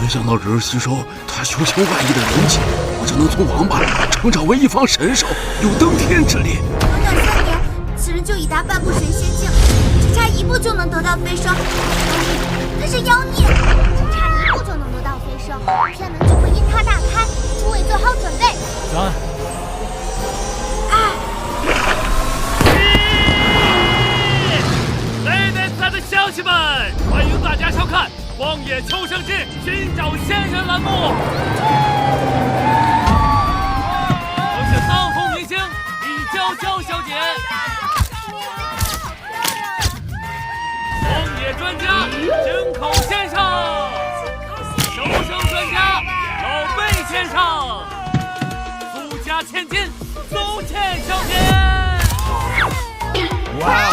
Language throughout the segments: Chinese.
没想到只是吸收他修仙外衣的灵气，我就能从王八成长为一方神兽，有登天之力。短短3年，此人就已达半步神仙境，只差1步就能得到飞升。那是妖孽，只差1步就能得到飞升，天门就会因他大开。诸位做好准备。咱。雷电赛的乡亲们，欢迎大家收看《荒野求生之寻找仙人》栏目。我是当红明星李娇娇小姐，荒野专家井口先生，求生专家老贝先生，苏家千金苏倩小姐。哇哦！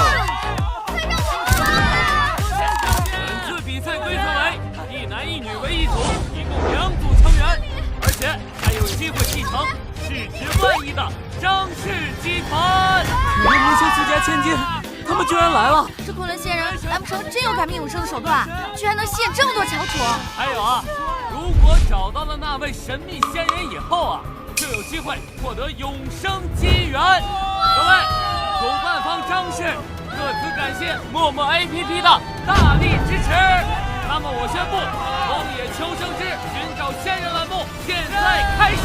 本次比赛规则为1男1女为1组，一共2组成员，而且还有机会继承市值万亿的张氏集团。明星苏家千金，他们居然来了！这昆仑仙人，难不成真有改命永生的手段？居然能吸引这么多翘楚！还有啊，如果找到了那位神秘仙人以后啊，就有机会获得永生机缘。各位，主办方张氏特此感谢陌陌 APP 的大力支持。那么我宣布，荒野求生之寻找仙人栏目现在开始。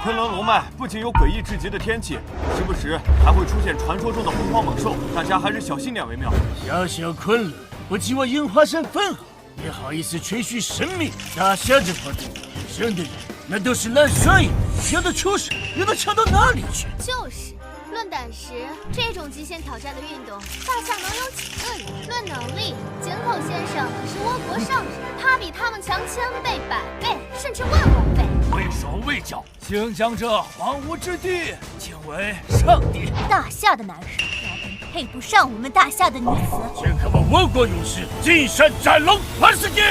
昆仑龙脉不仅有诡异至极的天气，时不时还会出现传说中的洪荒猛兽，大家还是小心点为妙。小小昆仑，不及我樱花山分毫，也好意思吹嘘神秘大侠这块地？生的人那都是烂刷牙，小的畜生又能强到哪里去？就是。论胆识，这种极限挑战的运动，大夏能有几个人？论能力，井口先生可是倭国上人，他比他们强1000倍、100倍，甚至10000倍。畏手畏脚，请将这荒芜之地敬为圣地。大夏的男人压根配不上我们大夏的女子。请看我倭国勇士金山斩龙万世界！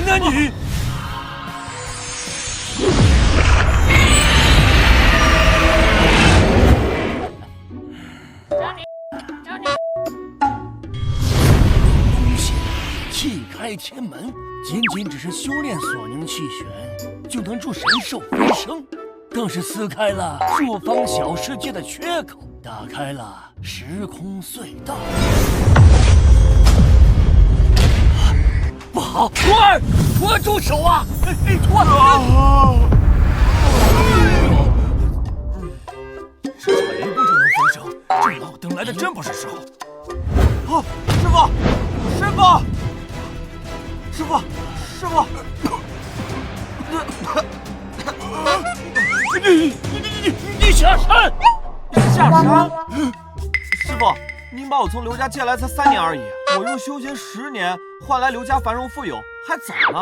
那你？气开天门，仅只是修炼所凝气旋，就能助神兽飞升，更是撕开了数方小世界的缺口，打开了时空隧道。不好，徒儿，徒儿住手啊！徒儿！只差1步就能飞升，这老登来的真不是时候。师傅，师傅！师傅，师傅！你下山！下山？师傅，您把我从刘家借来才3年而已，我用修仙10年换来刘家繁荣富有，还早呢。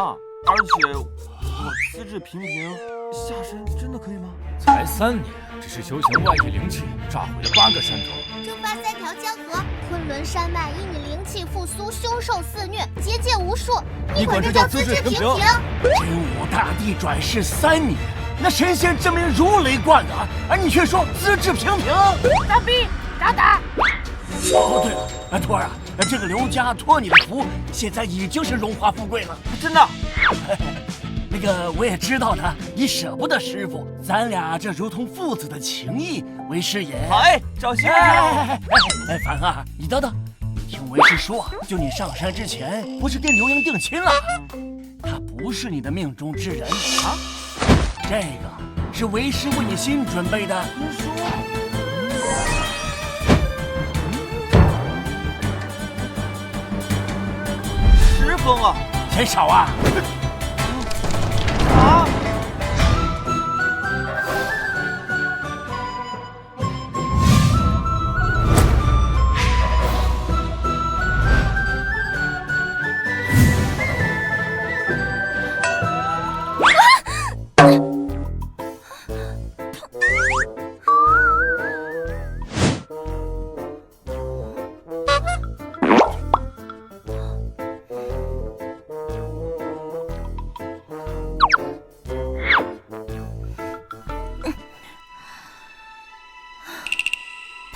而且我资质平平，下山真的可以吗？才3年，只是修行外地灵气，炸毁了8个山头，蒸发3条江河，昆仑山脉因你灵气复苏，凶兽肆虐，结界无数。你管这叫资质平平？真武大帝转世3年，那神仙证明如雷贯耳，而你却说资质平平。打逼，打！哦，对了，徒儿啊，这个刘家托你的福，现在已经是荣华富贵了，真的。那个我也知道的，你舍不得师傅，咱俩这如同父子的情谊，为师也。好哎，找媳妇去。凡儿，你等等，你听为师说，就你上山之前，不是跟刘英定亲了？他不是你的命中之人啊，这个是为师为你新准备的。您说？10封啊！嫌少啊？啊！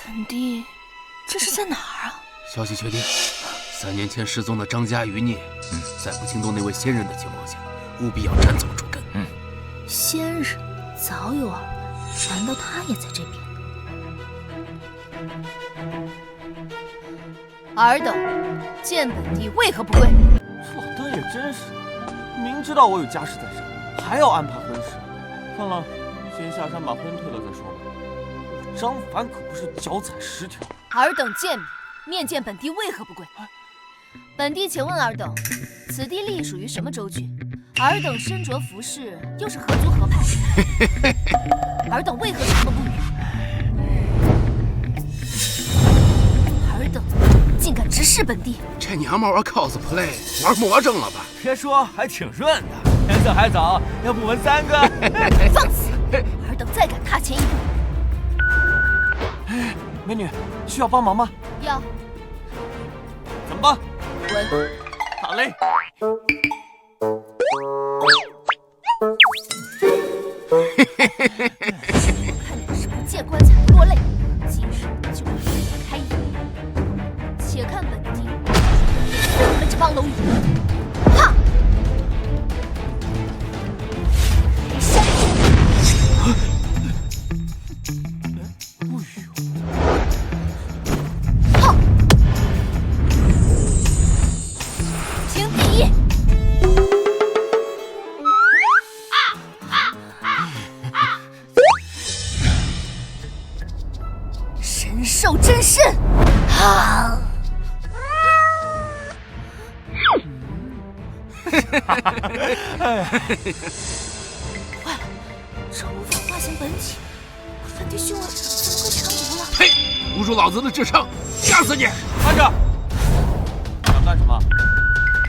本地，这是在哪儿啊？消息确定，3年前失踪的张家余孽，在不惊动那位仙人的情况下，务必要斩草除根。仙人早有耳闻，难道他也在这边？尔等见本地为何不归？老大也真是，明知道我有家室在身，还要安排婚事。算了，先下山把婚退了再说吧。我张凡可不是脚踩10条。尔等见面见本地为何不归？本地且问尔等，此地隶属于什么州郡？尔等身着服饰，又是何族何派？尔等为何沉默不语？尔等竟敢直视本地！这娘们玩 cosplay 玩魔怔了吧？别说，还挺顺的。天色还早，要不我们3个？放肆！尔等再敢踏前一步，美女，需要帮忙吗？要怎么帮？滚！好嘞。我看你是不见棺材不落泪，今日就让你开眼。且看本地你们这帮蝼蚁！哈！雷山哼！听第一。神兽真身！啊！坏了，这无法化形本体，本地凶恶怎么会成毒了？呸！侮辱老子的智商，吓死你！慢着，想干什么？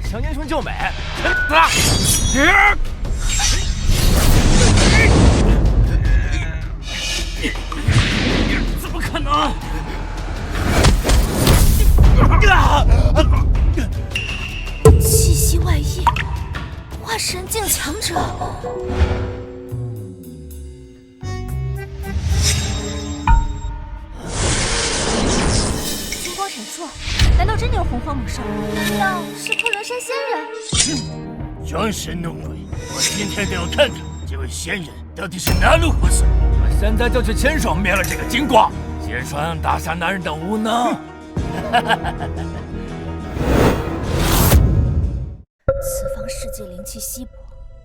想英雄救美，真的！怎么可能？气息外溢，化神境强者。金光闪烁，难道真的有洪荒猛兽？难道是昆仑山仙人？装神弄鬼！我今天都要看看这位仙人到底是哪路货色！我现在就去亲手灭了这个金光，揭穿大侠男人的无能！此方世界灵气稀薄，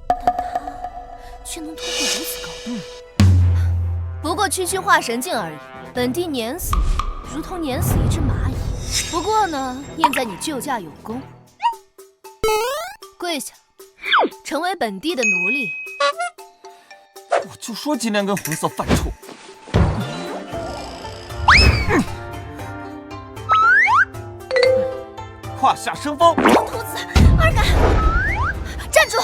但他却能突破如此高度。不过区区化神境而已，本地碾死你，如同碾死一只蚂蚁。不过呢，念在你救驾有功，跪下，成为本地的奴隶。我就说今天跟红色犯冲。胯下生风！疯秃子，二敢！站住！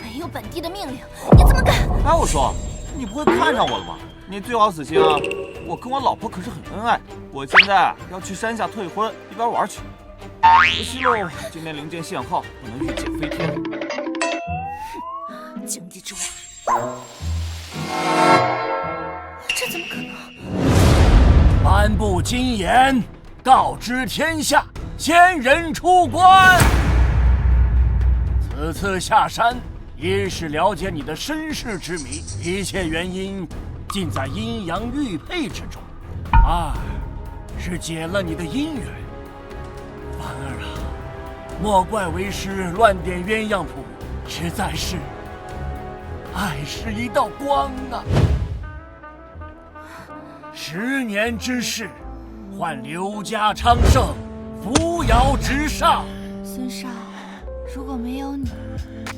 没有本地的命令，你怎么敢？哎，我说，你不会看上我了吧？你最好死心啊！我跟我老婆可是很恩爱，我现在要去山下退婚，一边玩去。可惜喽，今天灵剑限号，不能御剑飞天。井底之蛙，这怎么可能？颁布金言，告知天下，仙人出关。此次下山，一是了解你的身世之谜，一切原因尽在阴阳玉佩之中；二是解了你的姻缘。凡儿啊，莫怪为师乱点鸳鸯谱，实在是爱是一道光啊。10年之事，换刘家昌盛，扶摇直上。孙少，如果没有你，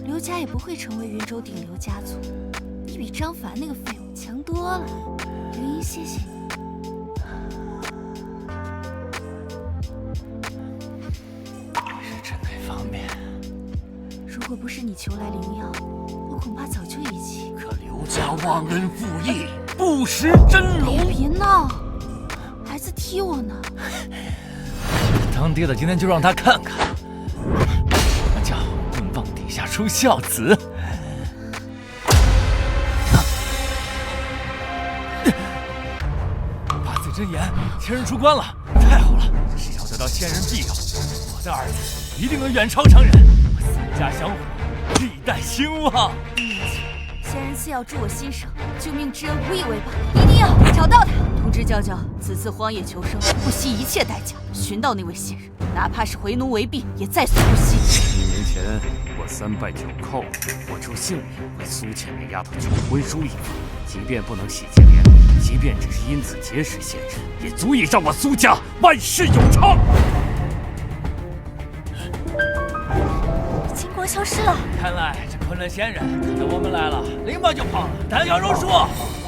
刘家也不会成为云州顶流家族。你比张凡那个废物强多了。刘英，谢谢你。是真没方便。如果不是你求来灵药，我恐怕早就一起。可刘家忘恩负义，不识真龙。别闹，孩子踢我呢。当爹的今天就让他看看，什么叫棍棒底下出孝子。八字真言，仙人出关了，太好了！这小子得到仙人庇佑，我的儿子一定能远超常人，我苏家香火历代兴旺。仙人次要助我新生，救命之恩无以为报，一定要找到他。通知娇娇，此次荒野求生，不惜一切代价寻到那位仙人，哪怕是为奴为婢，也在所不惜。1年前我3败9寇，我出性命为苏浅那丫头求归书一方，即便不能喜结连理，即便只是因此结识仙人，也足以让我苏家万世永昌。金光消失了，看来这昆仑仙人看到我们来了，立马就跑了，弹药如数。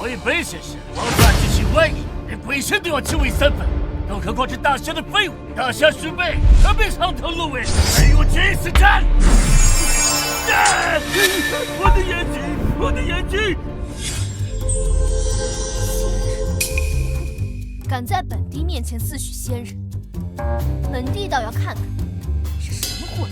我与本仙士王大之气万一，连鬼神都要求为3分，更何况是大夏的废物。大夏鼠辈何必上头露尾，还与我决一死战？我的眼睛，我的眼睛！敢在本帝面前自诩仙人，本帝倒要看看是什么货色。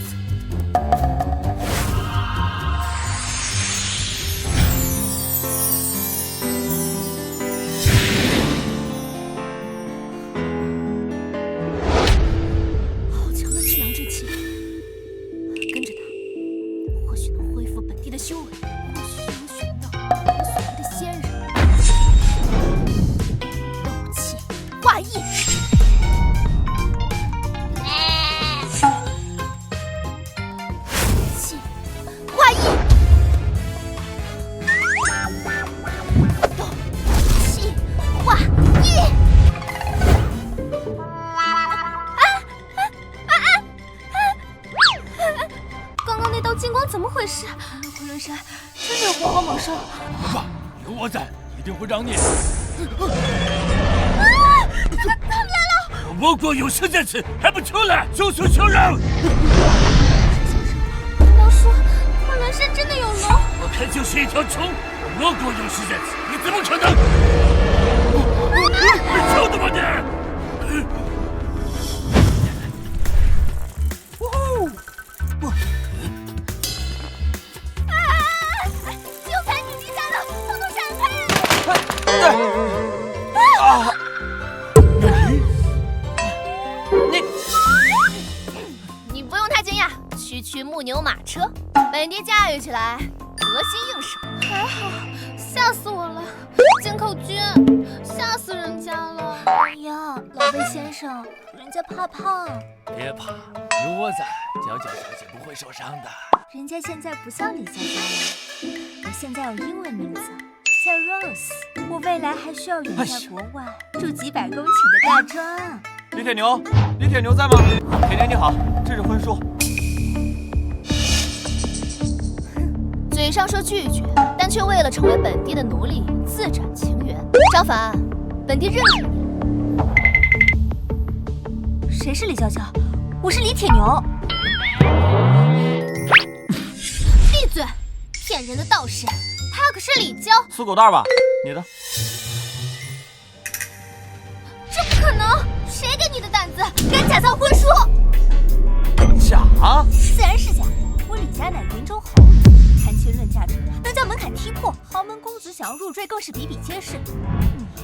好强的巨阳之气，跟着他，或许能恢复本帝的修为，或许能寻到我所谓的仙人。斗气化翼。怎么回事？那昆仑山真的有火光猛兽？不怕，有我在，一定会让你。他们来了！我国有生在此，还不出来？速速求饶！难道说昆仑山真的有龙？我看就是一条虫。我国有生在此，你怎么可能？你求的吧你！你不用太惊讶，区木牛马车，本地驾驭起来得心应手。还好，吓死我了！金口君，吓死人家了！哎呀，老魏先生，人家怕胖。别怕，有我在，娇娇小姐不会受伤的。人家现在不叫李娇娇了，我现在有英文名字叫 Rose。我未来还需要远在国外住几百公顷的大庄。李铁牛，李铁牛在吗？铁牛你好，这是婚书。嘴上说拒绝，但却为了成为本地的奴隶自斩情缘。张凡，本地认可你。谁是李娇娇？我是李铁牛。闭嘴！骗人的道士，他可是李娇。苏狗蛋吧，你的。这不可能！谁给你的胆子，敢假造婚书？假？自然是假。我李家乃云州豪门，谈亲论嫁者能将门槛踢破，豪门公子想要入赘更是比比皆是。你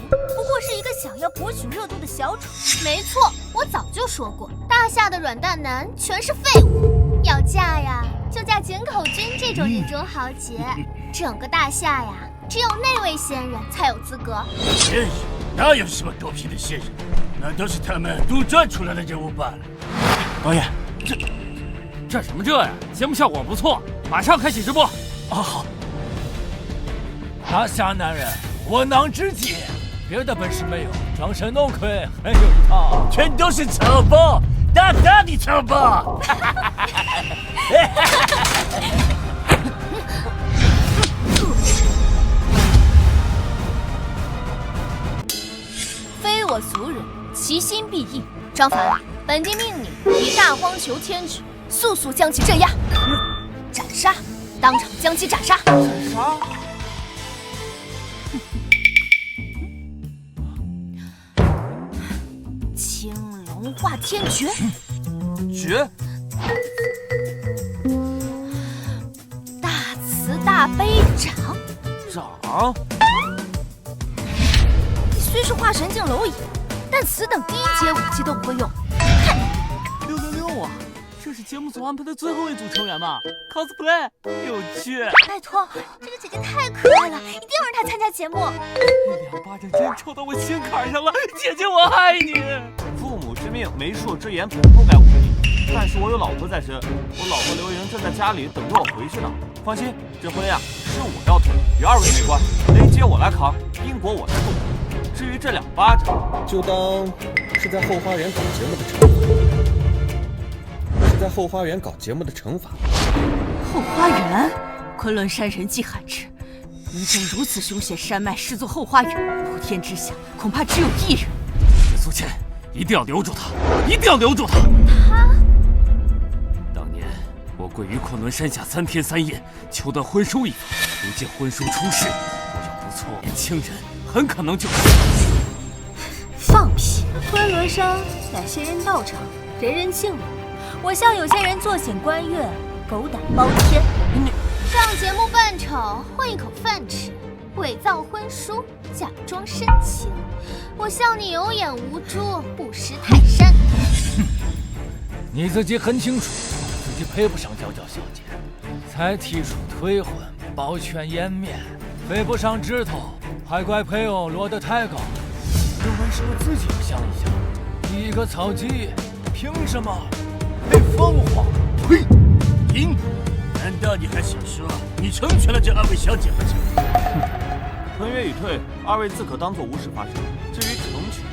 不过是一个想要博取热度的小丑。没错，我早就说过，大夏的软蛋男全是废物。要嫁呀，就嫁井口君这种人中豪杰。整个大夏呀，只有那位仙人才有资格。仙人哪有什么狗屁的仙人？那都是他们杜撰出来的人物罢了。导演，这什么这呀？节目效果不错，马上开启直播。啊好。大夏男人窝囊之极，别的本事没有，装神弄鬼很有一套。全都是草包，大大的草包。非我族人，其心必异。张凡，本地命你以大荒求天旨，速速将其镇压，斩杀，当场将其斩杀。啥？青龙化天诀，绝？大慈大悲掌。掌？你虽是化神境蝼蚁，但此等低阶武器都不会用，看你用啊，这是节目组安排的最后一组成员嘛 ，cosplay 有趣。拜托，这个姐姐太可爱了，一定要让她参加节目。2巴掌真抽到我心坎上了，姐姐我爱你。父母之命，媒妁之言，本不该违逆。但是我有老婆在身，我老婆刘莹正在家里等着我回去呢。放心，这婚呀是我要退，与二位没关，雷劫我来扛，因果我来负。至于这2巴掌，就当是在后花园搞节目的惩罚，是在后花园搞节目的惩罚。后花园，昆仑山人迹罕至，能将如此凶险山脉视作后花园，普天之下恐怕只有一人。苏倩，一定要留住他，一定要留住他。当年我跪于昆仑山下3天3夜，求得婚书一封，如今婚书出世，我要不错，年轻人很可能就是放屁！昆仑山乃仙人道场，人人敬畏。我向有些人坐显观月，狗胆包天。上节目扮丑，混一口饭吃，伪造婚书，假装深情。我笑你有眼无珠，不识泰山。你自己很清楚，自己配不上娇娇小姐，才提出退婚，保全颜面，配不上指头，还怪配偶落得太高。有本事我自己想一想，你一个草鸡，凭什么配凤凰？呸！停！难道你还想说你成全了这2位小姐吗？婚约已退，二位自可当作无事发生。至于成全，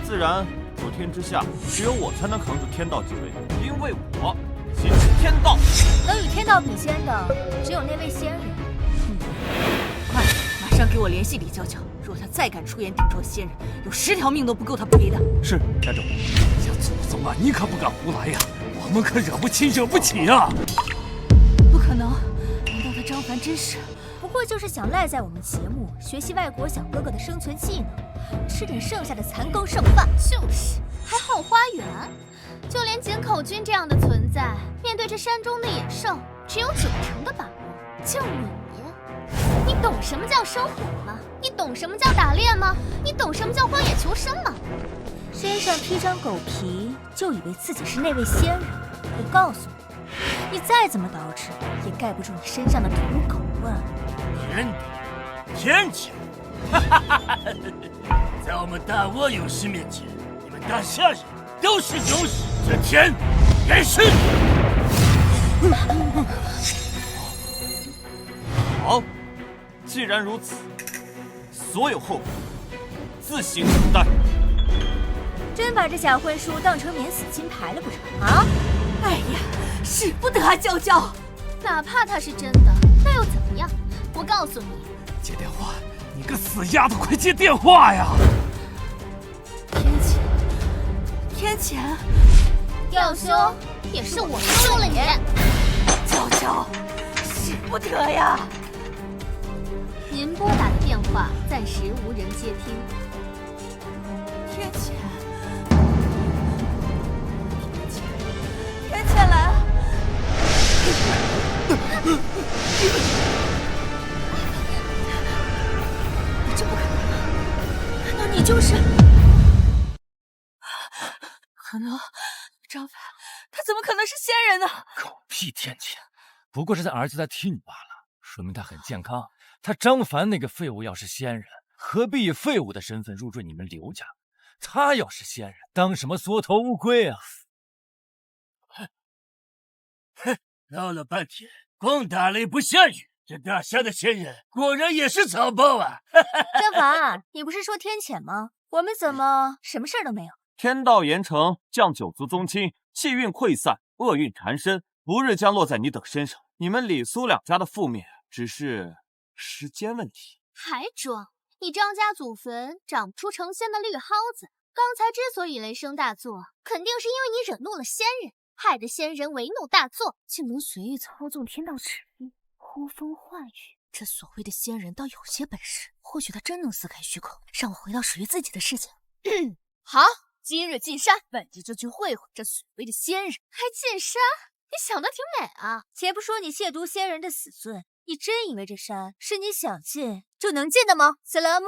自然普天之下只有我才能扛住天道即位，因为我心是天道。能与天道比肩的，只有那位仙人。快，马上给我联系李娇娇，若她再敢出言顶撞仙人，有10条命都不够她赔的。是，家主。小祖宗啊，你可不敢胡来呀！我们可惹不起呀！不可能，难道他张凡真是？不过就是想赖在我们节目学习外国小哥哥的生存技能，吃点剩下的残羹剩饭。就是，还后花园，就连井口君这样的存在，面对这山中的野兽，只有90%的把握。就你懂什么叫生火吗？你懂什么叫打猎吗？你懂什么叫荒野求生吗？身上披张狗皮，就以为自己是那位仙人？我告诉你，你再怎么捯饬，也盖不住你身上的土狗味。天谴！在我们大窝勇士面前，你们大下人都是勇士，这天也是。好，既然如此，所有后果自行承担。真把这假婚书当成免死金牌了不成？啊！哎呀，使不得啊，娇娇。哪怕它是真的，那又怎么样？我告诉你，接电话！你个死丫头，快接电话呀！天谴，要羞也是我羞了你。娇娇，使不得呀！您拨打的电话暂时无人接听。天谴，天谴来了！这不可能！难道你就是？可能，张凡，他怎么可能是仙人呢？狗屁天谴，不过是他儿子在替你罢了，说明他很健康。他张凡那个废物要是仙人，何必以废物的身份入赘你们刘家？他要是仙人，当什么缩头乌龟啊？闹了半天，光打雷不下雨，这大夏的仙人果然也是草包啊！张凡，你不是说天谴吗？我们怎么什么事儿都没有？天道严惩，降九族宗亲，气运溃散，厄运缠身，不日将落在你等身上。你们李苏两家的覆灭，只是时间问题。还装？你张家祖坟长不出成仙的绿蒿子。刚才之所以雷声大作，肯定是因为你惹怒了仙人，害得仙人为怒大作，竟能随意操纵天道旨意，呼风唤雨。这所谓的仙人倒有些本事，或许他真能撕开虚空，让我回到属于自己的世界。好，今日进山，本就去会会这所谓的仙人。还进山？你想得挺美啊！且不说你亵渎仙人的死罪，你真以为这山是你想进就能进的吗？此栏目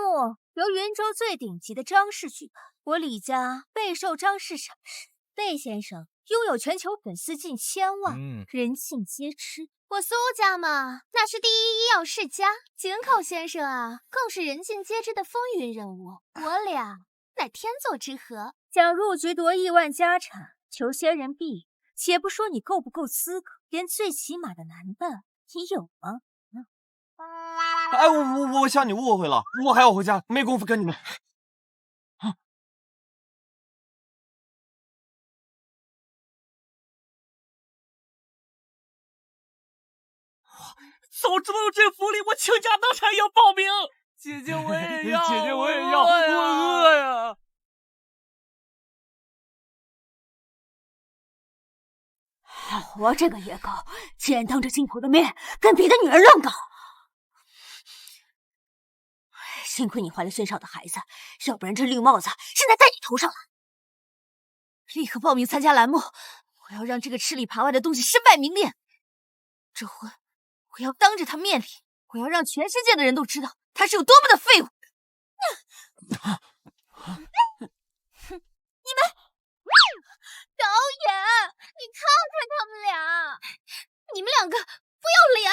由云州最顶级的张氏举办，我李家备受张氏赏识，魏先生拥有全球粉丝近1000万，人尽皆知。我苏家嘛，那是第一医药世家，井口先生啊，更是人尽皆知的风云人物。我俩乃天作之合。想入局夺亿万家产，求仙人臂，且不说你够不够资格，连最起码的男的你有吗？哎，我向你误会了，我还要回家，没工夫跟你们。早知道有这福利，我倾家荡产也要报名。姐姐我也要，姐姐我也要，我饿呀！我这个野狗，竟然当着镜头的面跟别的女人乱搞！幸亏你怀了孙少的孩子，要不然这绿帽子现在戴你头上了。立刻报名参加栏目，我要让这个吃里扒外的东西身败名裂。这回我要当着他面里，我要让全世界的人都知道他是有多么的废物。你们导演，你看看他们俩，你们两个不要脸，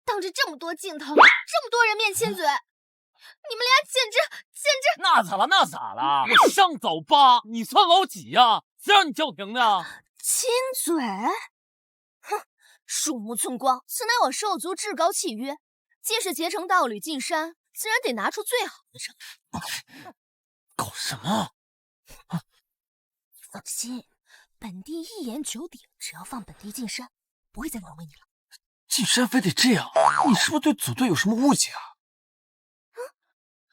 当着这么多镜头，这么多人面亲嘴，你们俩简直……那咋了？那咋了？我上早八，你算老几呀？谁让你叫停的？亲嘴？哼！鼠目寸光，此乃我兽族至高契约。既是结成道侣进山，自然得拿出最好的诚意。搞什么？你放心，本地一言九鼎，只要放本地进山，不会再难为你了。进山非得这样？你是不是对组队有什么误解啊？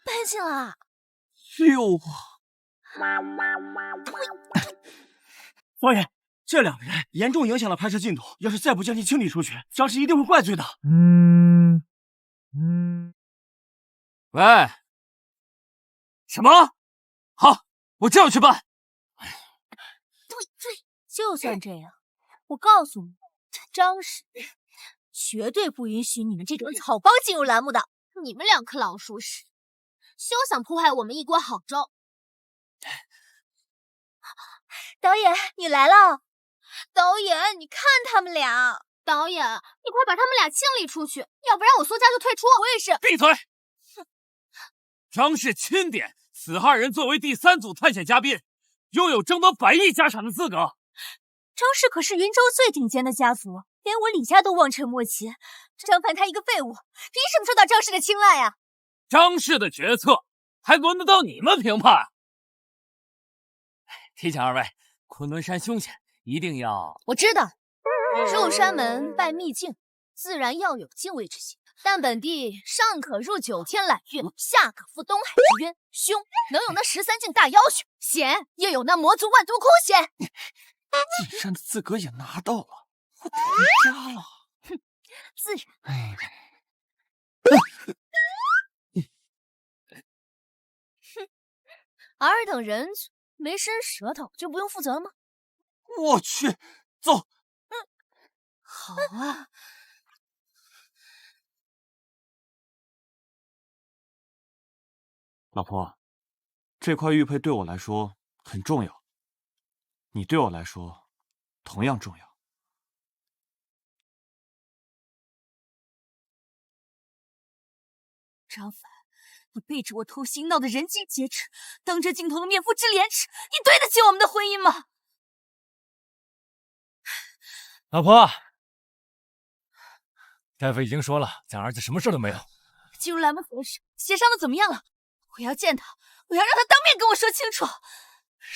搬进了。六导演，这两个人严重影响了拍摄进度，要是再不将其清理出去，张氏一定会怪罪的。喂，什么？好，我这样去办。对，就算这样，我告诉你，张氏绝对不允许你们这种草包进入栏目的。你们两颗老鼠屎，休想破坏我们一锅好粥！导演，你来了。导演，你看他们俩。导演，你快把他们俩清理出去，要不然我苏家就退出。我也是。闭嘴！张氏钦点，此2人作为第3组探险嘉宾，拥有争夺100亿家产的资格。张氏可是云州最顶尖的家族，连我李家都望尘莫及。张凡他一个废物，凭什么受到张氏的青睐啊？张氏的决策还轮得到你们评判？提醒2位，昆仑山凶险，一定要……我知道，入山门拜秘境，自然要有敬畏之心。但本地上可入9天揽月，下可赴东海之渊，凶能有那13境大妖血，险又有那魔族万毒枯险。进山的资格也拿到了，我得回家了。哼，自然。哼，尔等人没伸舌头就不用负责了吗？我去，走。好啊。老婆，这块玉佩对我来说很重要，你对我来说同样重要。张凡，你背着我偷腥，闹得人尽皆知，当着镜头的面付之廉耻，你对得起我们的婚姻吗？老婆，大夫已经说了，咱儿子什么事都没有。进入栏目合适，协商的怎么样了？我要见他，我要让他当面跟我说清楚。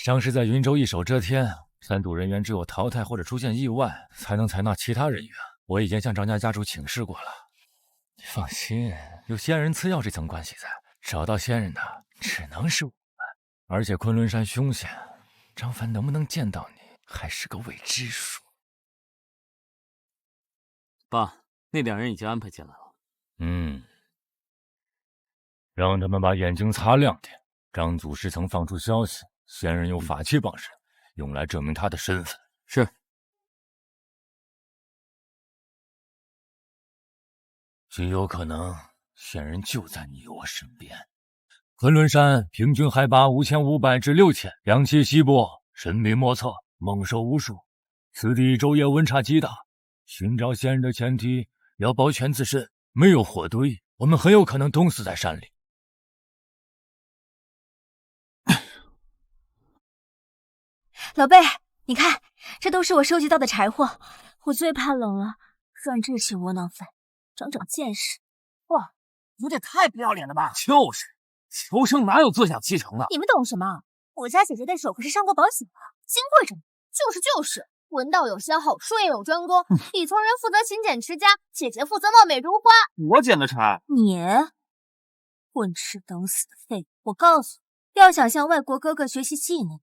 张氏在云州一手遮天，3组人员只有淘汰或者出现意外，才能采纳其他人员。我已经向张家家主请示过了。你放心，有仙人赐药这层关系在，找到仙人的只能是我们。而且昆仑山凶险，张凡能不能见到你，还是个未知数。爸，那2人已经安排进来了。让他们把眼睛擦亮点。张祖师曾放出消息，仙人有法器傍身，用来证明他的身份。是。极有可能，仙人就在你我身边。昆仑山平均海拔5500至6000，阳气稀薄，神秘莫测，猛兽无数。此地昼夜温差极大，寻找仙人的前提要保全自身，没有火堆，我们很有可能冻死在山里。老贝，你看，这都是我收集到的柴火。我最怕冷了，赚这些窝囊饭，长长见识。哇，有点太不要脸了吧？就是，求生哪有坐享其成的？你们懂什么？我家姐姐的手可是上过保险的，金贵着呢。就是，文道有先后，术业有专攻。底层人负责勤俭持家，姐姐负责貌美如花。我捡的柴。你混吃等死的废物！我告诉你，要想向外国哥哥学习技能，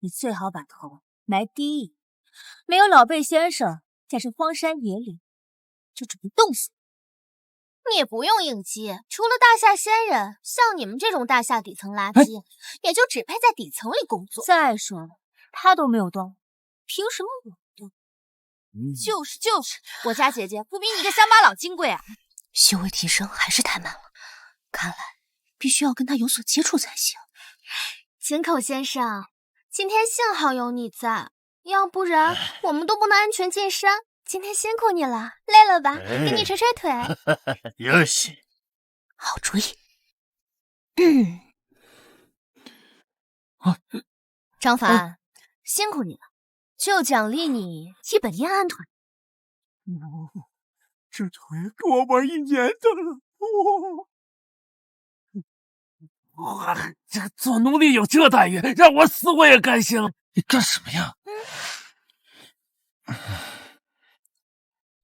你最好把头埋低一点。没有老贝先生在这荒山野岭，就准备冻死。你也不用应激，除了大夏仙人，像你们这种大夏底层垃圾，也就只配在底层里工作。再说了，他都没有动，凭什么我动？就是，我家姐姐不比你个乡巴佬金贵啊！修为提升还是太慢了，看来必须要跟他有所接触才行。井口先生，今天幸好有你在，要不然我们都不能安全进山。今天辛苦你了，累了吧？给你捶捶腿。有戏。好主意。张凡，辛苦你了，就奖励你一本燕安腿。这腿给我玩1年的了，哇！这做奴隶有这待遇，让我死我也甘心了。你干什么呀？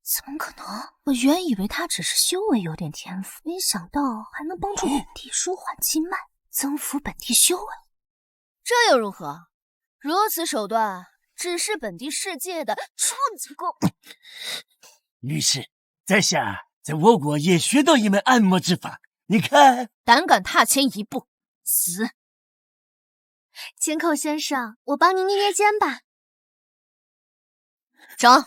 怎么可能？我原以为他只是修为有点天赋，没想到还能帮助本地舒缓经脉，增幅本地修为。这又如何？如此手段，只是本地世界的初级功。律师，在下在我国也学到一门按摩之法，你看。胆敢踏前一步，死！井口先生，我帮您捏捏肩吧。整。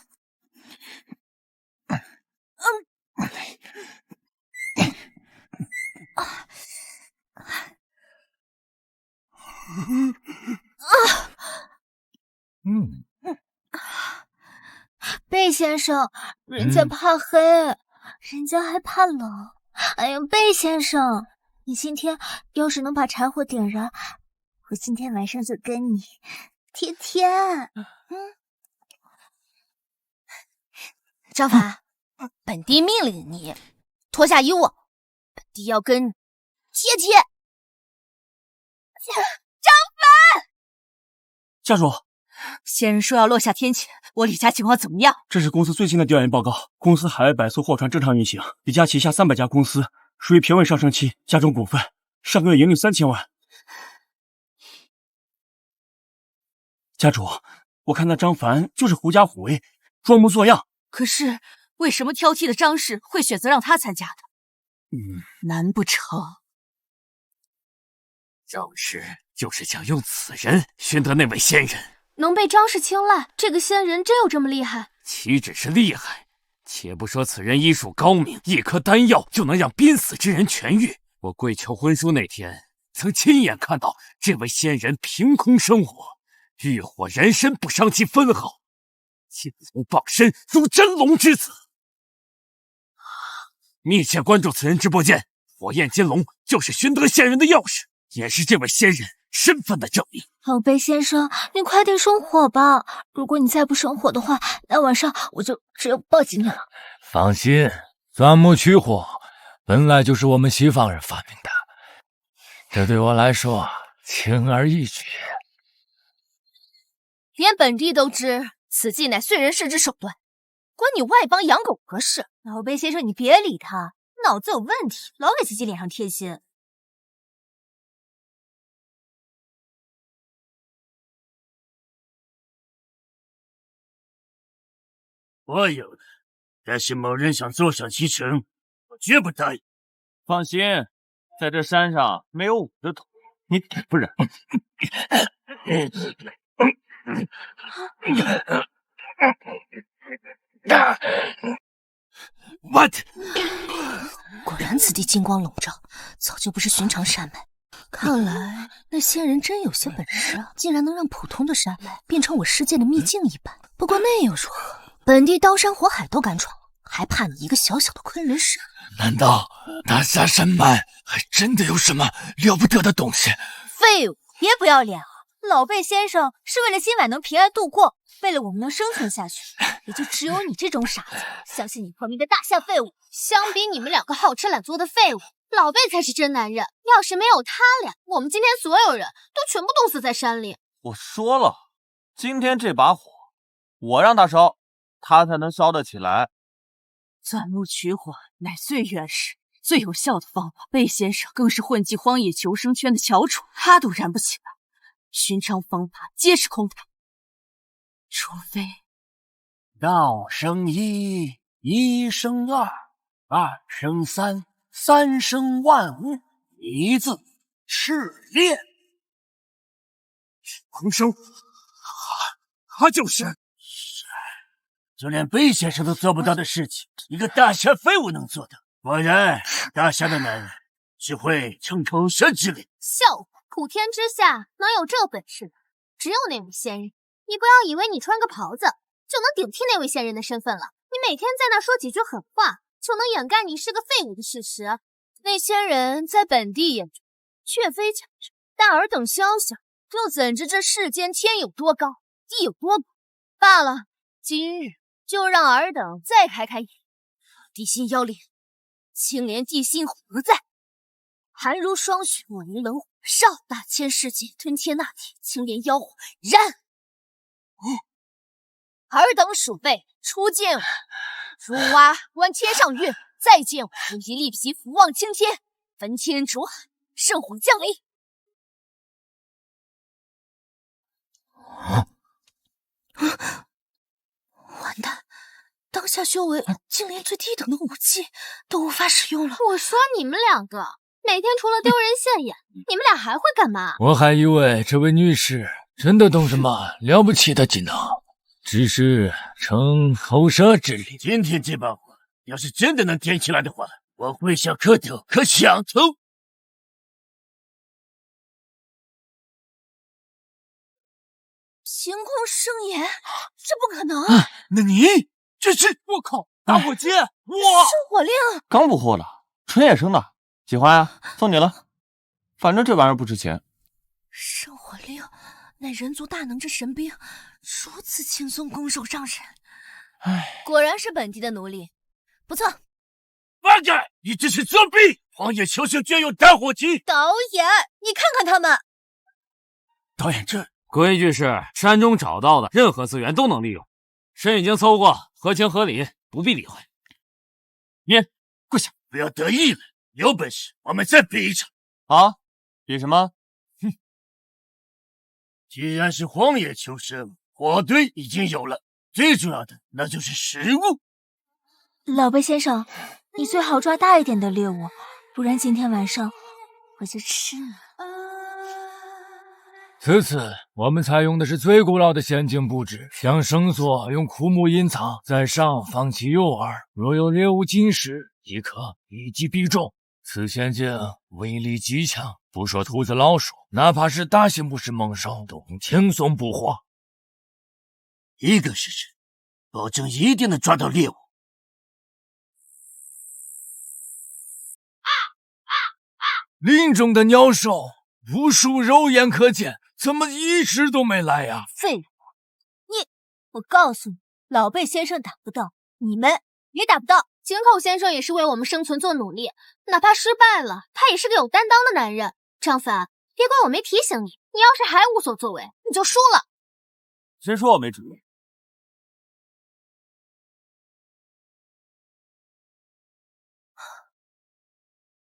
贝先生，人家怕黑，人家还怕冷。哎呀，贝先生，你今天要是能把柴火点燃，我今天晚上就跟你贴贴。张凡，本帝命令你脱下衣物，本帝要跟你贴贴。张凡，家主，仙人说要落下天谴，我李家情况怎么样？这是公司最新的调研报告，公司海外100艘货船正常运行，李家旗下300家公司属于平稳上升期，家中股份上个月盈利3000万。家主，我看那张凡就是狐假虎威，装模作样。可是为什么挑剔的张氏会选择让他参加的？难不成张氏就是想用此人寻得那位仙人？能被张氏青睐，这个仙人真有这么厉害？岂止是厉害，且不说此人医术高明，一颗丹药就能让濒死之人痊愈。我跪求婚书那天，曾亲眼看到这位仙人凭空生火，欲火燃身，不伤其分毫，剑龙傍身，如真龙之子。密切关注此人直播间，火焰金龙就是寻得仙人的钥匙，也是这位仙人身份的证明。老贝先生，你快点生火吧！如果你再不生火的话，那晚上我就只有抱紧你了。放心，钻木取火本来就是我们西方人发明的，这对我来说轻而易举。连本帝都知此计乃燧人氏之手段，关你外邦养狗何事？老贝先生，你别理他，脑子有问题，老给自己脸上贴金。我有的，但是某人想坐享其成，我绝不答应。放心，在这山上没有我的头，你不是？What？ 果然此地金光笼罩，早就不是寻常山脉。看来那仙人真有些本事啊，竟然能让普通的山脉变成我世界的秘境一般。不过那又如何？本地刀山火海都敢闯，还怕你一个小小的昆仑山？难道大夏山脉还真的有什么了不得的东西？废物，别不要脸啊！老贝先生是为了今晚能平安度过，为了我们能生存下去，也就只有你这种傻子相信你破灭的大夏废物。相比你们两个好吃懒做的废物，老贝才是真男人。要是没有他俩，我们今天所有人都全部冻死在山里。我说了，今天这把火，我让他烧，他才能烧得起来。钻木取火乃最原始、最有效的方法。贝先生更是混迹荒野求生圈的翘楚，他都燃不起来，寻常方法皆是空谈。除非道生一，一生二，二生三，三生万物，一字赤炼。狂生，他就是。就连贝先生都做不到的事情，一个大夏废物能做到。果然，大夏的男人只会逞口舌之力。笑话！普天之下能有这本事的，只有那位仙人。你不要以为你穿个袍子就能顶替那位仙人的身份了。你每天在那说几句狠话，就能掩盖你是个废物的事实。那仙人在本地眼中却非强者，但尔等宵小，又怎知这世间天有多高，地有多广？罢了，今日就让尔等再开开眼。地心妖灵，青莲地心何在？寒如霜雪，莫凌冷火烧，大千世界吞天那铁，青莲妖火燃。尔等鼠辈初见我，如蛙观天上月；再见我，如一粒皮浮望青天。焚天煮海，圣火降临。完蛋！当下修为竟连最低等的武器都无法使用了。我说你们两个每天除了丢人现眼，你们俩还会干嘛？我还以为这位女士真的懂什么了不起的技能，只是逞口舌之力。今天这把火要是真的能点起来的话，我会想磕头可响头。凭空生炎，这不可能！那你这是……我靠！打火机！哇！圣火令刚补货的，纯野生的，喜欢啊，送你了。反正这玩意儿不值钱。圣火令乃人族大能之神兵，如此轻松拱手让人，果然是本地的奴隶，不错。八戒，你这是作弊！荒野求生居然有打火机！导演，你看看他们。导演这。规矩是山中找到的任何资源都能利用，神已经搜过，合情合理，不必理会。你跪下，不要得意了，有本事我们再比一场。啊？比什么？哼！既然是荒野求生，火堆已经有了，最重要的那就是食物。老贝先生，你最好抓大一点的猎物，不然今天晚上我就吃你。此次我们采用的是最古老的陷阱布置，将绳索用枯木隐藏，在上放起诱饵，若有猎物进食，即可一击必中。此陷阱威力极强，不说兔子老鼠，哪怕是大型捕食猛兽都能轻松捕获。一个时辰，保证一定能抓到猎物。林中的鸟兽无数肉眼可见，怎么一只都没来呀？废物！我告诉你，老贝先生打不到，你们也打不到。井口先生也是为我们生存做努力，哪怕失败了，他也是个有担当的男人。张凡，别怪我没提醒你，你要是还无所作为，你就输了。谁说我没主意？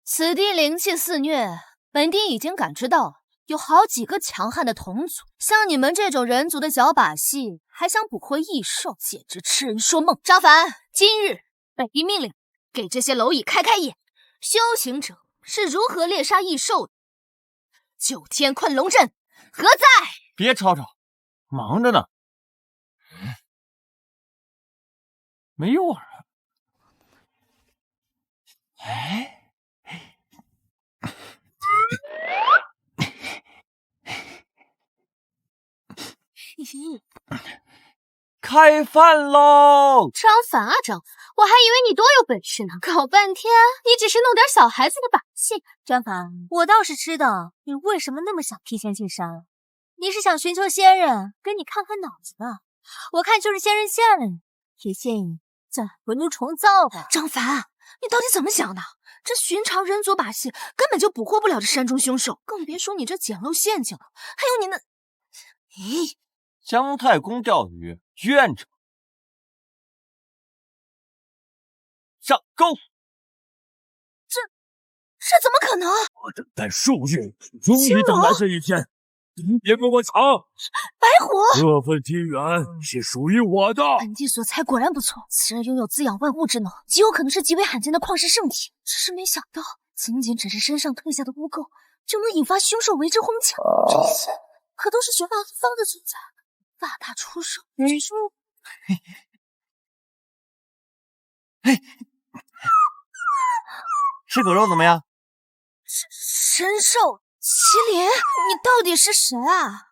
此地灵气肆虐，本地已经感知到了，有好几个强悍的同族。像你们这种人族的小把戏，还想捕获异兽，简直痴人说梦。张凡，今日本地命令，给这些蝼蚁开开眼，修行者是如何猎杀异兽的。9天困龙阵何在？别吵吵，忙着呢。没诱饵啊？哎。开饭喽！张凡啊张，我还以为你多有本事呢，搞半天你只是弄点小孩子的把戏。张凡，我倒是知道你为什么那么想提前进山了。你是想寻求仙人给你看看脑子吧？我看就是仙人下了你，也建议你再回炉重造吧。张凡，你到底怎么想的？这寻常人族把戏根本就捕获不了这山中凶手，更别说你这简陋陷阱了。还有你那……咦，姜太公钓鱼，愿者上钩。这怎么可能？我等待数月，终于等来这一天。别跟我抢！白虎，这份地缘是属于我的。本地所猜果然不错，此人拥有滋养万物之能，极有可能是极为罕见的旷世圣体。只是没想到，仅仅只是身上褪下的污垢，就能引发凶兽为之哄抢。这些可都是绝大一方的存在，大打出手，据说……吃狗肉怎么样？神兽麒麟，你到底是谁啊？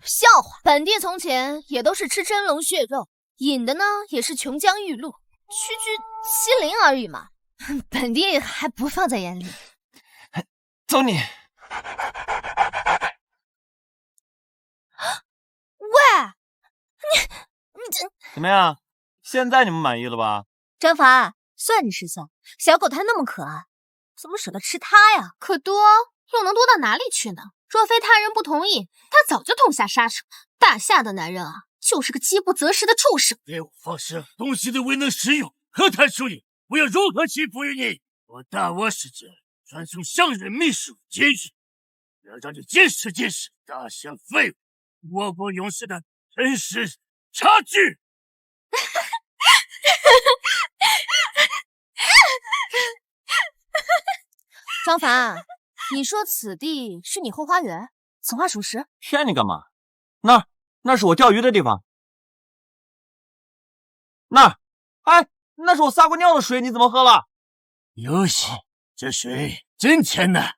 笑话！本地从前也都是吃真龙血肉，饮的呢也是琼浆玉露，区区麒麟而已嘛。本地还不放在眼里。走你！喂，你这怎么样？现在你们满意了吧？张凡，算你识相，小狗它那么可爱，怎么舍得吃它呀？可多，又能多到哪里去呢？若非他人不同意，他早就痛下杀手。大夏的男人啊，就是个饥不择食的畜生。别无放矢，东西的未能食用，何谈输赢？我要如何屈服于你？我大倭使者传送上任秘书今日，要让你见识见识大夏废物倭国勇士的真实差距。张凡，你说此地是你后花园，此话属实？骗你干嘛？那是我钓鱼的地方。那是我撒过尿的水，你怎么喝了？游戏，这水真甜呐！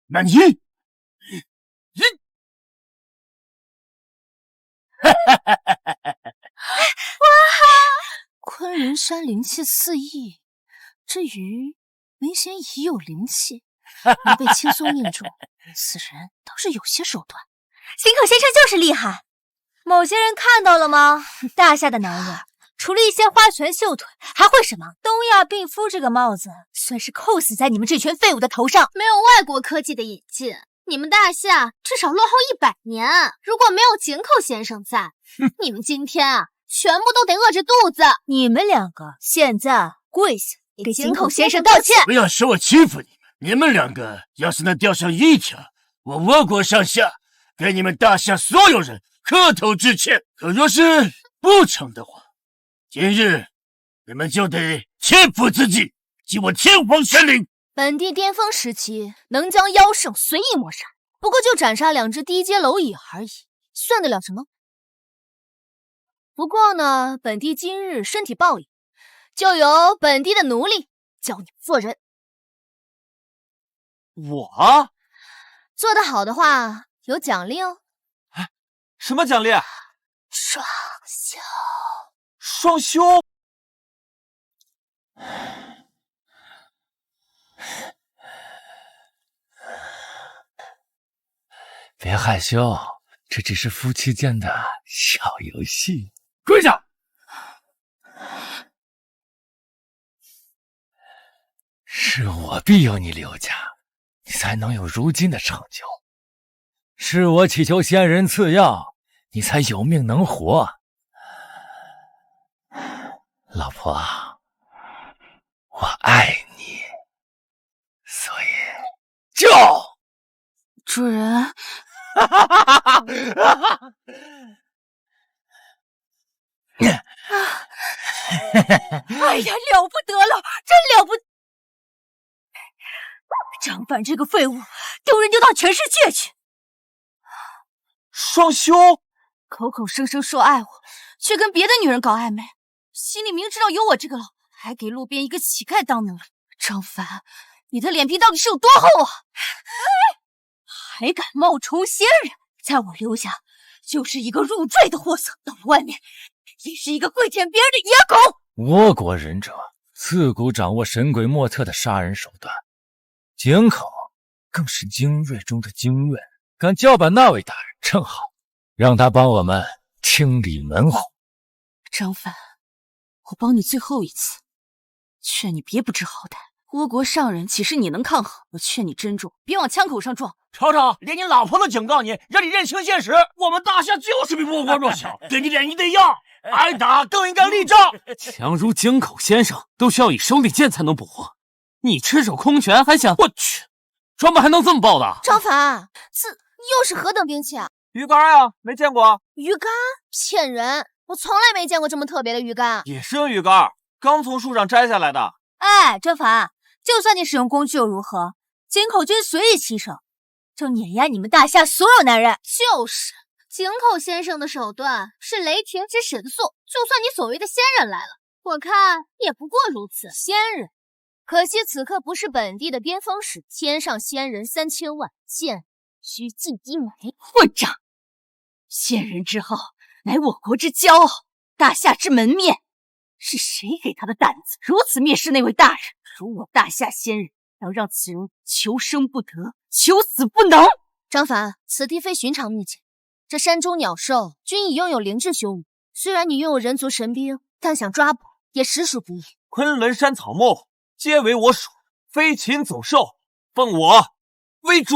那你，昆仑山灵气四溢，这鱼明显已有灵气，能被轻松命中，此人倒是有些手段。井口先生就是厉害，某些人看到了吗？大夏的男人除了一些花拳绣腿，还会什么？东亚病夫这个帽子算是扣死在你们这群废物的头上。没有外国科技的引进，你们大夏至少落后100年。如果没有井口先生在，你们今天啊，全部都得饿着肚子。你们两个现在跪下给井口先生道歉！不要说我欺负你们，你们两个要是能钓上一条，我倭国上下给你们大夏所有人磕头致歉。可若是不成的话，今日你们就得切腹自尽，即我天皇神灵。本地巅峰时期能将妖圣随意抹杀，不过就斩杀2只低阶蝼蚁而已，算得了什么？不过呢，本地今日身体抱恙，就由本地的奴隶教你做人。我做得好的话有奖励哦。什么奖励？双休。双休？别害羞，这只是夫妻间的小游戏。跪下！是我庇佑你刘家，你才能有如今的成就；是我祈求仙人赐药，你才有命能活。老婆，我爱你，所以就主人。哎呀，了不得了，真了不！张凡这个废物，丢人丢到全世界去！双休？口口声声说爱我，却跟别的女人搞暧昧，心里明知道有我这个老婆，还给路边一个乞丐当能人。张凡，你的脸皮到底是有多厚啊？还敢冒充仙人，在我刘家就是一个入赘的货色，到了外面也是一个跪舔别人的野狗。我国忍者自古掌握神鬼莫测的杀人手段，井口更是精锐中的精锐。敢叫板那位大人，正好让他帮我们清理门户。张凡，我帮你最后一次，劝你别不知好歹。倭国上人岂是你能抗衡？我劝你珍重，别往枪口上撞。瞅瞅，连你老婆都警告你，让你认清现实。我们大夏就是比倭国弱小，给你脸你得要，挨打更应该立正。强如井口先生，都需要以手里剑才能捕获。你赤手空拳还想？我去，装备还能这么爆的？张凡，这又是何等兵器啊？鱼竿呀，没见过。鱼竿？骗人！我从来没见过这么特别的鱼竿。野生鱼竿，刚从树上摘下来的。哎，张凡，就算你使用工具又如何？井口军随意起手，就碾压你们大夏所有男人。就是井口先生的手段是雷霆之神速，就算你所谓的仙人来了，我看也不过如此。仙人，可惜此刻不是本地的边锋使，天上仙人3000万，剑须进1枚。混账！仙人之后，乃我国之骄傲，大夏之门面。是谁给他的胆子如此蔑视那位大人？如我大夏仙人，要让此人求生不得，求死不能。张凡，此地非寻常秘境，这山中鸟兽均已拥有灵智修为。虽然你拥有人族神兵，但想抓捕也实属不易。昆仑山草木皆为我属，飞禽走兽奉我为主。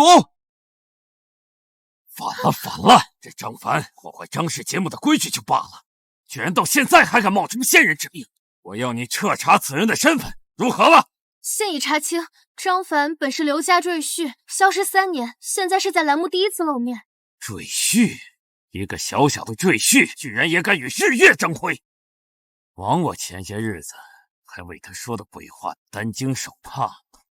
反了！这张凡破坏张氏节目的规矩就罢了，居然到现在还敢冒充仙人之名！我要你彻查此人的身份，如何了？现已查清，张凡本是刘家赘婿，消失3年，现在是在栏目第一次露面。赘婿，一个小小的赘婿，居然也敢与日月争辉！枉我前些日子还为他说的鬼话担惊受怕，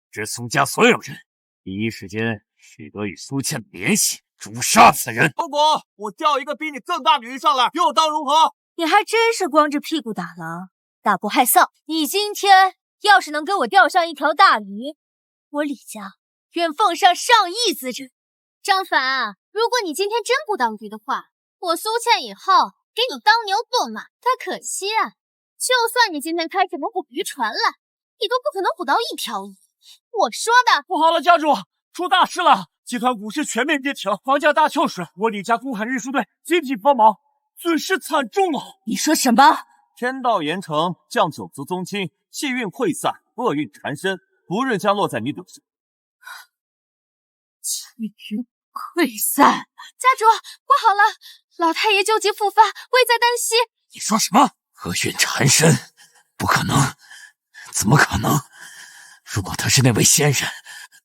致苏家所有人第一时间取得与苏倩的联系，诛杀此人。后果，我调一个比你更大女人上来，又当如何？你还真是光着屁股打狼，大步害臊。你今天要是能给我钓上一条大鱼，我李家愿奉上上亿资质。张凡，如果你今天真不当鱼的话，我苏倩以后给你当牛做马。但可惜啊，就算你今天开什么捕鱼船来，你都不可能捕到1条鱼。我说的。不好了，家主，出大事了！集团股市全面跌停，房价大跳水，我李家公海运输队集体帮忙，损失惨重啊！你说什么？天道严惩，降九族宗亲，气运溃散，厄运缠身，不日将落在你等身。气运溃散，家主，不好了，老太爷旧疾复发，危在旦夕。你说什么？厄运缠身？不可能，怎么可能？如果他是那位仙人，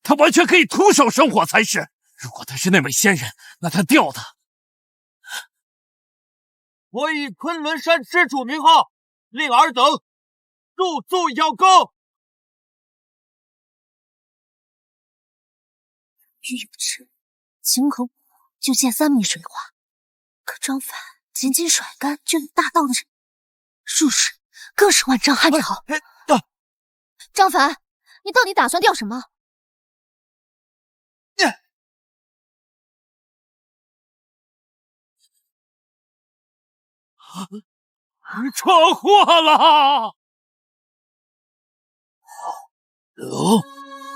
他完全可以徒手生火才是。如果他是那位仙人，那他吊的。我以昆仑山之主名号，令尔等入宿邀功。欲有之，井口就见3米水花，可张凡仅仅甩竿就有大道的人，入水更是万丈旱潮。张凡，你到底打算钓什么？车祸了！龙，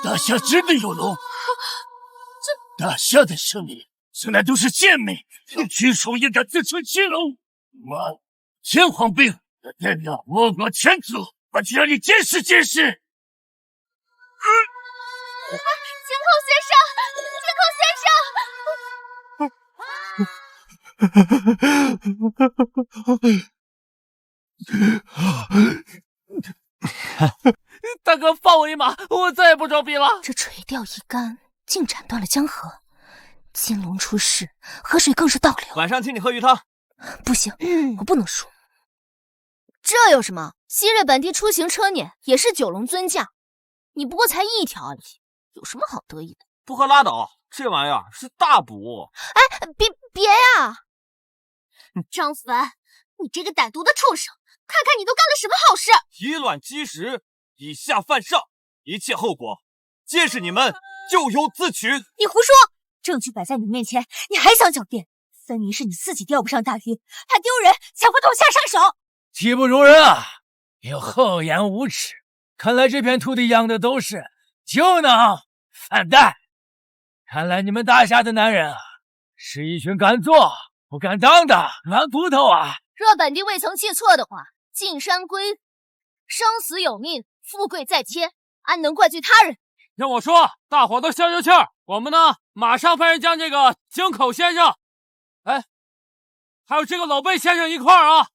大夏真的有龙！大夏的生灵从来都是贱美，举手也敢自称青龙。妈，天皇兵代表倭国前祖，我就让你见识见识！井口先生，井口先生！大哥，放我一马，我再也不装逼了。这垂钓一竿，竟斩断了江河。金龙出世，河水更是倒流。晚上请你喝鱼汤。不行，我不能输。这有什么？昔日本地出行车辇也是9龙尊驾，你不过才1条而已，有什么好得意的？不喝拉倒，这玩意儿是大补。哎，别呀！张凡，你这个歹毒的畜生，看看你都干了什么好事！以卵击石，以下犯上，一切后果皆是你们咎由自取。你胡说！证据摆在你面前，你还想狡辩？分明是你自己钓不上大鱼，怕丢人才会痛下杀手。技不如人啊，又厚颜无耻！看来这片土地养的都是酒囊饭袋。看来你们大夏的男人啊，是一群敢做不敢当的软骨头啊！若本帝未曾记错的话，进山归路，生死有命，富贵在天，安能怪罪他人？听我说，大伙都消消气儿，我们呢马上派人将这个井口先生，还有这个老贝先生一块儿啊，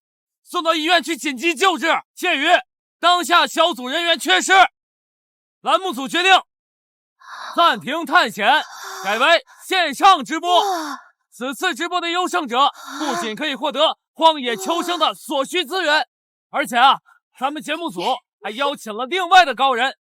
送到医院去紧急救治。鉴于当下小组人员缺失，栏目组决定暂停探险，改为线上直播。此次直播的优胜者不仅可以获得荒野求生的所需资源，而且啊，咱们节目组还邀请了另外的高人，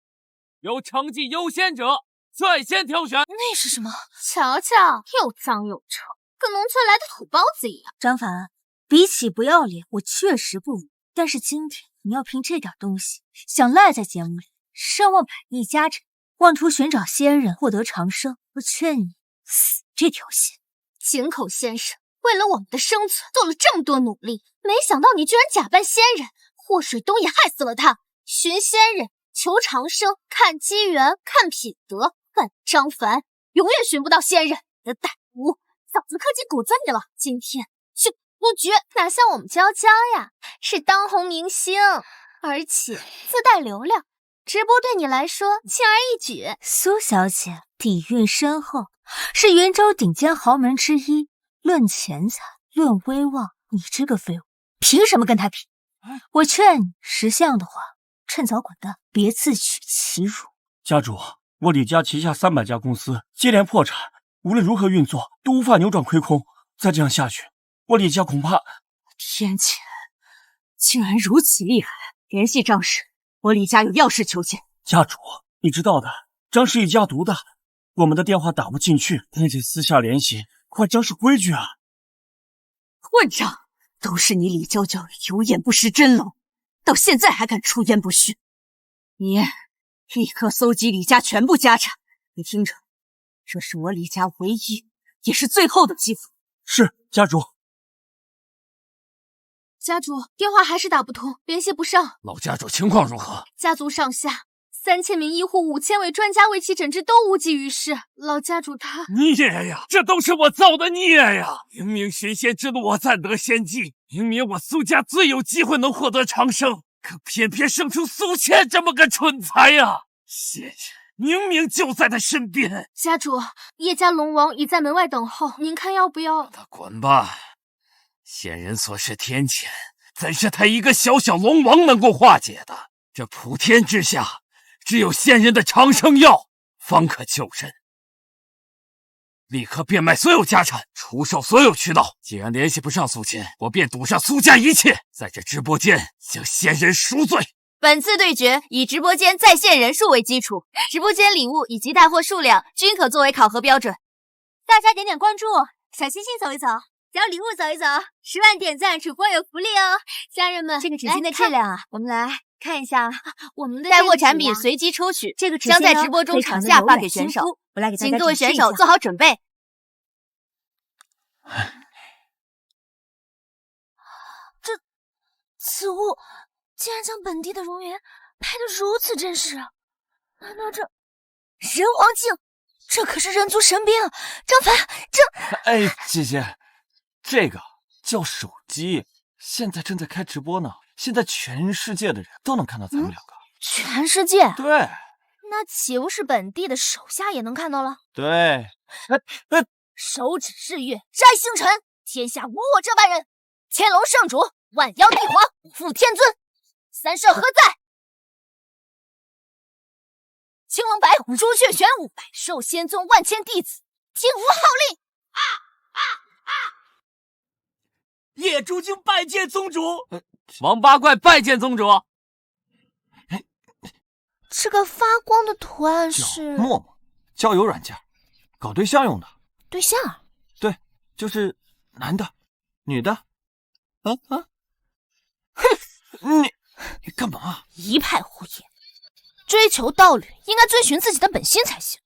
由成绩优先者率先挑选。那是什么？瞧瞧，又脏又臭，跟农村来的土包子一样。张凡，比起不要脸，我确实不如。但是今天你要凭这点东西想赖在节目里，奢望百亿家产，妄图寻找仙人获得长生，我劝你死这条心。井口先生为了我们的生存做了这么多努力，没想到你居然假扮仙人，祸水东也害死了他。寻仙人，求长生，看机缘，看品德，但张凡永远寻不到仙人。你的胆污早就刻进骨子里了，今天就不绝。哪像我们娇娇呀，是当红明星，而且自带流量，直播对你来说轻而易举。苏小姐底蕴深厚，是云州顶尖豪门之一，论钱财，论威望，你这个废物凭什么跟他比？我劝你识相的话，趁早滚蛋，别自取其辱。家主，我李家旗下300家公司接连破产，无论如何运作都无法扭转亏空。再这样下去，我李家恐怕……天谴，竟然如此厉害！联系张氏，我李家有要事求见。家主，你知道的，张氏一家独大，我们的电话打不进去，得私下联系，快张氏规矩啊！混账！都是你李娇娇有眼不识真龙，到现在还敢出言不逊。你立刻搜集李家全部家产，你听着，这是我李家唯一也是最后的寄付。是，家主。家主，电话还是打不通，联系不上。老家主情况如何？家族上下3000名医护，5000位专家为其诊治，都无济于事。老家主他孽呀，这都是我造的孽呀！明明寻仙之路我暂得先机，明明我苏家最有机会能获得长生，可偏偏生出苏倩这么个蠢材呀！仙人明明就在他身边。家主，叶家龙王已在门外等候，您看要不要？他滚吧！仙人所示天谴，怎是他一个小小龙王能够化解的？这普天之下，只有仙人的长生药方可救人。立刻变卖所有家产，出售所有渠道。既然联系不上苏倩，我便赌上苏家一切，在这直播间将仙人赎罪。本次对决以直播间在线人数为基础，直播间礼物以及带货数量均可作为考核标准。大家点点关注，小星星走一走，小礼物走一走，10万点赞，主播有福利哦！家人们，这个纸巾的质量啊，我们来看一下，我们的带货产品随机抽取，这个将在直播中场下发给选手。我来给大家请各位选手做好准备。此物竟然将本地的容颜拍得如此真实，难道这人皇镜？这可是人族神兵！张凡，这……哎，姐姐，这个叫手机，现在正在开直播呢，现在全世界的人都能看到咱们2个。全世界？对。那岂不是本地的手下也能看到了？对。手指日月摘星辰，天下无我这般人。天龙圣主，万妖帝皇，负天尊，三圣何在？青龙白虎，朱雀玄武，百兽仙宗万千弟子，听吾号令！野猪精拜见宗主，王八怪拜见宗主。这个发光的图案是陌陌交友软件，搞对象用的。对象？对，就是男的、女的。哼，你干嘛？一派胡言！追求道侣应该遵循自己的本心才行。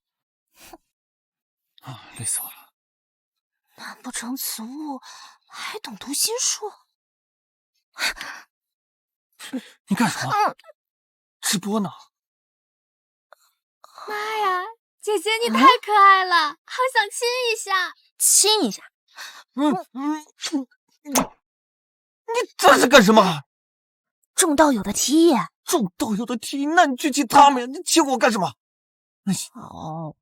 累死我了！难不成此物还懂读心术？你干什么？直播呢？妈呀，姐姐你太可爱了，好想亲一下。亲一下。你这是干什么？众道友的提议。众道友的提议，那你去亲他们呀！你亲我干什么？好。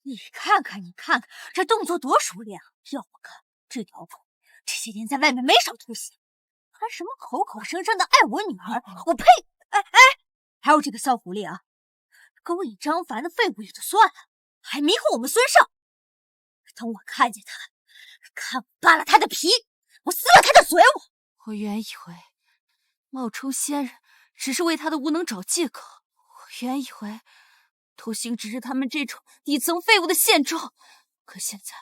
你看看，这动作多熟练啊！要我看，这条狗这些年在外面没少偷袭，还什么口口声声的爱我女儿，我呸！哎，还有这个小狐狸啊，勾引张凡的废物也就算了，还迷惑我们孙少。等我看见他，看我扒了他的皮，我撕了他的嘴！我原以为冒充仙人只是为他的无能找借口，我原以为偷腥只是他们这种底层废物的现状，可现在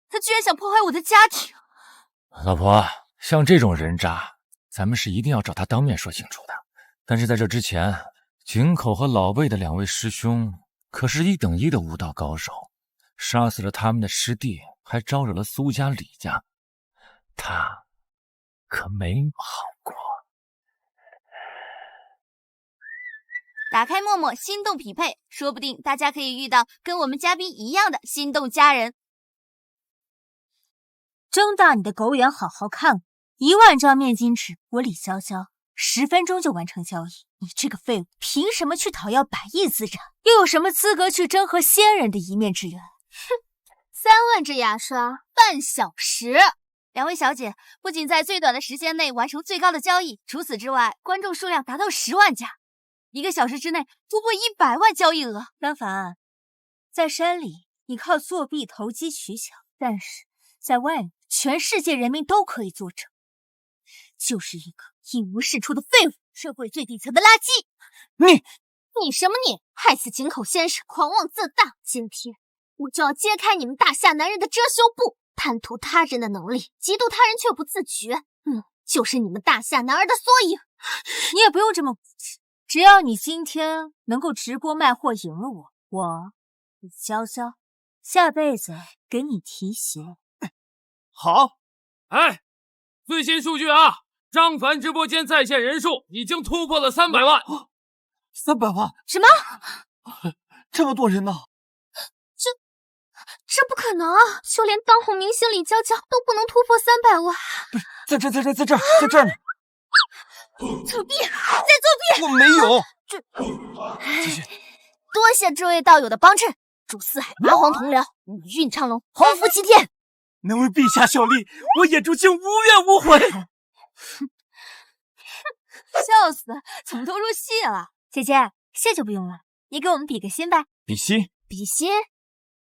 他居然想破坏我的家庭。老婆，像这种人渣，咱们是一定要找他当面说清楚的。但是在这之前，井口和老魏的2位师兄可是1等1的武道高手，杀死了他们的师弟，还招惹了苏家、李家，他可没好过。打开陌陌心动匹配，说不定大家可以遇到跟我们嘉宾一样的心动家人。睁大你的狗眼，好好看我！1万张面巾纸，我李潇潇10分钟就完成交易。你这个废物，凭什么去讨要100亿资产？又有什么资格去争和仙人的一面之缘？哼，3万支牙刷，半小时。2位小姐不仅在最短的时间内完成最高的交易，除此之外，观众数量达到10万加，1个小时之内突破100万交易额。张凡，在山里你靠作弊投机取巧，但是在外面，全世界人民都可以作证，就是一个一无是处的废物，社会最底层的垃圾。你什么你？害死井口先生，狂妄自大！今天我就要揭开你们大夏男人的遮羞布！贪图他人的能力，嫉妒他人却不自觉，就是你们大夏男儿的缩影。你也不用这么骨气，只要你今天能够直播卖货赢了我李潇潇下辈子给你提鞋。好。哎，最新数据啊，张凡直播间在线人数已经突破了300万。300万？什么？这么多人呢？这不可能啊！就连当红明星李娇娇都不能突破300万。不是，在这儿呢！作弊，在作弊！我没有。继续。多谢这位道友的帮衬，祝四海八荒同僚，宇运昌隆，鸿福齐天。能为陛下效力，我野猪精无怨无悔。笑死，怎么都入戏了？姐姐，谢就不用了，你给我们比个心呗。比心？比心？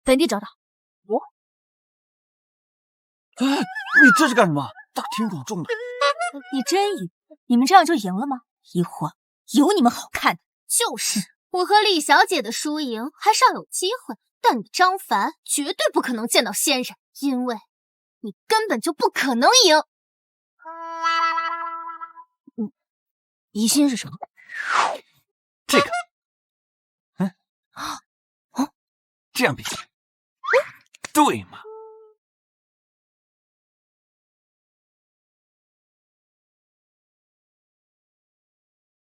本地找到。哎，你这是干什么？大庭广众的。你真以为你们这样就赢了吗？一会儿有你们好看的。就是我和李小姐的输赢还尚有机会，但你张凡绝对不可能见到仙人，因为你根本就不可能赢。疑心是什么？这个，这样比心，对吗？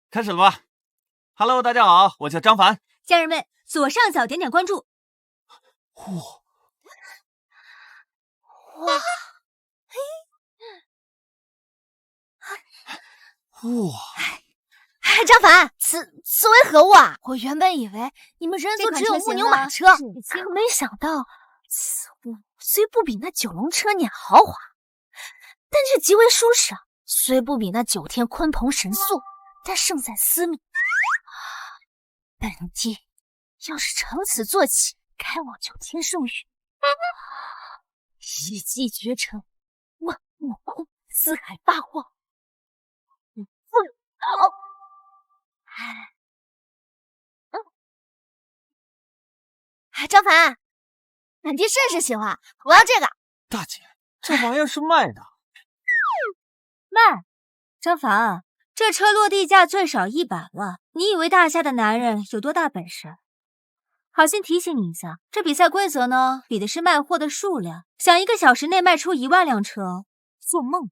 开始了吧 ？Hello， 大家好，我叫张凡。家人们，左上角点点关注。哇！张凡，此为何物啊？我原本以为你们人族只有木牛马车，可没想到此物虽不比那9龙车辇豪华，但却极为舒适啊！虽不比那9天鲲鹏神速，但胜在私密。本帝要是乘此坐骑，开往9天圣域，一骑绝尘，万物空，四海八荒，富有好。张凡，本地甚是喜欢，我要这个。大姐，这玩意儿是卖的。卖。张凡，这车落地价最少100万，你以为大夏的男人有多大本事？好心提醒你一下，这比赛规则呢，比的是卖货的数量。想1个小时内卖出1万辆车，做梦！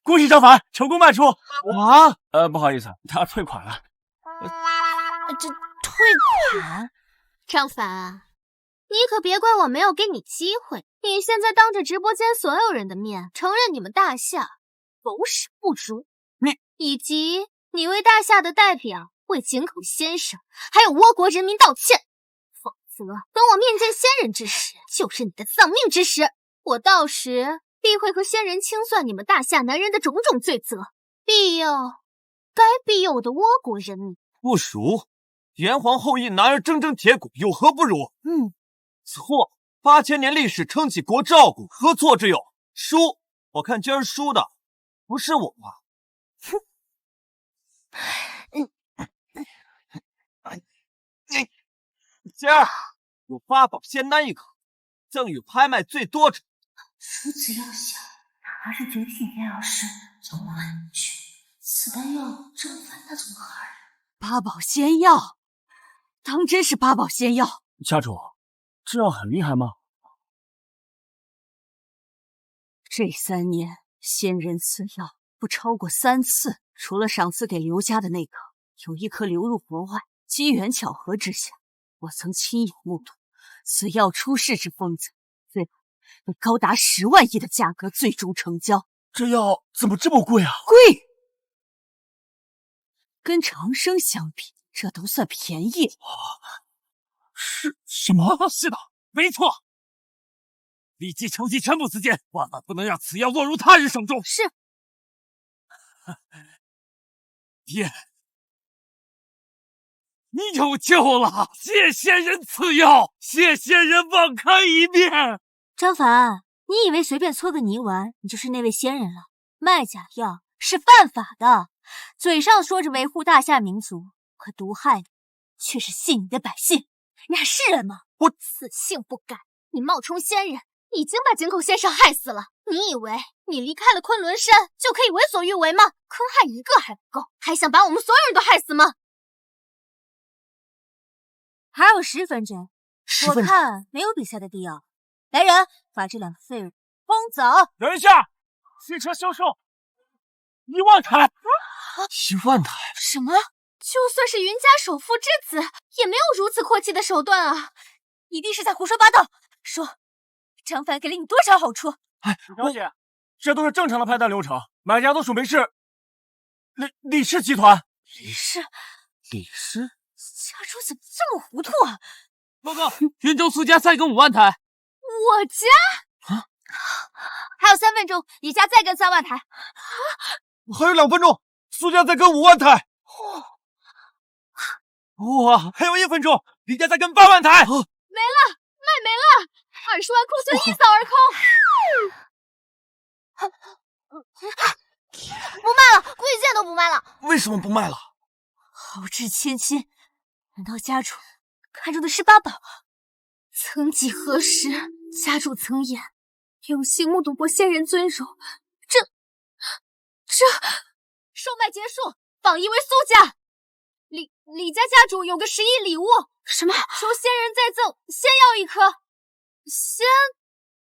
恭喜张凡成功卖出！啊，不好意思，他退款了。这退款？张凡，你可别怪我没有给你机会。你现在当着直播间所有人的面承认你们大夏狗屎不如，以及你为大夏的代表为井口先生还有倭国人民道歉，否则等我面见仙人之时，就是你的丧命之时。我到时必会和仙人清算你们大夏男人的种种罪责，庇佑该庇佑的倭国人民。不熟，炎黄后裔，男儿铮铮铁骨，有何不如？错，8000年历史撑起国之傲骨，何错之有？输，我看今儿输的不是我吧？今儿有8宝仙丹1颗，赠与拍卖最多者。如此药效，还是准许叶老师将我喊进去。此丹药张凡他怎么喝儿8宝仙药，当真是8宝仙药？家主，这药很厉害吗？这3年，仙人赐药不超过3次，除了上次给刘家的那颗，有1颗流入国外。机缘巧合之下，我曾亲眼目睹此药出世之疯子，最后以高达10万亿的价格最终成交。这药怎么这么贵啊？贵！跟长生相比，这都算便宜了。是什么？是的，没错。立即筹集全部资金，万万不能让此药落入他人手中。是。爹，你有救了！谢仙人赐药，谢仙人网开一面。张凡，你以为随便搓个泥丸，你就是那位仙人了？卖假药是犯法的，嘴上说着维护大夏民族，可毒害的却是信你的百姓。你还是人吗？我此性不改，你冒充仙人，已经把井口先生害死了。你以为你离开了昆仑山就可以为所欲为吗？坑害1个还不够，还想把我们所有人都害死吗？还有10分钟，我看没有比赛的必要。来人，把这2个废物轰走！等一下，汽车销售1万台！1万台？什么？就算是云家首富之子，也没有如此阔气的手段啊！一定是在胡说八道。说，张凡给了你多少好处？史小姐，这都是正常的派单流程，买家都属梅氏李氏集团。李氏？家主怎么这么糊涂啊？报告，云州苏家再跟5万台。我家？还有3分钟，李家再跟3万台。还有2分钟，苏家再跟5万台。哇，还有1分钟，李家再跟8万台。没了，卖没了，20万库存一扫而空。不卖了，贵贱都不卖了。为什么不卖了？豪掷千金，难道家主看中的是8宝？曾几何时，家主曾言有幸目睹过仙人尊荣，这售卖结束，榜一为苏家。李家家主有个10亿礼物，什么？求仙人再赠仙药1颗。仙？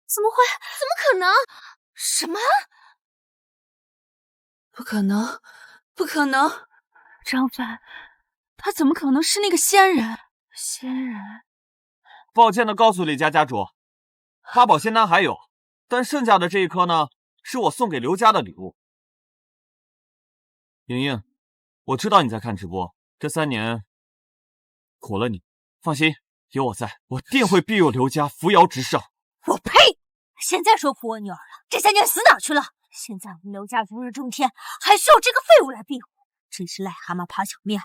怎么会？怎么可能？什么？不可能，不可能！张凡，他怎么可能是那个仙人？仙人？抱歉的告诉李家家主，8宝仙丹还有，但剩下的这1颗呢，是我送给刘家的礼物。莹莹，我知道你在看直播，这3年苦了你，放心，有我在，我定会庇佑刘家扶摇直上。我呸！现在说苦我女儿了，这3年死哪去了？现在我们刘家如日中天，还需要这个废物来庇护？真是癞蛤蟆爬小面，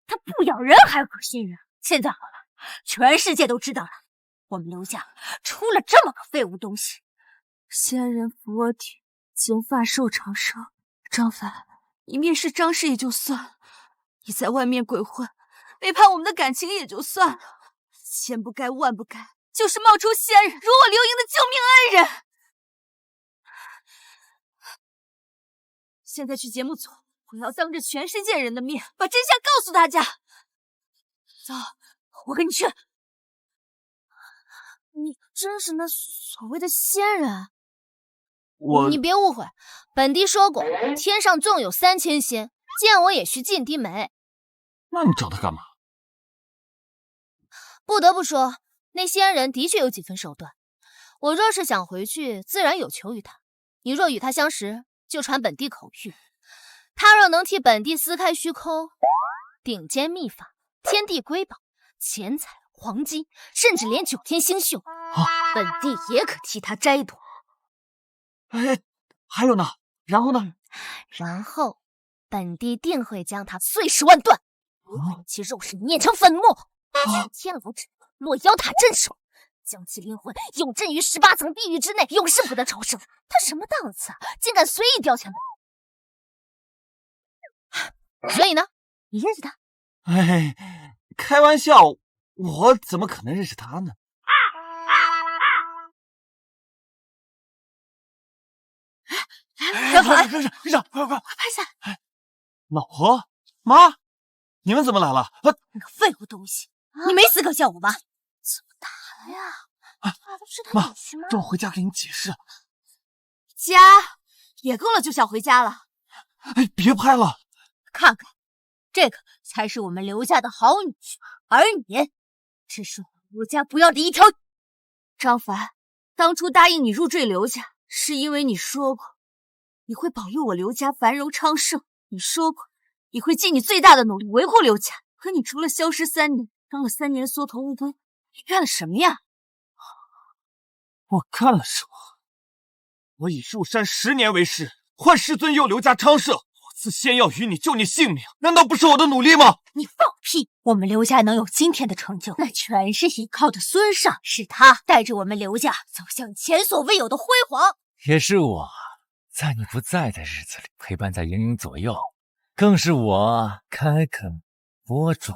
他不咬人还可信任。现在好了，全世界都知道了，我们刘家出了这么个废物东西。仙人扶我体，金发受长生。张凡，你蔑视张氏也就算了，你在外面鬼混，背叛我们的感情也就算了，千不该万不该，就是冒充仙人，辱我刘盈的救命恩人。现在去节目组，我要当着全世界人的面把真相告诉大家。走，我跟你去。你真是那所谓的仙人？我你别误会，本帝说过，天上纵有3000仙，见我也须尽低眉。那你找他干嘛？不得不说，那仙人的确有几分手段。我若是想回去，自然有求于他。你若与他相识，就传本帝口谕，他若能替本帝撕开虚空，顶尖秘法、天地瑰宝、钱财、黄金，甚至连9天星宿，本帝也可替他摘夺。哎，还有呢？然后呢？然后，本帝定会将他碎尸万段，其肉身碾成粉末，去天牢之落妖塔镇守，将其灵魂永镇于18层地狱之内，永世不得超生。他什么档次啊，竟敢随意调遣本？所以呢，你认识他？哎，开玩笑，我怎么可能认识他呢？张凡，跟上，快！拍下！老婆，妈，你们怎么来了？你个废物东西，你没资格叫我妈！怎么打了呀？啊，打的是他妈女婿吗？让我回家给你解释。家也够了，就想回家了。哎，别拍了！看看，这个才是我们刘家的好女婿，而你，只是我们刘家不要的一条。张凡，当初答应你入赘刘家，是因为你说过你会保佑我刘家繁荣昌盛，你说过你会尽你最大的努力维护刘家。可你除了消失3年，当了3年缩头乌龟，你干了什么呀？我干了什么？我以入山10年为誓，换师尊佑刘家昌盛。我赐仙药于你，救你性命，难道不是我的努力吗？你放屁！我们刘家能有今天的成就，那全是依靠的孙尚，是他带着我们刘家走向前所未有的辉煌。也是我在你不在的日子里陪伴在莹莹左右，更是我开垦播种，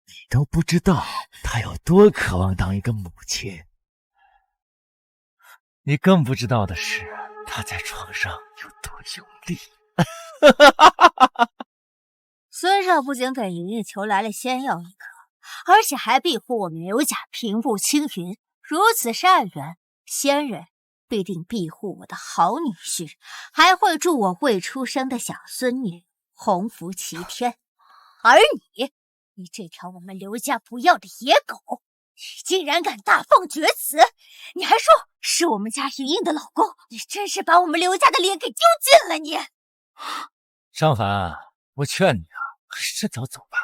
你都不知道他有多渴望当一个母亲。你更不知道的是，他在床上有多用力。孙少不仅给莹莹求来了仙药1颗，而且还庇护我们刘家平步青云。如此善缘，仙人必定庇护我的好女婿，还会助我未出生的小孙女鸿福齐天。而你这条我们刘家不要的野狗，你竟然敢大放厥词！你还说是我们家莹莹的老公，你真是把我们刘家的脸给丢尽了你！尚凡，我劝你啊，还是早走吧，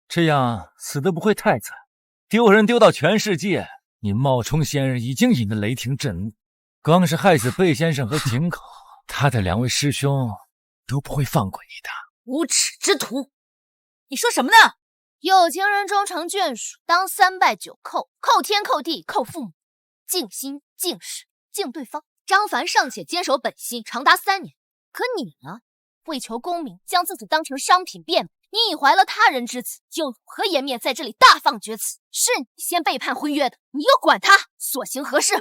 这样死的不会太惨，丢人丢到全世界。你冒充仙人已经引得雷霆震怒，光是害死贝先生和井口，他的2位师兄都不会放过你的。无耻之徒！你说什么呢？有情人终成眷属，当3拜9叩，叩天叩地叩父母，敬心敬事敬对方。张凡尚且坚守本心长达3年，可你呢？为求功名，将自己当成商品变卖。你已怀了他人之子，又有何颜面在这里大放厥词？是你先背叛婚约的，你又管他所行何事？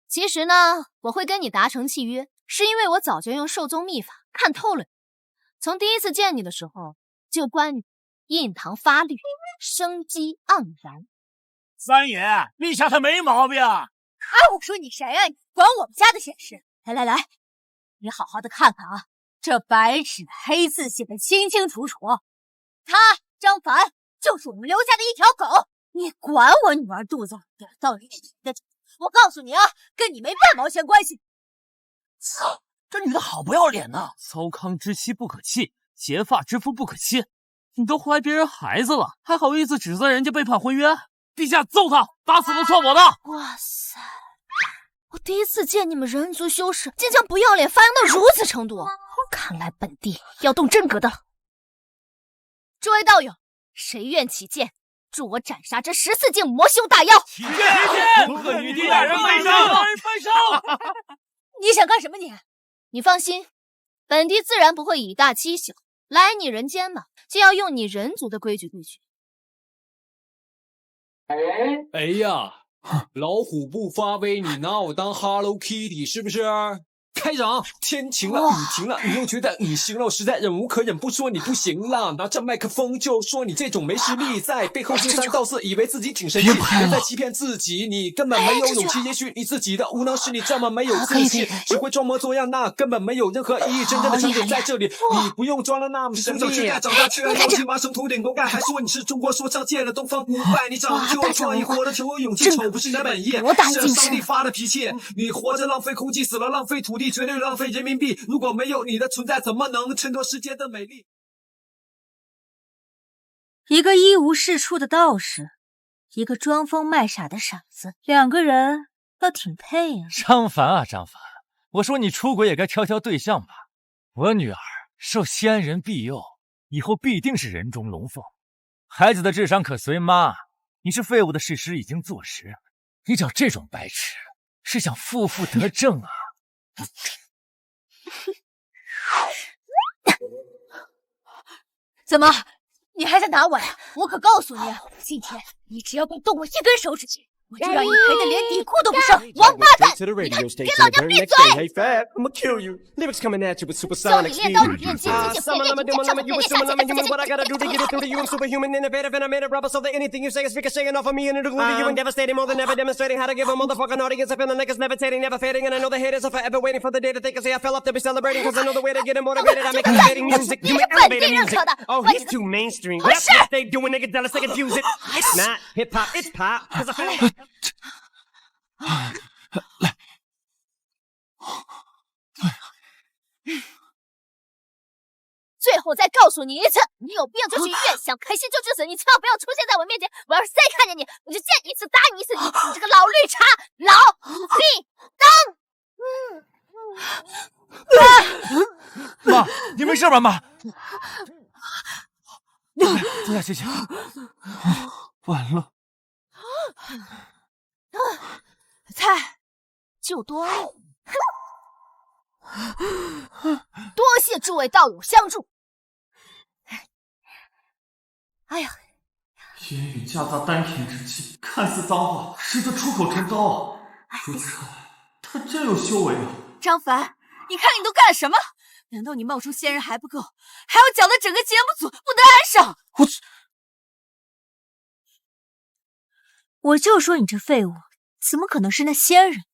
其实呢，我会跟你达成契约，是因为我早就用授宗秘法看透了你。从第一次见你的时候，就观你印堂发绿，生机盎然。三爷，陛下他没毛病。我说你谁呀？你管我们家的闲事？来，你好好的看看啊，这白纸黑字写的清清楚楚，他张凡就是我们刘家的一条狗。你管我女儿肚子里到底是谁的？我告诉你啊，跟你没半毛钱关系。操，这女的好不要脸呐！糟糠之妻不可弃，结发之夫不可欺。你都怀别人孩子了，还好意思指责人家背叛婚约？陛下揍他，打死都算我的！哇塞！我第一次见你们人族修士竟将不要脸发扬到如此程度，看来本帝要动真格的了。诸位道友，谁愿起剑，助我斩杀这14境魔修大妖？起剑！恭贺女帝大人翻身！翻身！你想干什么你？你放心，本帝自然不会以大欺小，来你人间嘛，就要用你人族的规矩对决。哎呀，老虎不发威，你拿我当 Hello Kitty 是不是？开掌！天晴了，雨停了，你又觉得你行了，我实在忍无可忍，不说你不行了。拿着麦克风就说你这种没实力，在背后说三道四，以为自己挺神气，别在欺骗自己，你根本没有勇气。也许你自己的无能使你这么没有自信，只会装模作样，那根本没有任何意义。真正的强点在这里，你不用装了那么神秘。长大却要起码生涂点狗盖，还说你是中国说唱界的东方不败，你长得就有创意，活得就有勇气，丑不是你的本意，是上帝发的脾气。你活着浪费空气，死了浪费土地。绝对浪费人民币，如果没有你的存在，怎么能衬托世界的美丽？一个一无是处的道士，一个装疯卖傻的傻子，两个人倒挺配啊。张凡啊，张凡，我说你出轨也该挑挑对象吧。我女儿受仙人庇佑，以后必定是人中龙凤。孩子的智商可随妈，你是废物的事实已经坐实。你找这种白痴，是想负负得正啊？怎么，你还在拿我呀？我可告诉你，今天你只要敢动我一根手指，我就让你赔得连底裤都不剩！王八蛋！你给老娘闭嘴！教你练刀，练剑，练剑，练剑，练剑，练最后再告诉你一次，你有病就去医院，想开心就去死，你千万不要出现在我面前！我要是再看见你，我就见你一次打你一次！你这个老绿茶，老立妈，你没事吧，妈？坐下歇歇。完了。菜就多了。多谢诸位道友相助。哎呀，言语夹杂丹田之气，看似脏话，实则出口成刀啊！如此看来，他真有修为啊！张凡，你看你都干了什么？难道你冒充仙人还不够，还要搅得整个节目组不得安生？我就说你这废物，怎么可能是那仙人？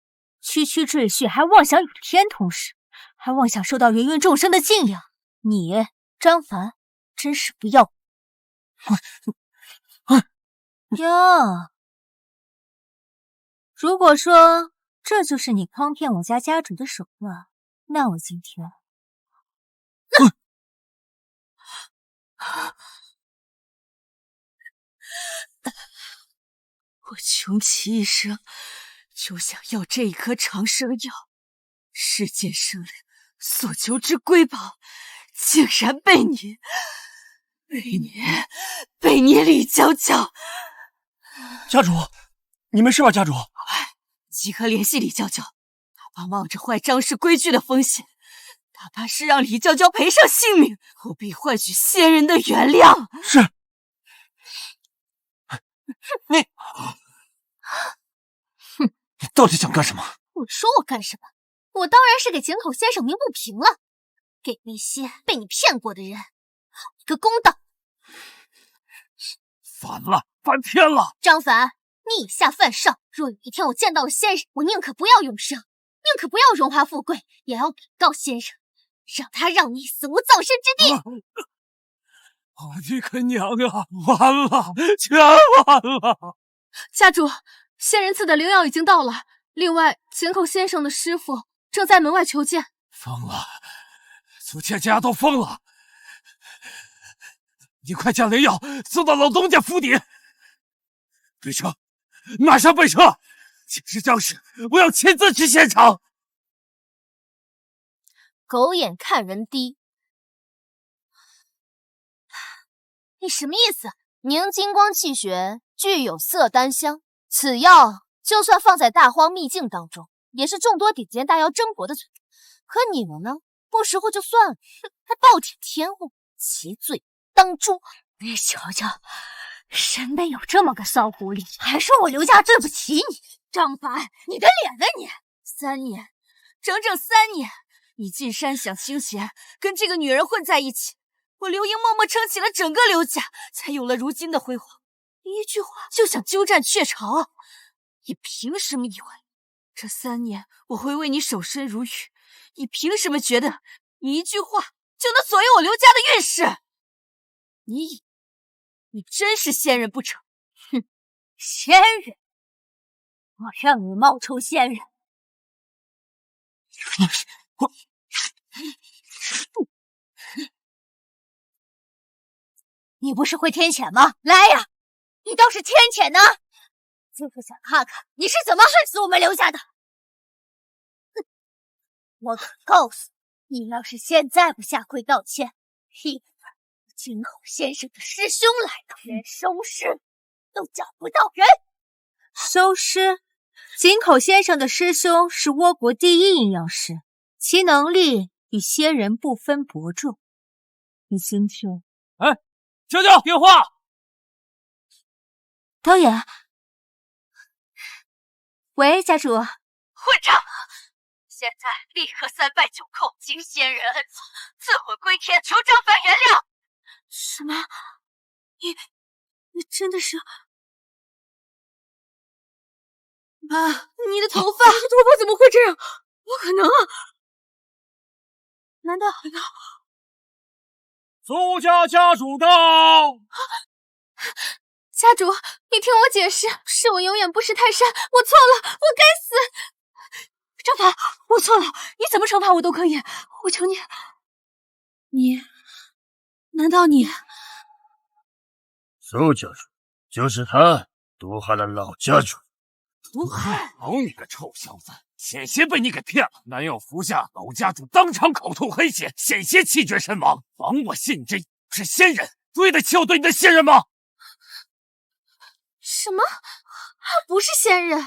区区赘婿，还妄想与天同时，还妄想受到芸芸众生的敬仰。你，张凡，真是不要哟！如果说这就是你诓骗我家家主的手段，那我今天我穷其一生就想要这一颗长生药，世间生灵所求之瑰宝，竟然被你李娇娇！家主，你没事吧？家主，即刻联系李娇娇，哪怕冒着坏张氏规矩的风险，哪怕是让李娇娇赔上性命，我必换取仙人的原谅。是。你到底想干什么？我说我干什么？我当然是给井口先生鸣不平了，给那些被你骗过的人一个公道。烦了，翻天了！张凡，你以下犯上，若有一天我见到了先生，我宁可不要永生，宁可不要荣华富贵，也要禀告先生，让他让你死无葬身之地。我的个娘啊！完了，全完了！家主，仙人赐的灵药已经到了，另外井口先生的师傅正在门外求见。疯了，苏倩家都疯了！你快将灵药送到老东家府邸。备车，马上备车！请示张氏，我要亲自去现场。狗眼看人低，你什么意思？凝金光气血具有色丹香，此药就算放在大荒秘境当中，也是众多顶尖大妖争夺的存在。可你们呢？不识货就算了，还暴殄天物，其罪当诛。你瞧瞧，沈美有这么个骚狐狸，还说我刘家对不起你。张凡，你的脸呢你？3年，整整3年，你进山享清闲，跟这个女人混在一起，我刘英默默撑起了整个刘家，才有了如今的辉煌。你一句话就想鸠占鹊巢，你凭什么以为这3年我会为你守身如玉？你凭什么觉得你一句话就能左右我刘家的运势？你真是仙人不成？哼，仙人！我让你冒充仙人！你不是会天谴吗？来呀，你倒是天谴呢！就是想看看你是怎么害死我们刘家的。哼，我可告诉你，你要是现在不下跪道歉，一会儿金口先生的师兄来了，连收尸都找不到人。收尸？井口先生的师兄是倭国第1阴阳师，其能力与仙人不分伯仲。你今天……哎，舅舅，电话！导演，喂，家主。混账！现在立刻3拜9叩，敬仙人恩宠，自毁归天，求张凡原谅。什么？你真的是？妈，你的头发怎么会这样？不可能啊！难道？苏家家主到！家主，你听我解释，是我永远不识泰山，我错了，我该死。张凡，我错了，你怎么惩罚我都可以，我求你。难道你？苏家主，就是他毒害了老家主。毒害？好你个臭小子！险些被你给骗了，南药服下，老家主当场口吐黑血，险些气绝身亡。枉我信这是仙人，对得起我对你的信任吗？什么？他不是仙人？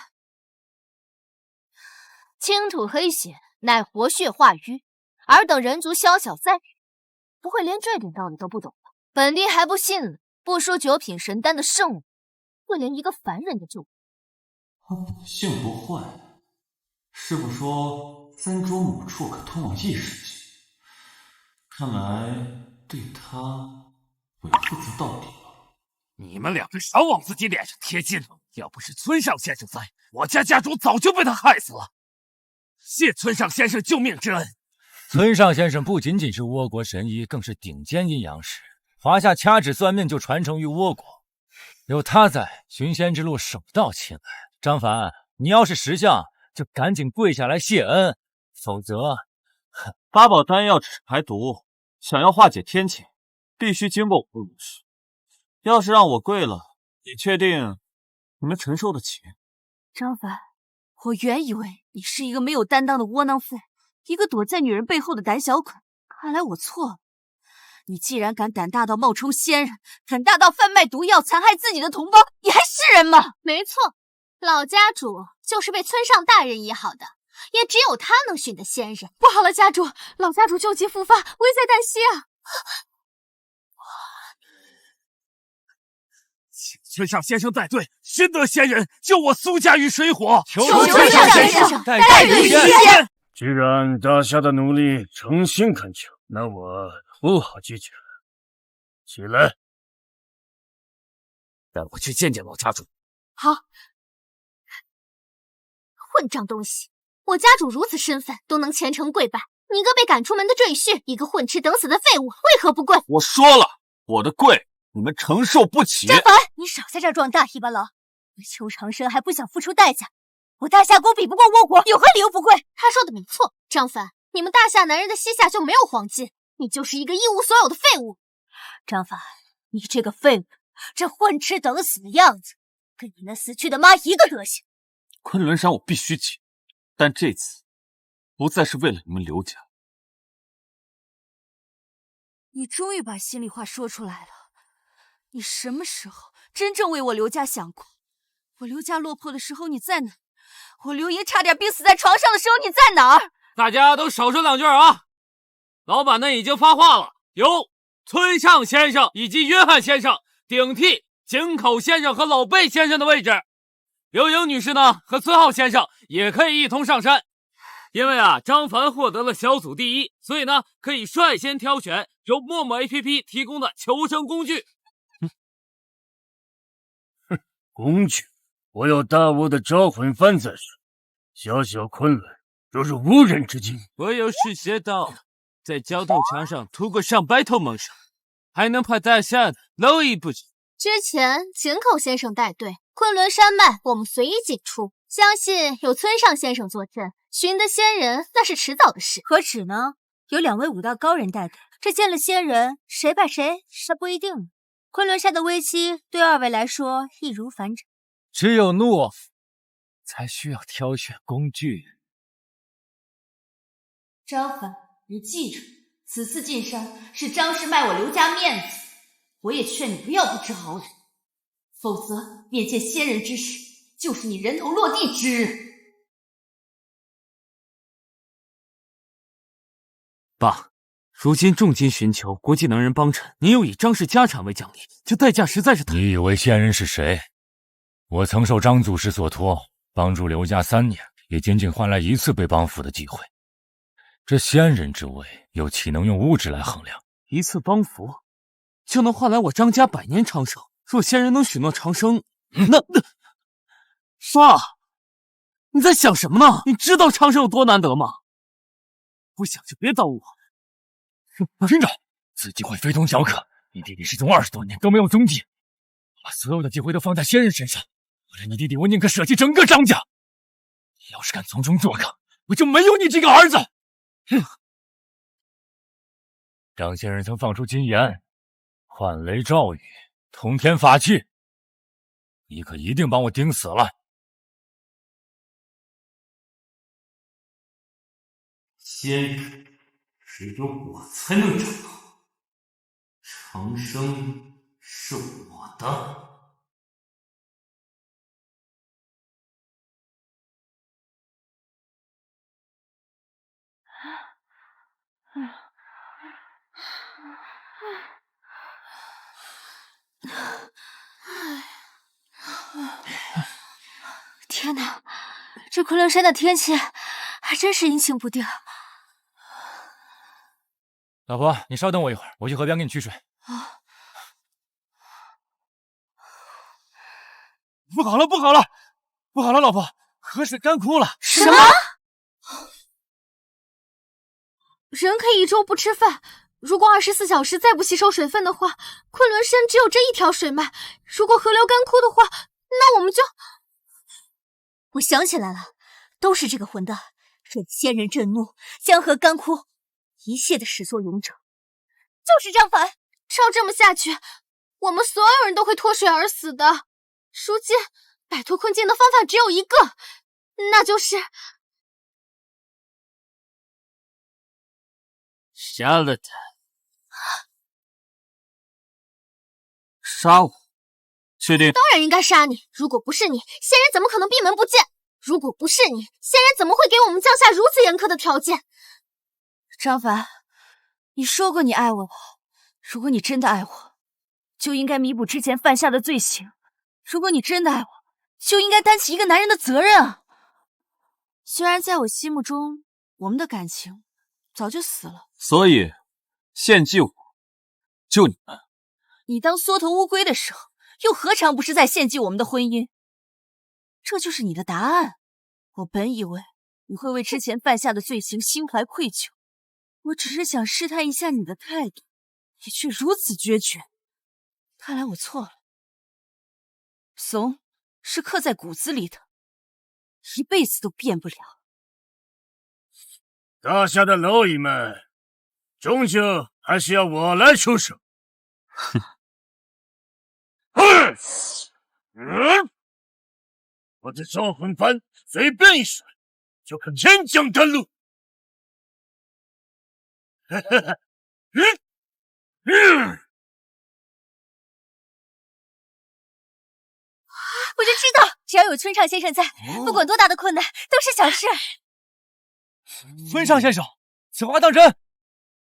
倾吐黑血，乃活血化瘀，尔等人族宵小在日，不会连这点道理都不懂吧？本帝还不信了，不输9品神丹的圣物，会连一个凡人的救？性不坏，师傅说3株母处可通往异世界，看来对他我要负责到底了。你们两个少往自己脸上贴金了！要不是村上先生在，我家家主早就被他害死了。谢村上先生救命之恩。村上先生不仅仅是倭国神医，更是顶尖阴阳师，华夏掐指算命就传承于倭国，有他在，寻仙之路手到擒来。张凡，你要是识相，就赶紧跪下来谢恩，否则8宝丹药只是排毒，想要化解天谴，必须经过我的武士。要是让我跪了，你确定你们承受得起？张凡，我原以为你是一个没有担当的窝囊废，一个躲在女人背后的胆小鬼，看来我错了。你既然敢胆大到冒充仙人，胆大到贩卖毒药残害自己的同胞，你还是人吗？没错，老家主就是被村上大人医好的，也只有他能寻得仙人。不好了，家主，老家主旧疾复发，危在旦夕啊！请村上先生带队，寻得仙人，救我苏家于水火。求村上先生带队寻仙。既然大侠的努力诚心恳求，那我不好拒绝了。起来，带我去见见老家主。好。混账东西！我家主如此身份都能虔诚跪拜，你个被赶出门的赘婿，一个混吃等死的废物，为何不跪？我说了，我的跪你们承受不起。张凡，你少在这壮大尾巴了！你邱长生还不想付出代价，我大夏国比不过倭国，有何理由不跪？他说的没错，张凡，你们大夏男人的膝下就没有黄金，你就是一个一无所有的废物。张凡，你这个废物，这混吃等死的样子，跟你那死去的妈一个德行。昆仑山我必须解，但这次不再是为了你们刘家。你终于把心里话说出来了。你什么时候真正为我刘家想过？我刘家落魄的时候你在哪？我刘莹差点病死在床上的时候你在哪儿？大家都少说2句啊！老板呢已经发话了，有村上先生以及约翰先生顶替井口先生和老贝先生的位置。刘莹女士呢和孙浩先生也可以一同上山。因为张凡获得了小组第1，所以呢可以率先挑选由陌陌 APP 提供的求生工具。工具，我要大我的召唤幡再说。小小昆仑若是无人之境，我有时学到在交斗场上涂个上白头蒙上，还能怕在下的蝼蚁不止。之前井口先生带队，昆仑山脉我们随意进出，相信有村上先生坐镇，寻得仙人那是迟早的事。何止呢？有2位武道高人带队，这见了仙人，谁败谁还不一定呢。昆仑山的危机对2位来说易如反掌。只有懦夫才需要挑选工具。张凡，你记住，此次进山是张氏卖我刘家面子，我也劝你不要不知好歹，否则面见仙人之时，就是你人头落地之日。爸，如今重金寻求国际能人帮衬，您又以张氏家产为奖励，这代价实在是太……你以为仙人是谁？我曾受张祖师所托，帮助刘家3年，也仅仅换来1次被帮扶的机会。这仙人之位，又岂能用物质来衡量？1次帮扶，就能换来我张家100年长生。若仙人能许诺长生，那……爸，你在想什么呢？你知道长生有多难得吗？不想就别耽误我。听着，此机会非同小可。你弟弟失踪20多年都没有踪迹，把所有的机会都放在仙人身上，为了你弟弟，我宁可舍弃整个张家。你要是敢从中作梗，我就没有你这个儿子。张仙人曾放出金言，幻雷骤雨，通天法器，你可一定帮我顶死了。仙人只有我才能找到，长生是我的。天哪，这昆仑山的天气还真是阴晴不定。老婆，你稍等我一会儿，我去河边给你取水。不好了，不好了，不好了，老婆，河水干枯了。什么？人可以1周不吃饭，如果24小时再不吸收水分的话，昆仑山只有这一条水脉。如果河流干枯的话，那我们就……我想起来了，都是这个混蛋，惹仙人震怒，江河干枯，一切的始作俑者就是张凡。照这么下去，我们所有人都会脱水而死的。如今摆脱困境的方法只有一个，那就是杀了他！杀我？确定？当然应该杀你。如果不是你，仙人怎么可能闭门不见？如果不是你，仙人怎么会给我们降下如此严苛的条件？张凡，你说过你爱我吧？如果你真的爱我，就应该弥补之前犯下的罪行。如果你真的爱我，就应该担起一个男人的责任啊！虽然在我心目中，我们的感情早就死了，所以献祭我，救你们。你当缩头乌龟的时候，又何尝不是在献祭我们的婚姻？这就是你的答案。我本以为你会为之前犯下的罪行心怀愧疚，我只是想试探一下你的态度，你却如此决绝。看来我错了。怂是刻在骨子里的，一辈子都变不了。大夏的蝼蚁们，终究还是要我来出手。我的招魂幡随便一甩，就可天降甘露。我就知道，只要有村上先生在，不管多大的困难都是小事。村上先生，此话当真？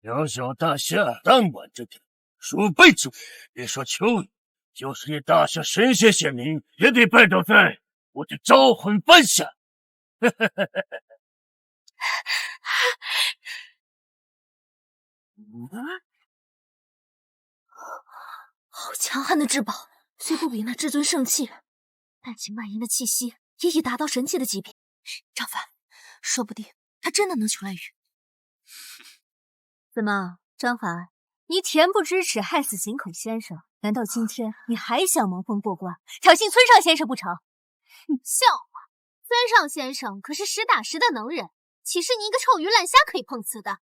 小小大夏，当晚这天，数辈之物，别说秋雨，就是你大夏神仙仙名，也得拜倒在我的招魂幡下。好强悍的至宝，虽不比那至尊圣器，但其蔓延的气息也已达到神器的级别。张凡，说不定他真的能求来雨。怎么，张凡，你恬不知耻，害死井口先生？难道今天你还想蒙混过关，挑衅村上先生不成？笑话，村上先生可是实打实的能人，岂是你一个臭鱼烂虾可以碰瓷的？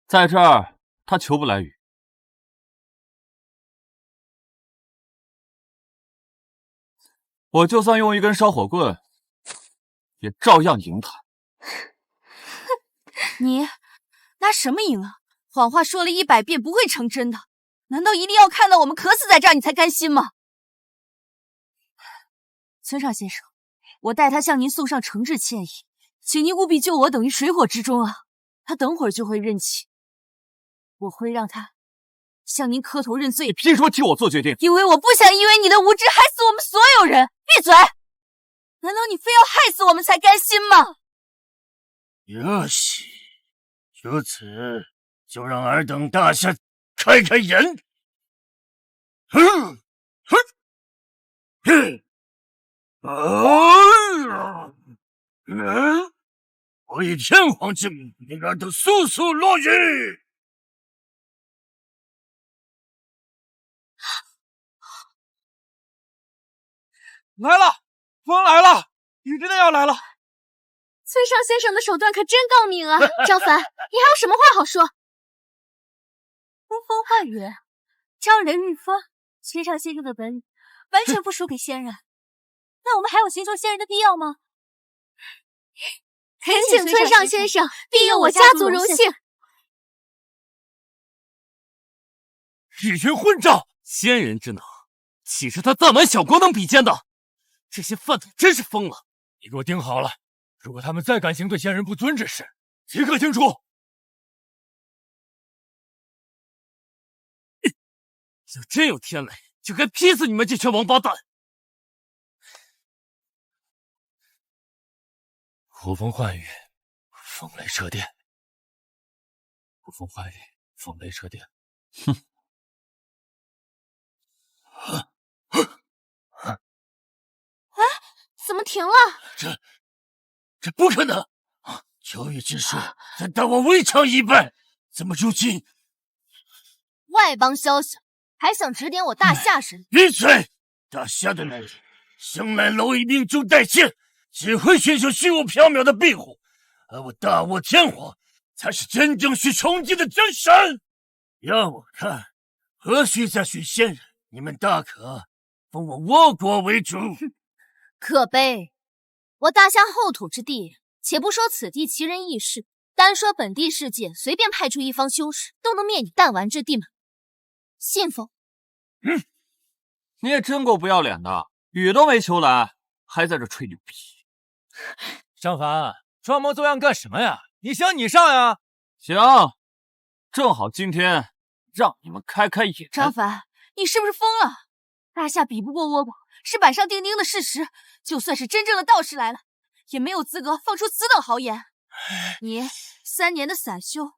在这儿，他求不来雨。我就算用一根烧火棍，也照样赢他。你拿什么赢啊？谎话说了100遍不会成真的，难道一定要看到我们渴死在这儿你才甘心吗？村上先生，我代他向您送上诚挚歉意，请您务必救我等于水火之中啊！他等会儿就会认起，我会让他向您磕头认罪。凭什么替我做决定？因为我不想因为你的无知害死我们所有人。闭嘴！难道你非要害死我们才甘心吗？也许如此，就让尔等大夏开开眼。我以天皇之命，令尔等速速落雨。来了，风来了，雨真的要来了。村上先生的手段可真高明啊！张凡，你还有什么话好说？呼风唤雨，招人御风，村上先生的本领完全不输给仙人。那我们还有寻求仙人的必要吗？恳请村上先生庇佑我家族荣幸。一群混账！仙人之能，岂是他这么小国能比肩的？这些饭桶真是疯了！你给我盯好了，如果他们再敢行对仙人不尊之事，即刻清除。要真有天雷，就该劈死你们这群王八蛋！呼风唤雨，风雷掣电。呼风唤雨，风雷掣电。哼！哎，怎么停了？这不可能！秋雨之术在大王未尝一败，怎么如今？外邦宵小，还想指点我大夏神？闭嘴！大夏的男人生来蝼蚁命中带剑，只会寻求虚无缥缈的庇护，而我大沃天皇才是真正需崇敬的真神。要我看，何须再寻仙人？你们大可封我倭国为主。可悲！我大夏后土之地，且不说此地奇人异事，单说本地世界，随便派出一方修士，都能灭你弹丸之地吗？信否？你也真够不要脸的，雨都没求来，还在这吹牛逼。张凡，装模作样干什么呀？你想你上呀？行，正好今天让你们开开眼。张凡，你是不是疯了？大夏比不过倭国，是板上钉钉的事实。就算是真正的道士来了，也没有资格放出此等豪言。你3年的散修，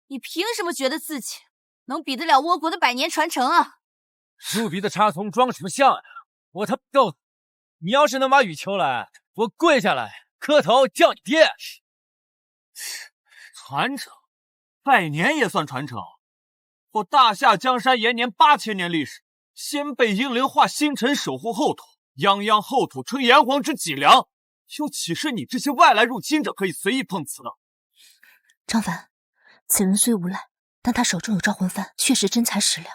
你凭什么觉得自己能比得了倭国的100年传承啊？猪鼻的插葱装什么像呀？我他告诉你，你要是能把雨求来，我跪下来磕头叫你爹。传承，100年也算传承。我大夏江山延年8000年历史，先辈英灵化星辰守护后土，泱泱后土称炎黄之脊梁，又岂是你这些外来入侵者可以随意碰瓷的？张凡，此人虽无赖，但他手中有招魂幡，确实真材实料。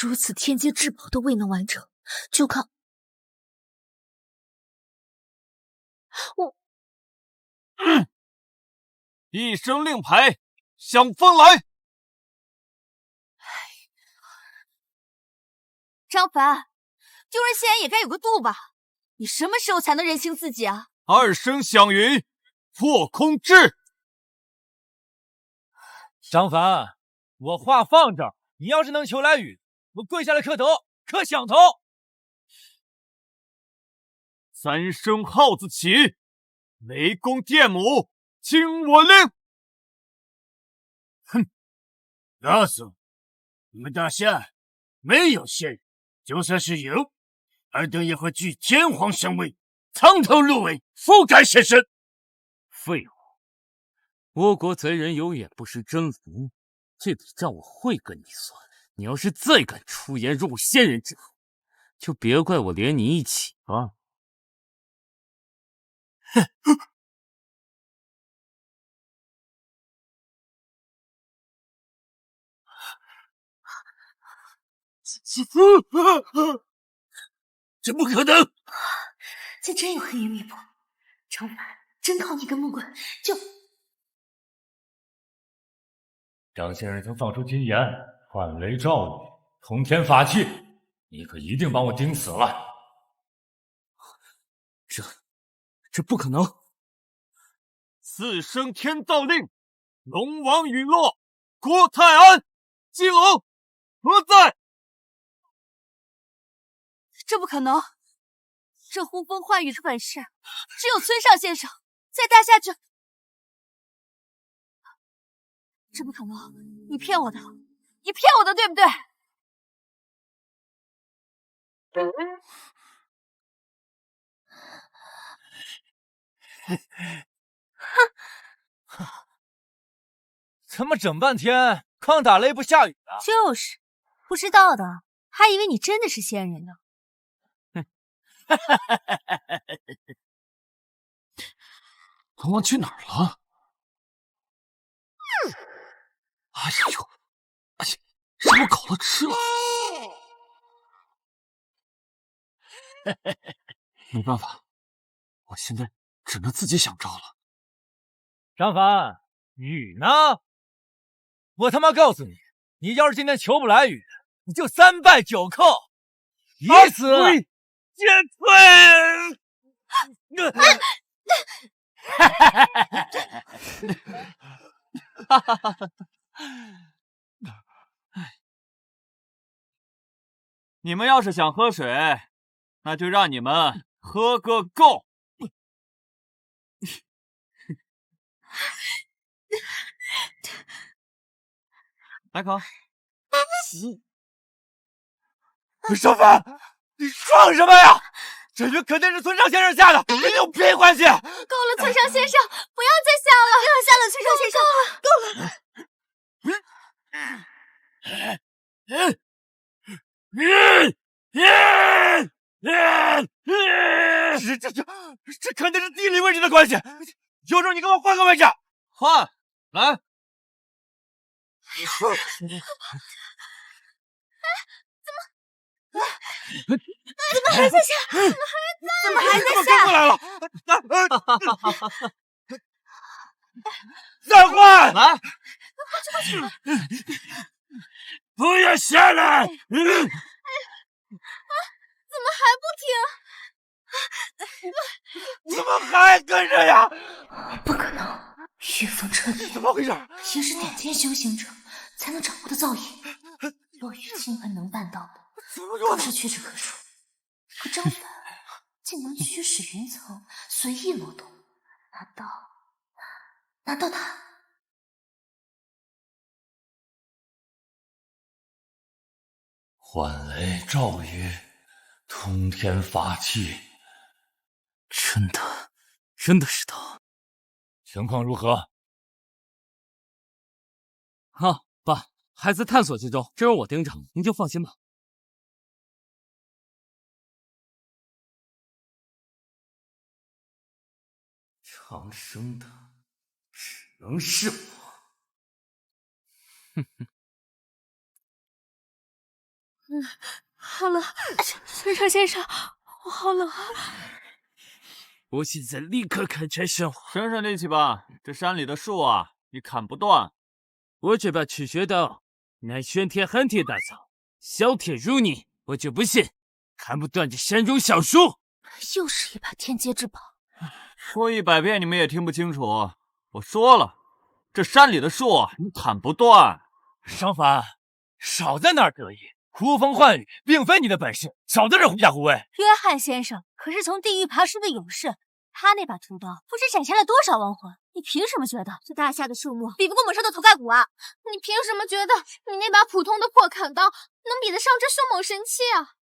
如此天阶至宝都未能完成，就靠我。一声令牌，向风来！张凡，丢人现眼也该有个度吧？你什么时候才能认清自己啊2声响云，破空至。张凡，我话放这儿，你要是能求来雨，我跪下来磕头，磕响头。三声号子起，雷公电母，听我令。哼，告诉你们大夏没有仙人，就算是有，尔等也会据天皇神威，藏头入尾，覆盖现身。废话，我国贼人有眼不识真福，这笔账我会跟你算。你要是再敢出言入仙人之口，就别怪我连你一起啊！这不可能！竟真有黑云密布，张凡，真靠你跟木棍就……张先生曾放出金言，幻雷照雨，通天法器，你可一定把我盯死了！这不可能！四声天诏令，龙王陨落，郭泰安、金龙何在？这不可能！这呼风唤雨的本事，只有村上先生在大夏这。这不可能！你骗我的，你骗我的，对不对？怎么整半天抗打雷不下雨啊？就是，不知道的还以为你真的是仙人呢。龙王去哪儿了？哎呦，哎呀，让我搞了吃了！没办法，我现在只能自己想招了。张凡，雨呢？我他妈告诉你，你要是今天求不来雨，你就3拜9叩，以此剑退！你们要是想喝水，那就让你们喝个够。来口。张凡，你装什么呀？这雨肯定是村上先生下的，跟你有屁关系！够了，村上先生，不要再下了，不要下了，村上先生，这肯定是地理位置的关系。有种你跟我换个位置。换，来。怎么还在下？怎么还在下？过来了！再换！来！不要下来！怎么还不停？怎么还跟着呀？不可能，御风彻底，怎么回事？也是顶尖修行者才能掌握的造诣。落雨倾盆能办到的，更是屈指可数。可张凡竟能驱使云层随意挪动，难道他？幻雷照雨，通天法器，真的是他。情况如何？好，爸，还在探索之中，这由我盯着，您就放心吧。长生的只能是我。哼哼。好了，村上先生，我好冷啊！我现在立刻砍柴生火。省省力气吧，这山里的树啊，你砍不断。我这把赤血刀乃玄铁寒铁大草，小铁如泥，我就不信砍不断这山中小树。又是一把天阶之宝。说100遍你们也听不清楚。我说了，这山里的树啊，你砍不断，商凡，少在那儿得意，呼风唤雨并非你的本事，少在这狐假虎威。约翰先生可是从地狱爬出的勇士，他那把屠刀不知斩下了多少亡魂，你凭什么觉得这大夏的树木比不过猛兽的头盖骨啊？你凭什么觉得你那把普通的破砍刀能比得上这凶猛神器啊？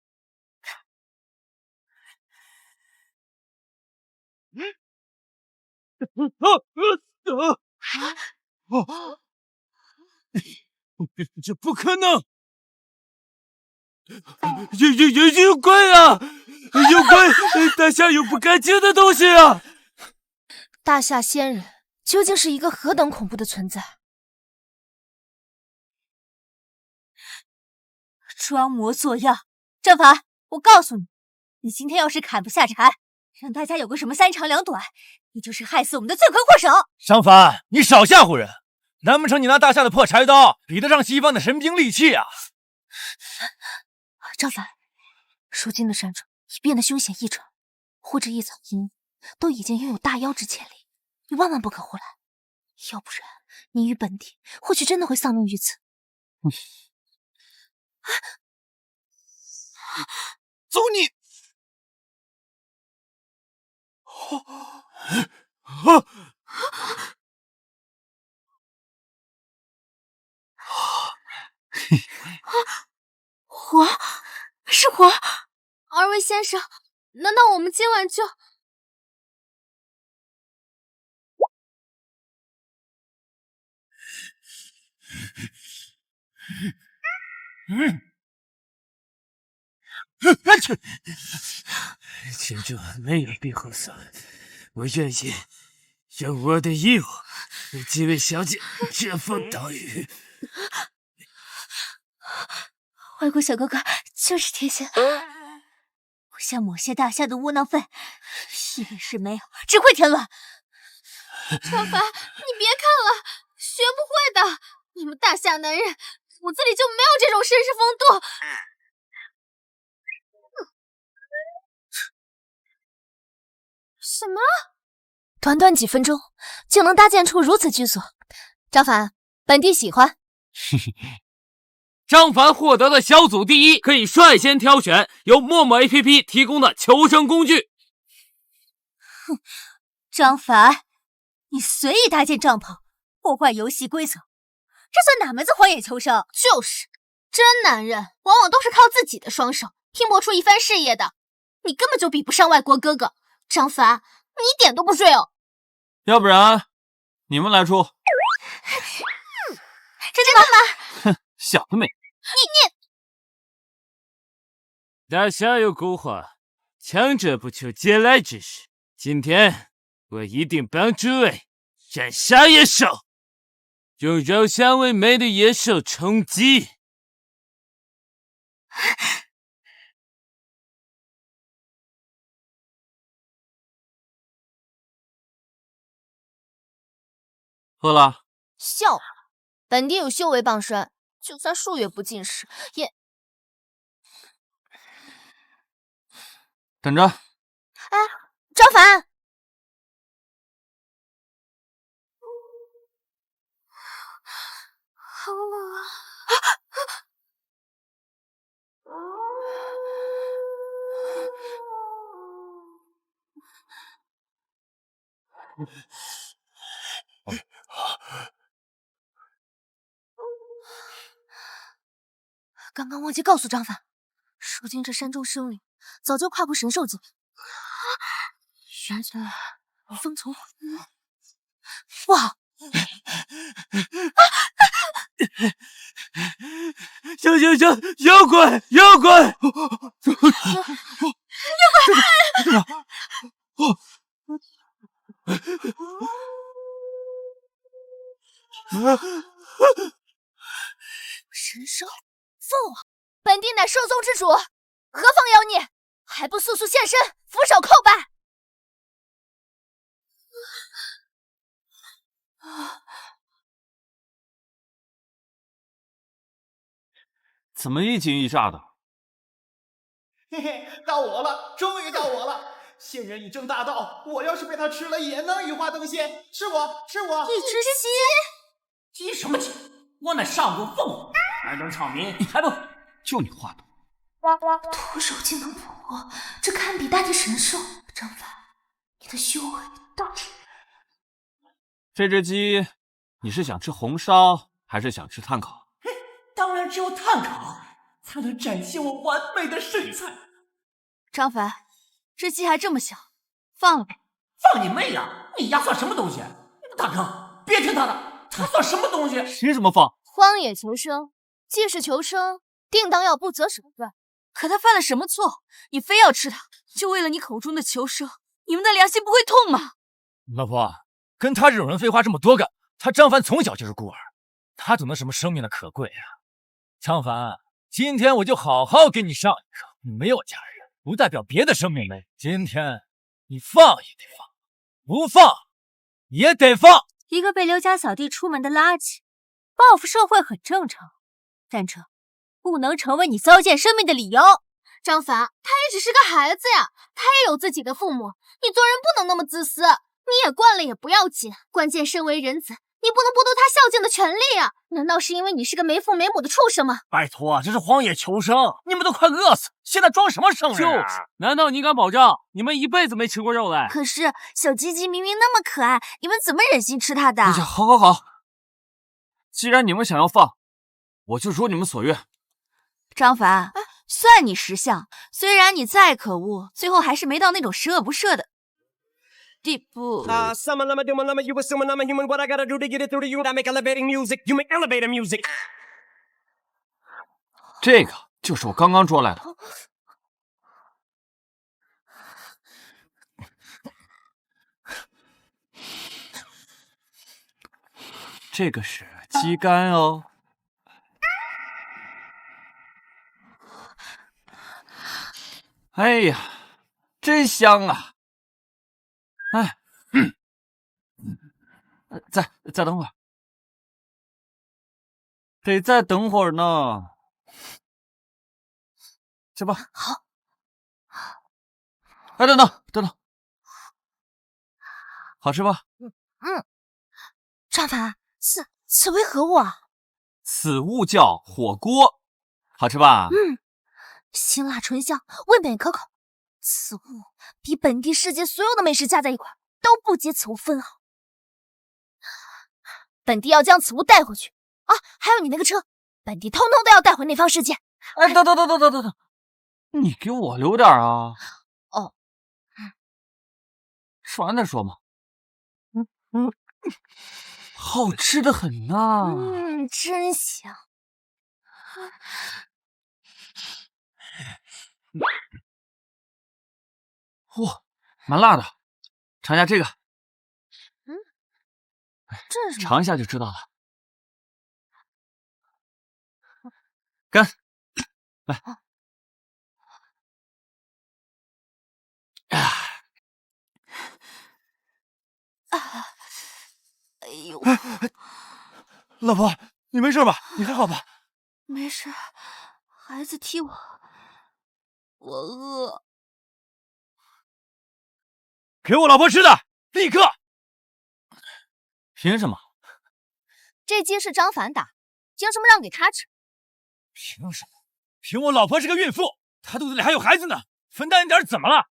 这不可能！有鬼啊！有鬼！大夏有不干净的东西啊！大夏仙人究竟是一个何等恐怖的存在？装模作样，张凡，我告诉你，你今天要是砍不下柴，让大家有个什么三长两短，你就是害死我们的罪魁祸首。商凡，你少吓唬人！难不成你拿大夏的破柴刀比得上西方的神兵利器啊？张凡，如今的山中已变得凶险异常，或者一草一木都已经拥有大妖之潜力，你万万不可胡来，要不然你与本帝或许真的会丧命于此。走你！火，是火！二位先生，难道我们今晚就……请主没有庇护所，我愿意用我的义务为几位小姐遮风挡雨。外国小哥哥就是贴心，不像某些大夏的窝囊废，一本事没有，只会添乱。张凡，你别看了，学不会的。你们大夏男人骨子里就没有这种绅士风度。什么？短短几分钟就能搭建出如此居所，张凡，本帝喜欢。张凡获得了小组第一，可以率先挑选由陌陌 APP 提供的求生工具。哼，张凡，你随意搭建帐篷，破坏游戏规则，这算哪门子荒野求生？就是，真男人往往都是靠自己的双手拼搏出一番事业的，你根本就比不上外国哥哥。张凡，你一点都不睡哦。要不然你们来出。真的吗？哼，想得美！你大夏有古话，强者不求借来之事。今天我一定帮诸位斩杀野兽，用肉香为美的野兽充饥。喝了？笑话，本帝有修为傍身，就算数月不进食，也……等着。哎，张凡，好冷啊！刚刚忘记告诉张凡，如今这山中生灵早就跨过神兽境，原来风从哇！妖怪！妖怪！神兽，凤凰，本帝乃兽宗之主，何方妖孽，还不速速现身，俯首叩拜！怎么一惊一乍的？嘿嘿，到我了，终于到我了！仙人已证大道，我要是被他吃了，也能羽化登仙。是我，是我。一只鸡？鸡什么鸡？我乃上古凤凰，尔等草民还不？就你话多。徒手竟能破我，这堪比大地神兽。张凡，你的修为到底……这只鸡，你是想吃红烧还是想吃炭烤？当然只有炭烤才能展现我完美的身材。张凡，这鸡还这么小，放了吧。放你妹呀！你丫算什么东西？大哥，别听他的，他算什么东西？凭什么放？荒野求生，既是求生，定当要不择手段。可他犯了什么错？你非要吃它，就为了你口中的求生？你们的良心不会痛吗？老婆，跟他这种人废话这么多干？他张凡从小就是孤儿，他懂得什么生命的可贵啊！张凡，今天我就好好给你上一课，没有家人不代表别的生命没。今天你放也得放，不放也得放。一个被刘家扫地出门的垃圾，报复社会很正常，但这不能成为你糟践生命的理由。张凡，他也只是个孩子呀，他也有自己的父母，你做人不能那么自私。你也惯了也不要紧，关键身为人子，你不能剥夺他孝敬的权利啊！难道是因为你是个没父没母的畜生吗？拜托，这是荒野求生，你们都快饿死，现在装什么圣人啊？就是，难道你敢保证你们一辈子没吃过肉嘞？可是小鸡鸡明明那么可爱，你们怎么忍心吃它的？哎呀，好，既然你们想要放，我就如你们所愿。张凡，算你识相，虽然你再可恶，最后还是没到那种十恶不赦的地步。这个就是我刚刚捉来的。这个是鸡肝哦。哎呀，真香啊！哎，再等会儿，得再等会儿呢。去吧。好。哎，等等，好吃吧？张凡，此为何物啊？此物叫火锅，好吃吧？辛辣醇香，味美可口。此物比本地世界所有的美食加在一块都不及此物分毫。本地要将此物带回去啊！还有你那个车，本地通通都要带回那方世界。哎，等，你给我留点啊！哦，吃完再说嘛。好吃的很呐！真香。哇，蛮辣的，尝一下这个。这是什么？尝一下就知道了。干，来。哎呦，老婆，你没事吧？你还好吧？没事，孩子踢我，我饿。给我老婆吃的，立刻！凭什么？这鸡是张凡打，凭什么让给他吃？凭什么？凭我老婆是个孕妇，她肚子里还有孩子呢，分担一点怎么了？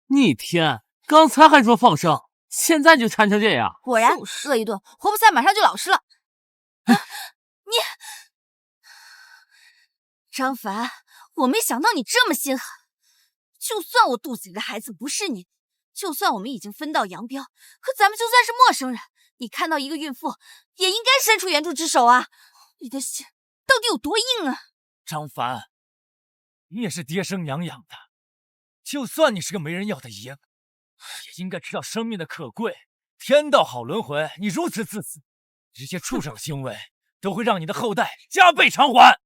逆天，刚才还说放生，现在就馋成这样。果然，饿一顿活不塞，马上就老实了。你，张凡，我没想到你这么心狠。就算我肚子里的孩子不是你，就算我们已经分道扬镳，可咱们就算是陌生人，你看到一个孕妇也应该伸出援助之手啊！你的心到底有多硬啊？张凡，你也是爹生娘养的，就算你是个没人要的爷，也应该知道生命的可贵。天道好轮回，你如此自私，这些畜生行为都会让你的后代加倍偿还。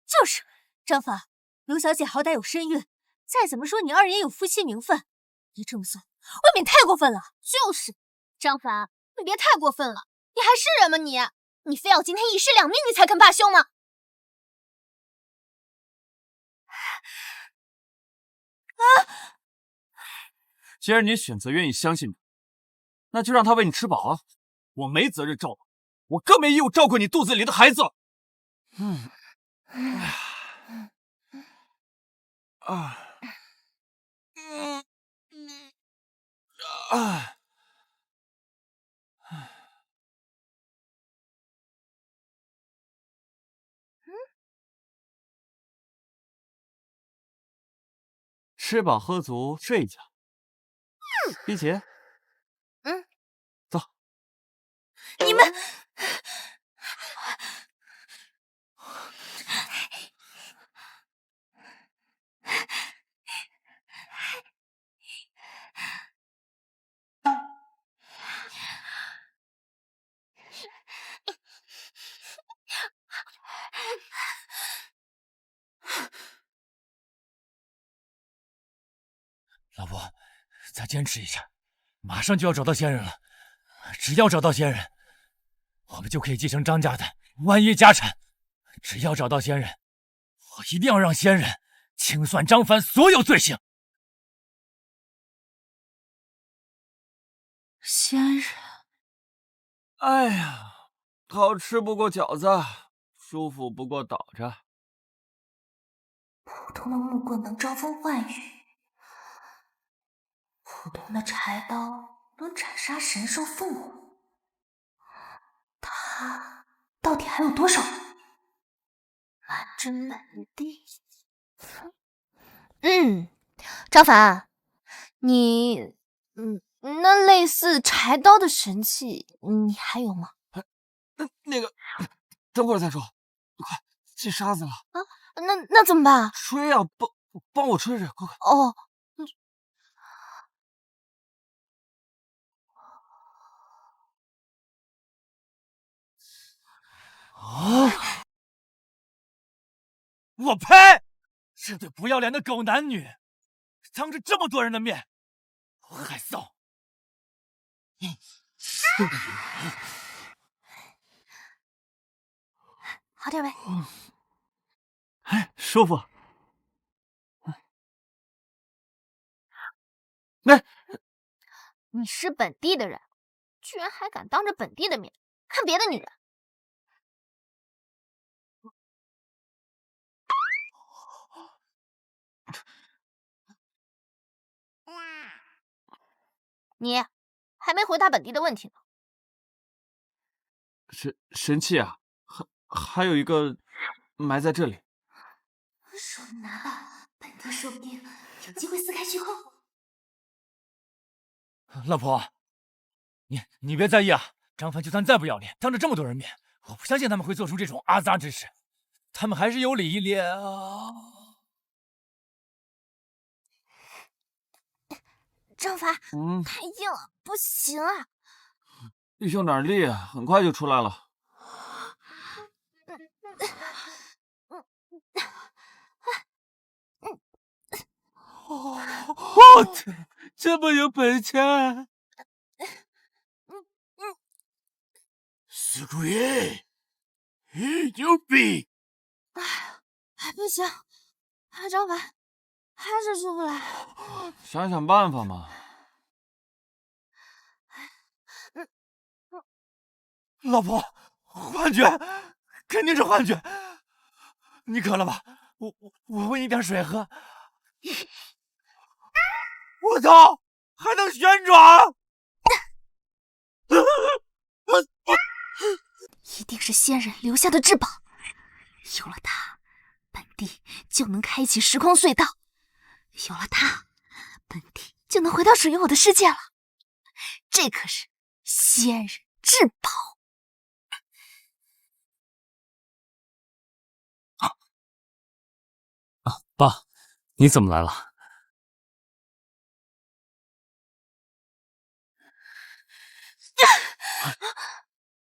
就是张凡，刘小姐好歹有身孕，再怎么说你二人也有夫妻名分，你这么做未免太过分了。就是张凡，你别太过分了，你还是人吗你？你非要今天一尸两命你才肯罢休吗？既然你选择愿意相信他，那就让他喂你吃饱啊！我没责任照顾，我更没义务照顾你肚子里的孩子。吃饱喝足，睡一觉。碧姐，走。你们。老婆，再坚持一下，马上就要找到仙人了。只要找到仙人，我们就可以继承张家的万亿家产。只要找到仙人，我一定要让仙人清算张凡所有罪行。仙人，哎呀，好吃不过饺子，舒服不过倒着。普通的木棍能招风唤雨，普通的柴刀能斩杀神兽凤凰，他到底还有多少满真满地？张凡，你那类似柴刀的神器，你还有吗？那个，等会儿再说，快进沙子了啊！那怎么办？吹啊，帮我吹吹，快快！哦。我呸！这对不要脸的狗男女，当着这么多人的面，我害臊。好点没？哎，舒服。你是本地的人，居然还敢当着本地的面看别的女人？你还没回答本地的问题呢。神器啊，还有一个埋在这里。手拿了，本地说不定有机会撕开虚空。老婆，你别在意啊。张凡就算再不要脸，当着这么多人面，我不相信他们会做出这种阿杂之事。他们还是有礼仪啊。张凡，太硬了，不行啊！用点力，很快就出来了。我这么有本事！死鬼，牛逼！还不行，张凡还是出不来。想想办法嘛。老婆，幻觉，肯定是幻觉。你渴了吧？我喂你点水喝。我操，还能旋转！一定是仙人留下的至宝，有了它，本地就能开启时空隧道；有了它，本地就能回到属于我的世界了。这可是仙人至宝。爸，你怎么来了？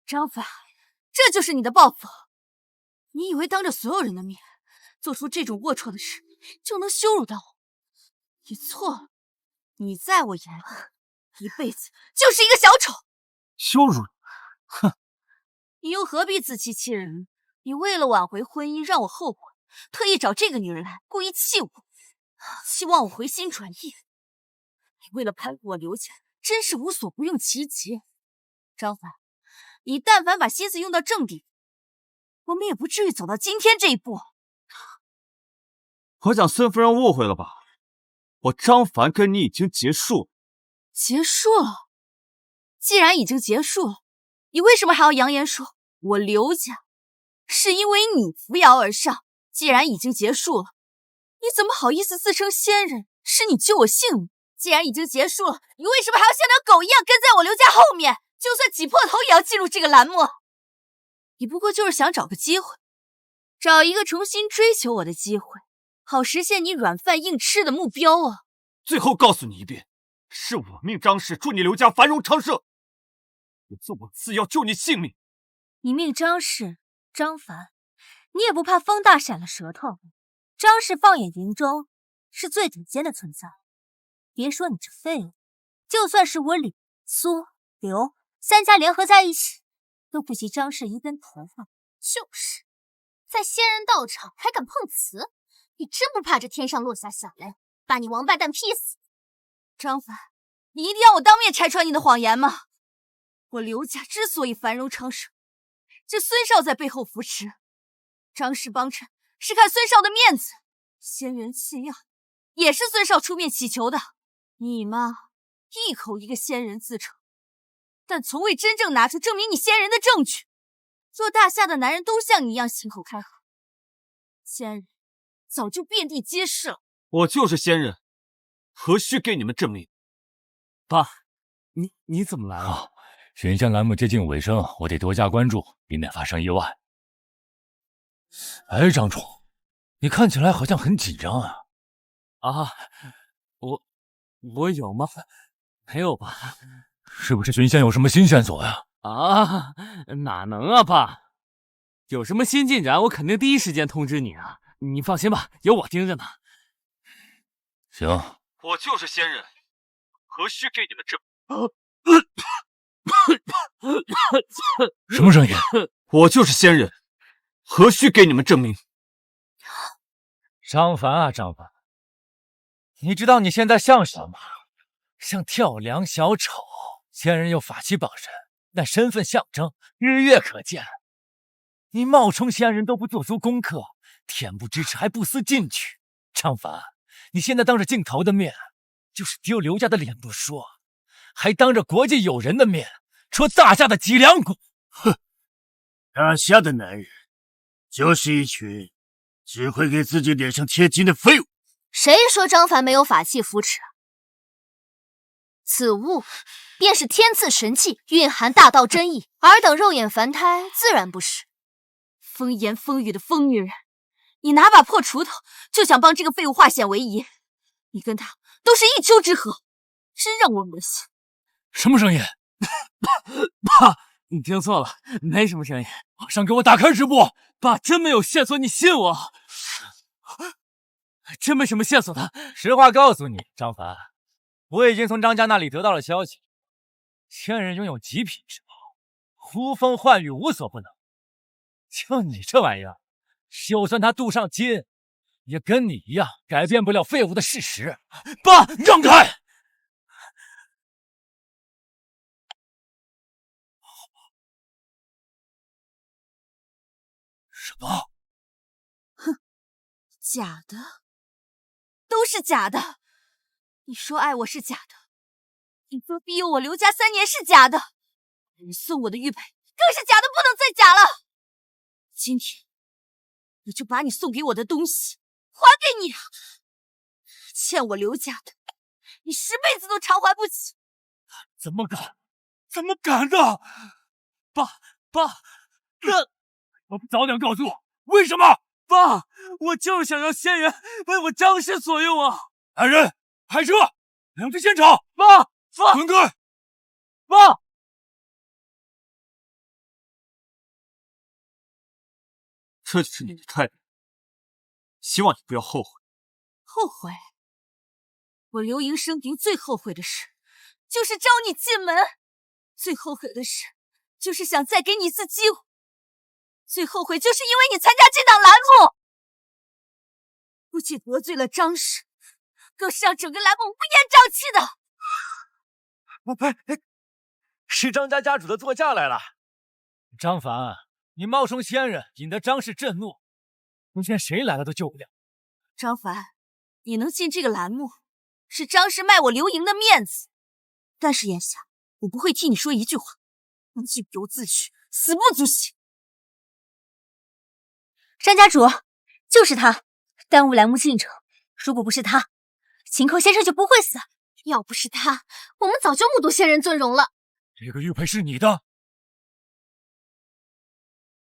张凡，这就是你的报复！你以为当着所有人的面做出这种龌龊的事就能羞辱到我？你错了，你在我眼里一辈子就是一个小丑。羞辱？哼！你又何必自欺欺人？你为了挽回婚姻，让我后悔，特意找这个女人来，故意气我，希望我回心转意。你为了攀我刘家，真是无所不用其极。张凡，你但凡把心思用到正地，我们也不至于走到今天这一步。我想孙夫人误会了吧？我张凡跟你已经结束了。结束了？既然已经结束了，你为什么还要扬言说我刘家是因为你扶摇而上？既然已经结束了，你怎么好意思自称仙人？是你救我性命。既然已经结束了，你为什么还要像条狗一样跟在我刘家后面？就算挤破头也要进入这个栏目。你不过就是想找个机会，找一个重新追求我的机会，好实现你软饭硬吃的目标啊！最后告诉你一遍，是我命张氏祝你刘家繁荣昌盛，我自我次要救你性命。你命张氏张凡，你也不怕风大闪了舌头？张氏放眼云中是最顶尖的存在，别说你这废物，就算是我李、苏、刘三家联合在一起，都不及张氏一根头发。就是，在仙人道场还敢碰瓷，你真不怕这天上落下下来，把你王八蛋劈死？张凡，你一定要我当面拆穿你的谎言吗？我刘家之所以繁荣昌盛，这孙少在背后扶持，张氏帮衬是看孙少的面子，仙人弃药也是孙少出面祈求的。你嘛，一口一个仙人自称，但从未真正拿出证明你仙人的证据。做大夏的男人都像你一样信口开河，仙人早就遍地皆是了。我就是仙人，何须给你们证明？爸，你怎么来了？选项栏目接近尾声，我得多加关注，避免发生意外。哎，张冲，你看起来好像很紧张啊！啊，我有吗？没有吧？是不是寻仙有什么新线索呀？啊，哪能啊，爸！有什么新进展，我肯定第一时间通知你啊！你放心吧，有我盯着呢。行，我就是仙人，何须给你们证明？什么声音？我就是仙人，何须给你们证明？张凡啊，张凡，你知道你现在像什么？像跳梁小丑。仙人有法器傍身，那身份象征日月可见。你冒充仙人都不做足功课，恬不知耻还不思进取。张凡，你现在当着镜头的面，就是丢刘家的脸不说，还当着国际友人的面戳大夏的脊梁骨。哼，大夏的男人就是一群只会给自己脸上贴金的废物。谁说张凡没有法器扶持？此物便是天赐神器，蕴含大道真意。尔等肉眼凡胎，自然不是。风言风语的疯女人，你拿把破锄头就想帮这个废物化险为夷？你跟他都是一丘之貉，真让我恶心。什么声音？爸，你听错了，没什么声音。马上给我打开直播！爸，真没有线索，你信我？真没什么线索的。实话告诉你，张凡。我已经从张家那里得到了消息，仙人拥有极品之宝，呼风唤雨无所不能。就你这玩意儿，就算他镀上金，也跟你一样改变不了废物的事实。爸，让开！什么？哼，假的，都是假的。你说爱我是假的，你说庇佑我刘家3年是假的，你送我的玉佩更是假的不能再假了。今天我就把你送给我的东西还给你，欠我刘家的，你10辈子都偿还不起。怎么敢？怎么敢的？爸，那我不早点告诉我为什么？爸，我就是想让仙人为我张氏所用啊！来人！开车，两至现场！爸，滚开！爸，这就是你的态度，希望你不要后悔。后悔？我刘盈生平最后悔的事，就是招你进门；最后悔的事，就是想再给你一次机会；最后悔就是因为你参加这档栏目，不仅得罪了张氏，更是让整个栏目乌烟瘴气的。是张家家主的座驾来了，张凡，你冒充仙人，引得张氏震怒，今天谁来了都救不了。张凡，你能进这个栏目，是张氏卖我刘盈的面子。但是眼下，我不会替你说一句话，你咎由自取，死不足惜。张家主，就是他耽误栏目进程。如果不是他，秦寇先生就不会死。要不是他，我们早就目睹仙人尊容了。这个玉佩是你的，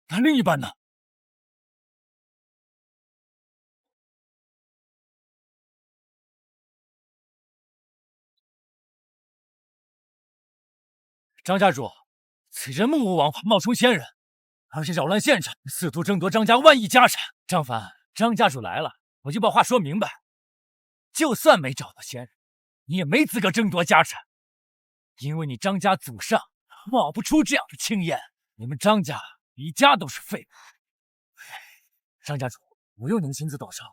那另一半呢？张家主，此人目无王法，冒充仙人，而且扰乱现场，试图争夺张家万亿家产。张凡，张家主来了，我就把话说明白。就算没找到仙人，你也没资格争夺家产，因为你张家祖上冒不出这样的青烟。你们张家一家都是废物。张家主，不用您亲自动手，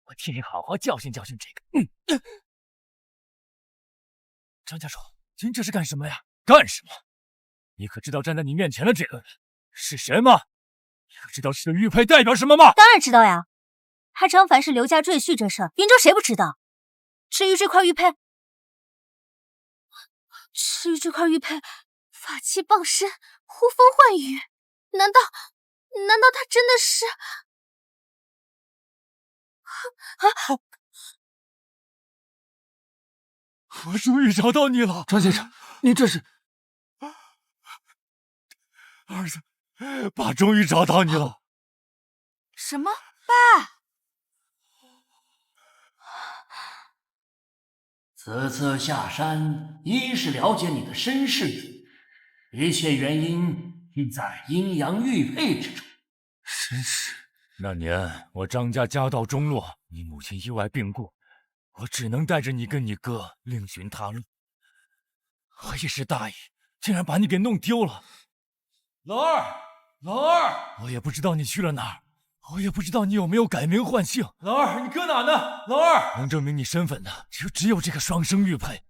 我替你好好教训教训这个。张家主，您这是干什么呀？干什么？你可知道站在你面前的这个人是谁吗？你可知道这玉佩代表什么吗？当然知道呀，他张凡是刘家赘婿这事儿，云州谁不知道？至于这块玉佩，法器傍身，呼风唤雨，难道他真的是？我终于找到你了，张先生，您这是？儿子，爸终于找到你了。什么？爸？此次下山，一是了解你的身世，一切原因尽在阴阳玉佩之中。身世？那年我张家家道中落，你母亲意外病故，我只能带着你跟你哥另寻他路。我一时大意，竟然把你给弄丢了。老二，我也不知道你去了哪儿，我也不知道你有没有改名换姓。老二，你搁哪呢？老二，能证明你身份的只有这个双生玉佩。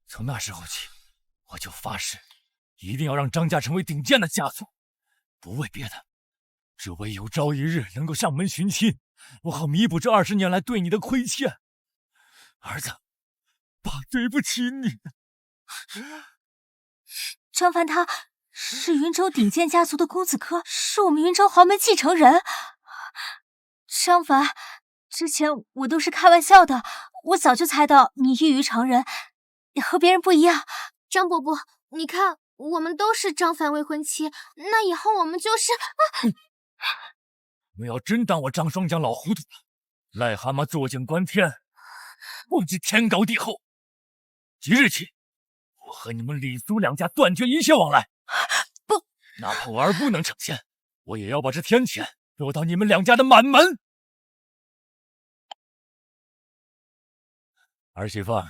从那时候起，我就发誓，一定要让张家成为顶尖的家族，不为别的，只为有朝一日能够上门寻亲，我好弥补这20年来对你的亏欠。儿子，爸对不起你。张凡他是云州顶尖家族的公子哥，是我们云州豪门继承人。张凡，之前我都是开玩笑的，我早就猜到你异于常人，和别人不一样。张伯伯，你看，我们都是张凡未婚妻，那以后我们就是……你们要真当我张双江老糊涂了，癞蛤蟆坐井观天，不知天高地厚。即日起，我和你们李苏两家断绝一切往来。不，哪怕我儿不能成仙，我也要把这天谴落到你们两家的满门。儿媳妇，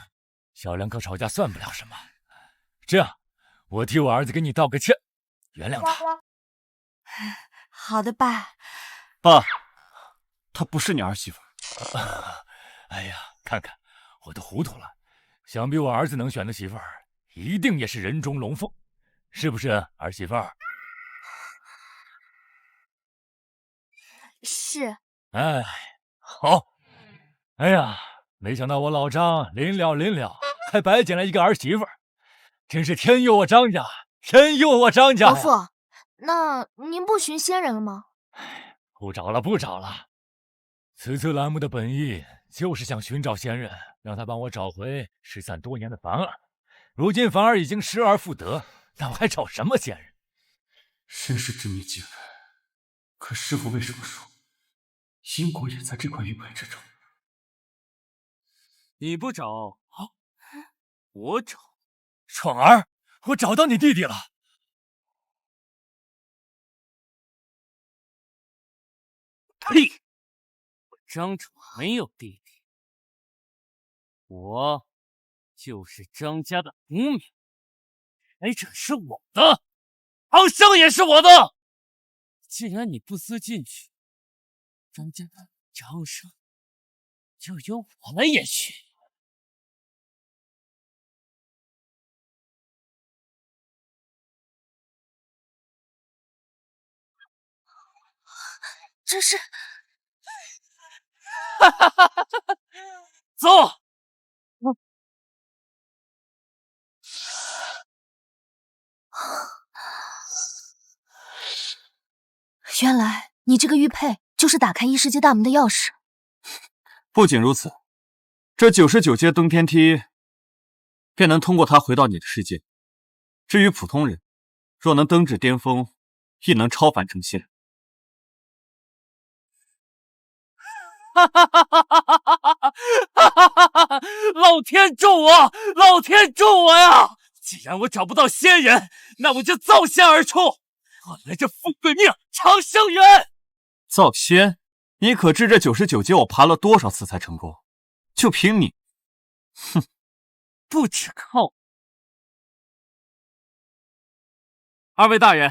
小两口吵架算不了什么。这样，我替我儿子给你道个歉，原谅他。好的，爸。爸，她不是你儿媳妇。哎呀，看看我都糊涂了。想必我儿子能选的媳妇儿，一定也是人中龙凤，是不是儿媳妇儿？是。哎，好。哎呀，没想到我老张临了，还白捡了一个儿媳妇儿，真是天佑我张家，天佑我张家呀！伯父，那您不寻仙人了吗？不找了。此次栏目的本意就是想寻找仙人，让他帮我找回失散多年的凡儿。如今凡儿已经失而复得，那我还找什么仙人？身世之谜尽然，可师父为什么说因果也在这块玉佩之中？你不找，我找。闯儿，我找到你弟弟了。呸！我张闯没有弟弟，我就是张家的无名，财产是我的，昂生也是我的。既然你不思进取，张家的张生就由我来延续。这是……走。原来你这个玉佩就是打开异世界大门的钥匙。不仅如此，这99阶登天梯便能通过它回到你的世界。至于普通人，若能登至巅峰，亦能超凡成仙。老天助我！老天助我呀！既然我找不到仙人，那我就造仙而出，换来这富贵命、长生缘。造仙？你可知这99阶我爬了多少次才成功？就凭你，哼，不止靠。二位大人，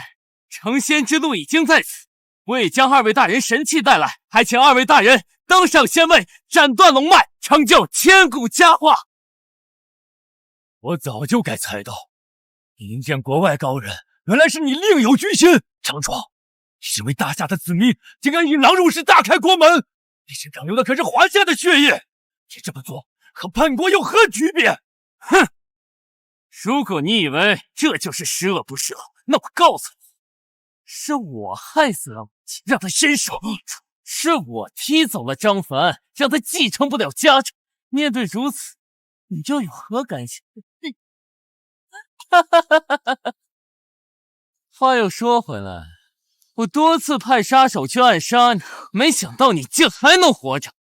成仙之路已经在此，我已将二位大人神器带来，还请二位大人登上仙位，斩断龙脉，成就千古佳话。我早就该猜到，迎见国外高人，原来是你另有居心。张壮，你身为大夏的子民，竟敢引狼入室，大开国门！你身上流的可是华夏的血液，你这么做和叛国有何区别？哼！如果你以为这就是十恶不赦，那我告诉你，是我害死了母亲，让他身首异处；是我踢走了张凡，让他继承不了家产。面对如此，你又有何感想？话又说回来，我多次派杀手去暗杀你，没想到你竟还能活着。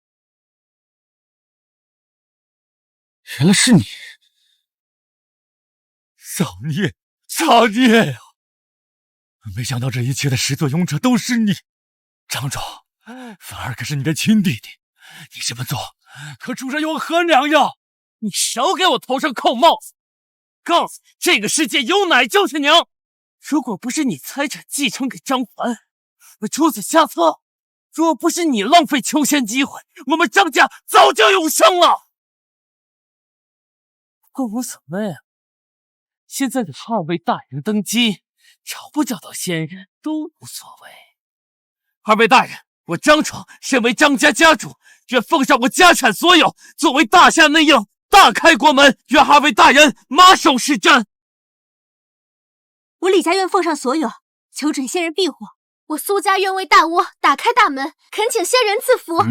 原来是你，造孽，造孽呀！没想到这一切的始作俑者都是你，张壮，凡儿可是你的亲弟弟，你这么做可主人有何两样？你少给我头上扣帽子！告诉你，这个世界有奶就是娘。如果不是你财产继承给张凡，我出此下策；若不是你浪费求仙机会，我们张家早就永生了。不过无所谓啊，现在的二位大人登基，找不找到仙人都无所谓。二位大人，我张闯身为张家家主，愿奉上我家产所有，作为大夏内应，大开国门，愿二位大人马首是瞻。我李家愿奉上所有，求准仙人庇护。我苏家愿为大窝打开大门，恳请仙人赐福。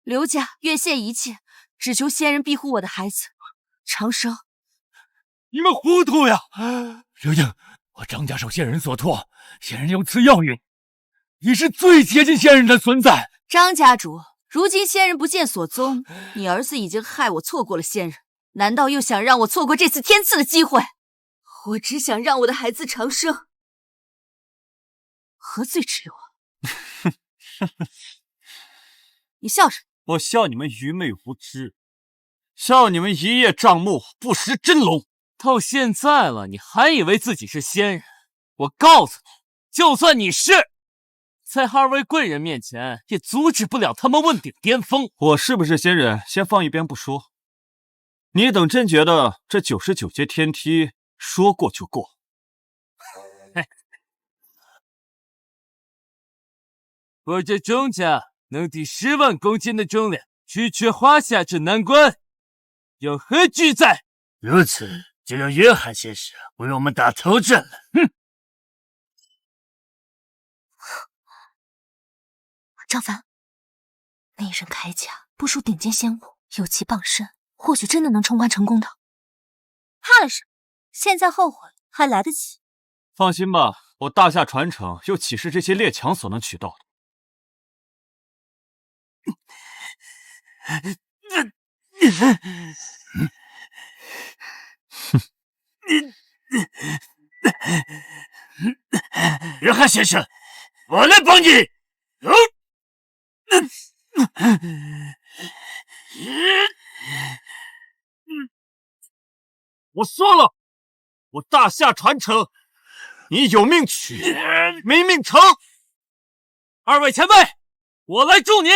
刘家愿献一切，只求仙人庇护我的孩子长生。你们糊涂呀！刘英，我张家受仙人所托，仙人有此要允，你是最接近仙人的存在。张家主，如今仙人不见所踪，你儿子已经害我错过了仙人，难道又想让我错过这次天赐的机会？我只想让我的孩子长生，何罪之有啊？你笑什么？我笑你们愚昧无知，笑你们一叶障目，不识真龙。到现在了，你还以为自己是仙人？我告诉你，就算你是，在二位贵人面前，也阻止不了他们问鼎巅峰。我是不是仙人，先放一边不说。你等真觉得这99阶天梯说过就过？我这钟家能抵10万公斤的重量，区区华夏这难关，有何惧哉？如此，就让约翰先生为我们打头阵了。哼！张凡，那人铠甲不输顶尖仙物，有其傍身，或许真的能冲关成功的。怕了什么？现在后悔还来得及。放心吧，我大夏传承又岂是这些列强所能取到的？约翰先生，我来帮你。我说了，我大夏传承，你有命取，没命成。二位前辈，我来助你。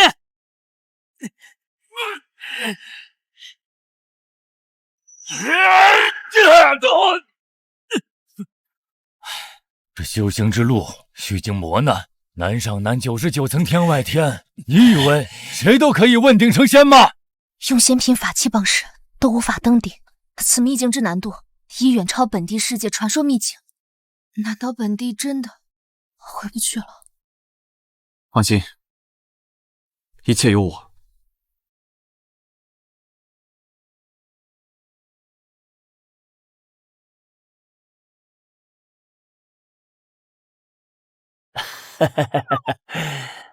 这修行之路，须经磨难，南上南99层天外天，你以为谁都可以问鼎成仙吗？用仙品法器帮神都无法登顶，此秘境之难度已远超本地世界传说秘境。难道本地真的回不去了？放心，一切有我。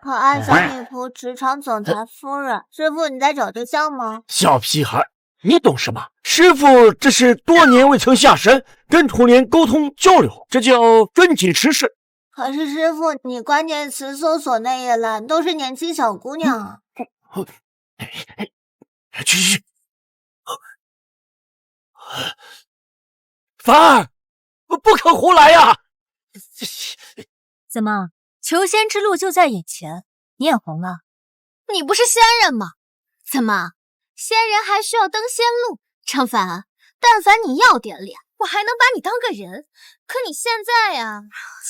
可爱小女仆，职场总裁夫人，师傅，你在找对象吗？小屁孩，你懂什么？师傅这是多年未曾下山，跟童年沟通交流，这叫遵纪持事。可是师傅，你关键词搜索那一栏都是年轻小姑娘啊！去，凡儿，不可胡来呀！怎么，求仙之路就在眼前，你眼红了？你不是仙人吗？怎么，仙人还需要登仙路？张凡，但凡你要点脸，我还能把你当个人。可你现在呀，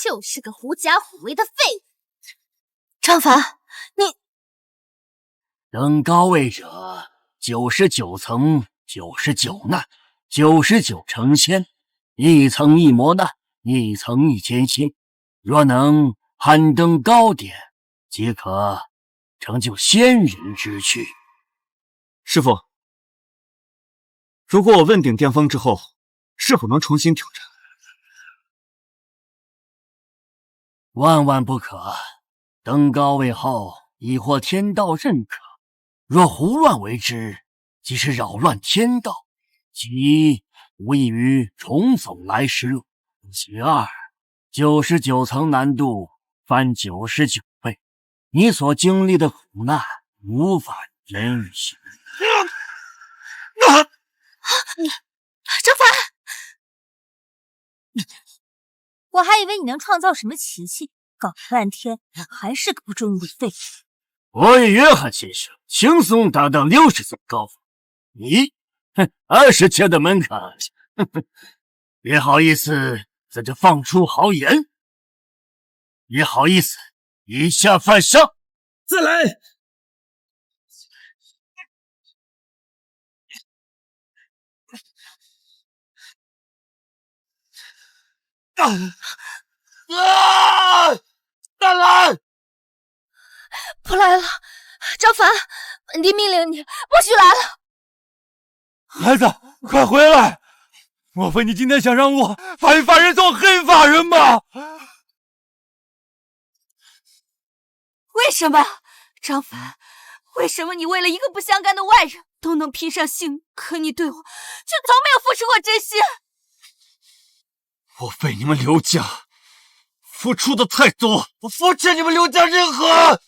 就是个狐假虎威的废物。张凡，你登高位者，99层99难，99成仙，一层一磨难，一层一艰辛。若能攀登高点，即可成就仙人之躯。师傅，如果我问鼎巅峰之后，是否能重新挑战？万万不可！登高位后，已获天道认可。若胡乱为之，即是扰乱天道，即无异于重走来时路。其二，99层难度翻99倍，你所经历的苦难无法人与形容。张凡，我还以为你能创造什么奇迹，搞了半天还是个不中用的废物。我与约翰先生轻松达到60层高峰，你20阶的门槛，也好意思在这放出豪言，也好意思以下犯上。再来！大兰，不来了！张凡，本帝命令你不许来了！孩子，快回来！莫非你今天想让我发一法人做黑法人吗？为什么，张凡？为什么你为了一个不相干的外人都能拼上性命，可你对我却从没有付出过真心？我为你们刘家付出的太多，我扶持你们刘家任何，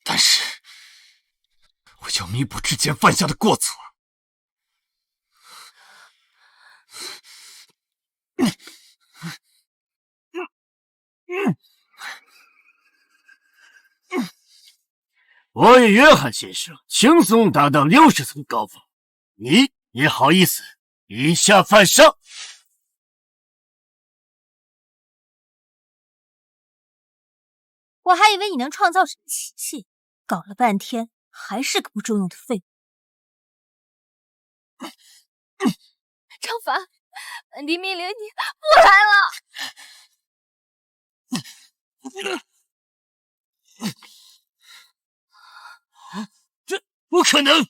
但是我要弥补之前犯下的过错。我与约翰先生轻松达到60层高峰，你也好意思以下犯上？我还以为你能创造什么奇迹，搞了半天还是个不中用的废物。张凡，本帝命令你不来了！这不可能！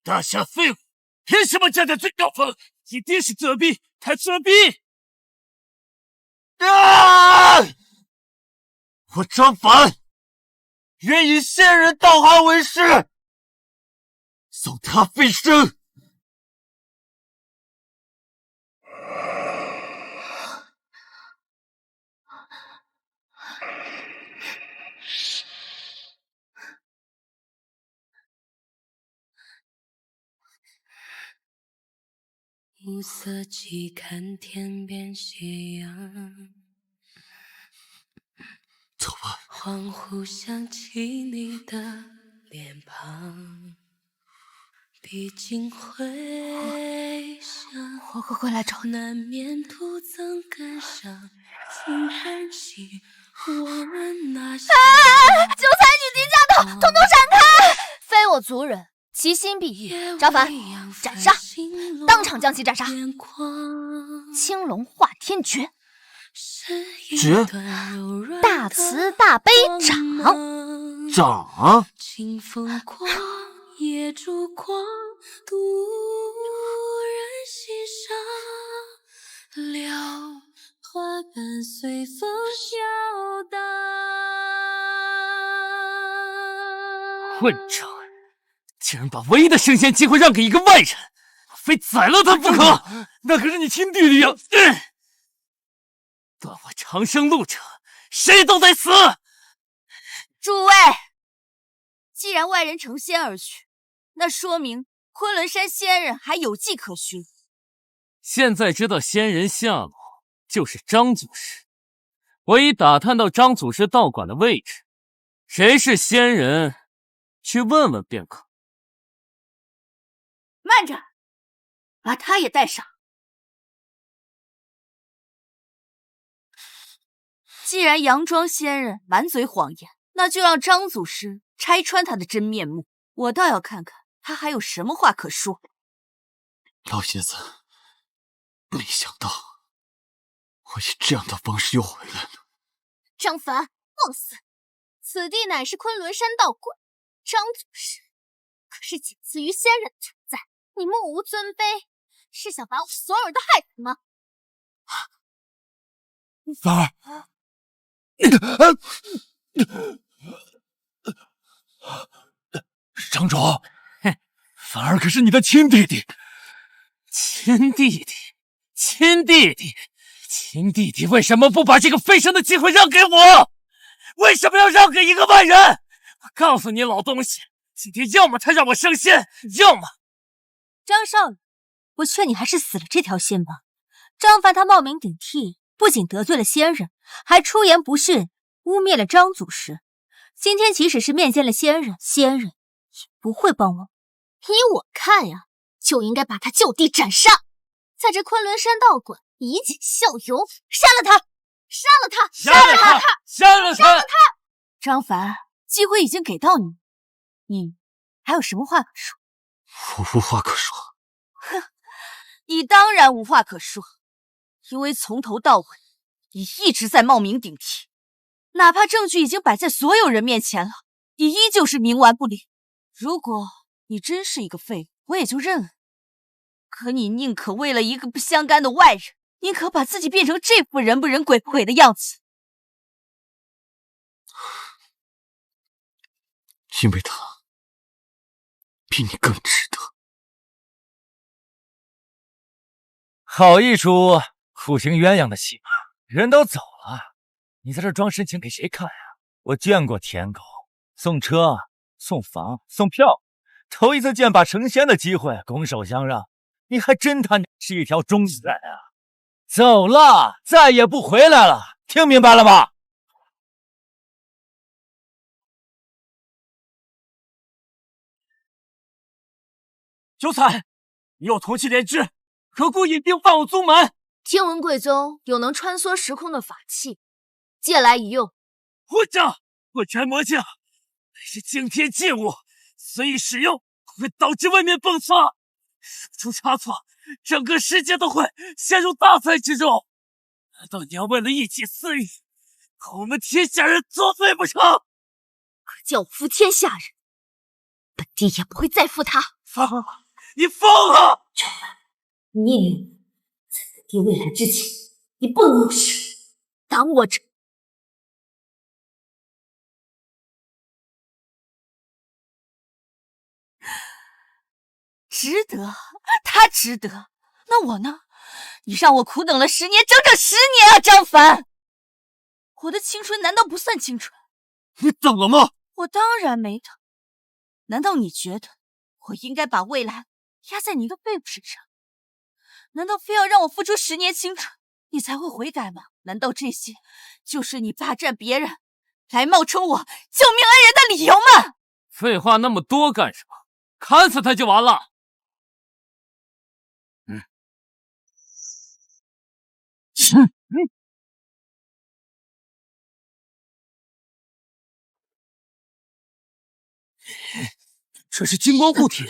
大侠废物，凭什么站在最高峰？一定是作弊，他作弊！我张凡愿以仙人道行为誓，送他飞升。暮色起，看天边斜阳。走吧。恍惚想起你的脸庞，毕竟回想，我会回来找你。难免徒增感伤，心叹息，韭菜女敌驾到，统统闪开！非我族人，其心必异。张凡，斩杀！当场将其斩杀。青龙化天诀，诀，大慈大悲掌。掌。清风过，夜烛光，独人心上，了花瓣随风飘荡。混账！竟然把唯一的升仙机会让给一个外人，我非宰了他不可！那可是你亲弟弟呀！断我长生路者，谁都得死！诸位，既然外人成仙而去，那说明昆仑山仙人还有迹可循。现在知道仙人下落就是张祖师，我已打探到张祖师道馆的位置，谁是仙人，去问问便可。慢着，把他也带上。既然佯装仙人满嘴谎言，那就让张祖师拆穿他的真面目。我倒要看看他还有什么话可说。老爷子，没想到我以这样的方式又回来了。张凡，放肆！此地乃是昆仑山道馆，张祖师可是仅次于仙人的存在。你目无尊卑，是想把我所有人都害死吗？凡儿，张主，凡儿可是你的亲弟弟。亲弟弟，亲弟弟，亲弟弟为什么不把这个飞升的机会让给我？为什么要让给一个外人？我告诉你老东西，今天要么他让我升仙，要么……张少爷，我劝你还是死了这条心吧。张凡他冒名顶替，不仅得罪了仙人，还出言不逊，污蔑了张祖师。今天即使是面见了仙人，仙人也不会帮我。依我看呀，就应该把他就地斩杀，在这昆仑山道馆以儆效尤，杀了他，杀了他，杀了他，杀了他！张凡，机会已经给到你，你还有什么话可说？我无话可说。哼，你当然无话可说，因为从头到尾你一直在冒名顶替，哪怕证据已经摆在所有人面前了，你依旧是冥顽不灵。如果你真是一个废物，我也就认了。可你宁可为了一个不相干的外人，宁可把自己变成这副人不人鬼不鬼的样子。因为他比你更值得。好一出苦情鸳鸯的戏码，人都走了，你在这装深情给谁看呀？我见过舔狗送车、送房、送票，头一次见把成仙的机会拱手相让，你还真他娘是一条忠犬啊！走了，再也不回来了，听明白了吗？九彩，你有同气连枝，何故引兵犯我宗门？听闻贵宗有能穿梭时空的法器，借来一用。混账！我斩魔镜乃是惊天禁物，随意使用会导致外面迸发，出差错，整个世界都会陷入大灾之中。难道你要为了一己私欲，和我们天下人作对不成？可叫我负天下人，本帝也不会再负他。疯了！你疯了！孽在本帝未来之前，你不能有事。挡我者！值得，他值得。那我呢？你让我苦等了10年，整整10年啊，张凡！我的青春难道不算青春？你等了吗？我当然没等。难道你觉得我应该把未来压在你一个废物身上？难道非要让我付出10年青春，你才会悔改吗？难道这些就是你霸占别人来冒充我救命恩人的理由吗？废话那么多干什么？砍死他就完了。这是金光护体，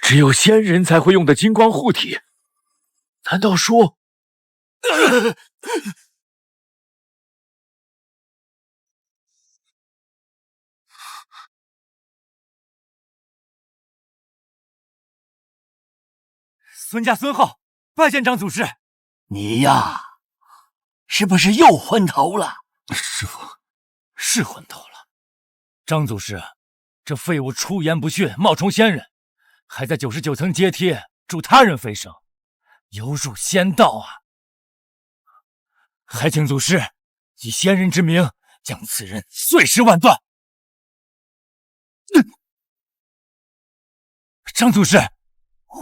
只有仙人才会用的金光护体。难道说……孙家孙浩拜见张祖师。你呀，是不是又昏头了？师傅，是昏头了。张祖师，这废物出言不逊，冒充仙人，还在99层阶梯助他人飞升，有辱仙道啊！还请祖师以仙人之名将此人碎尸万段。张祖师，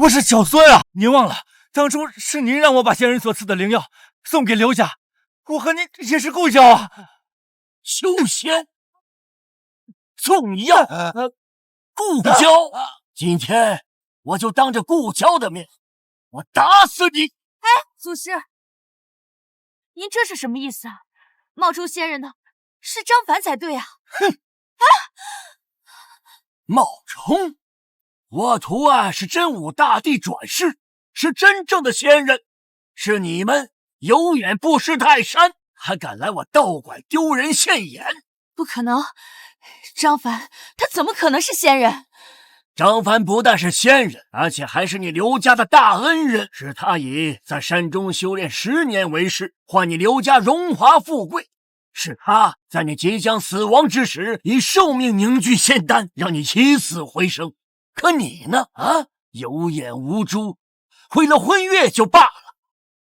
我是小孙啊！您忘了，当初是您让我把仙人所赐的灵药送给刘家，我和您也是故交啊！修仙送你药，故交！今天我就当着故交的面，我打死你！哎，祖师，您这是什么意思啊？冒充仙人的是张凡才对啊！哼！啊！冒充？我徒儿是真武大帝转世，是真正的仙人，是你们有眼不识泰山，还敢来我道馆丢人现眼？不可能，张凡他怎么可能是仙人？张凡不但是仙人，而且还是你刘家的大恩人，是他以在山中修炼10年为誓，换你刘家荣华富贵。是他在你即将死亡之时，以寿命凝聚仙丹，让你起死回生。可你呢？有眼无珠，毁了婚约就罢了，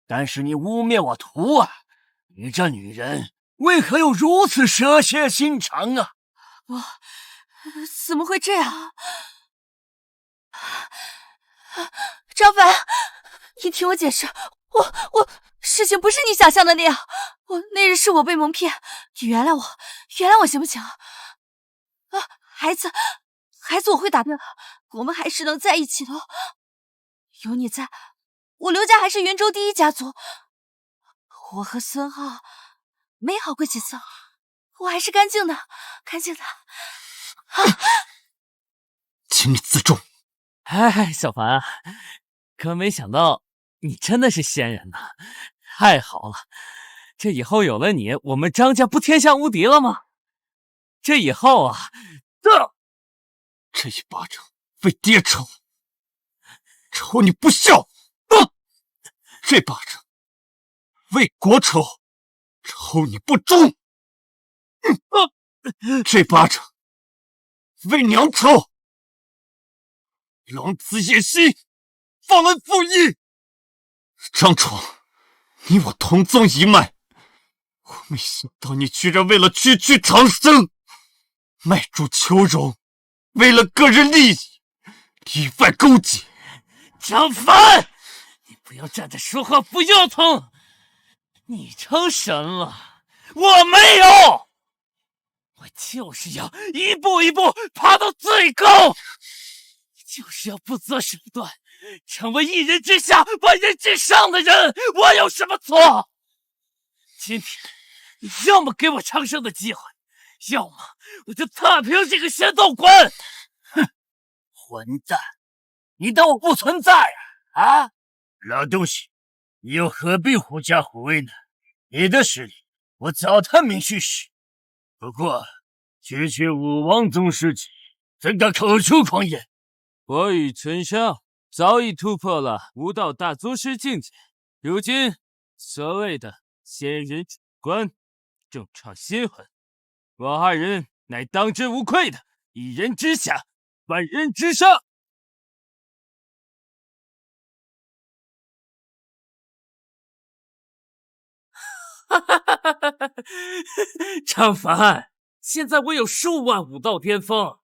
但是你污蔑我徒儿，你这女人为何又如此蛇蝎心肠啊？我怎么会这样？张凡，你听我解释，事情不是你想象的那样，那日是我被蒙骗，你原谅我行不行？孩子我会打掉的，我们还是能在一起的。有你在，我刘家还是云州第一家族。我和孙浩没好过几次，我还是干净的。请你自重。哎，小凡啊，可没想到你真的是仙人呐！太好了，这以后有了你，我们张家不天下无敌了吗？这以后啊，这一巴掌为爹抽，抽你不孝；这巴掌为国抽，抽你不忠；这巴掌为娘抽，狼子野心，忘恩负义。张闯，你我同宗一脉，我没想到你居然为了区区长生，卖主求荣。为了个人利益，里外勾结。张凡，你不要站着说话不腰疼。你成神了，我没有。我就是要一步一步爬到最高，就是要不择手段，成为一人之下万人之上的人。我有什么错？今天你要么给我长生的机会，要么我就踏平这个仙道馆！哼，混蛋！你当我不存在啊？老东西，你又何必狐假虎威呢？你的实力我早探明虚实，不过区区武王宗师级，怎敢口出狂言？我与陈少早已突破了武道大宗师境界，如今所谓的仙人主观，正创新魂。我二人乃当之无愧的一人之下，万人之上。张凡，现在我有数万武道巅峰，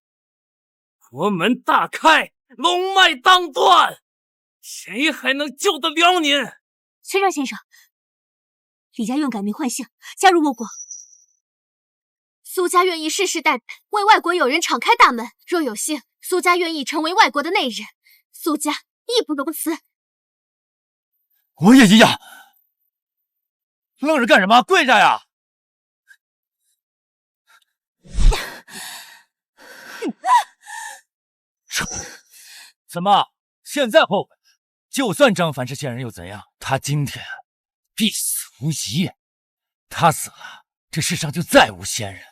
国门大开，龙脉当断，谁还能救得了你？崔少先生，李家愿改名换姓，加入我国。苏家愿意世世代代为外国友人敞开大门，若有幸，苏家愿意成为外国的内人，苏家义不容辞。我也一样。愣着干什么？跪下呀！仇。怎么，现在后悔？就算张凡是仙人又怎样？他今天必死无疑。他死了，这世上就再无仙人；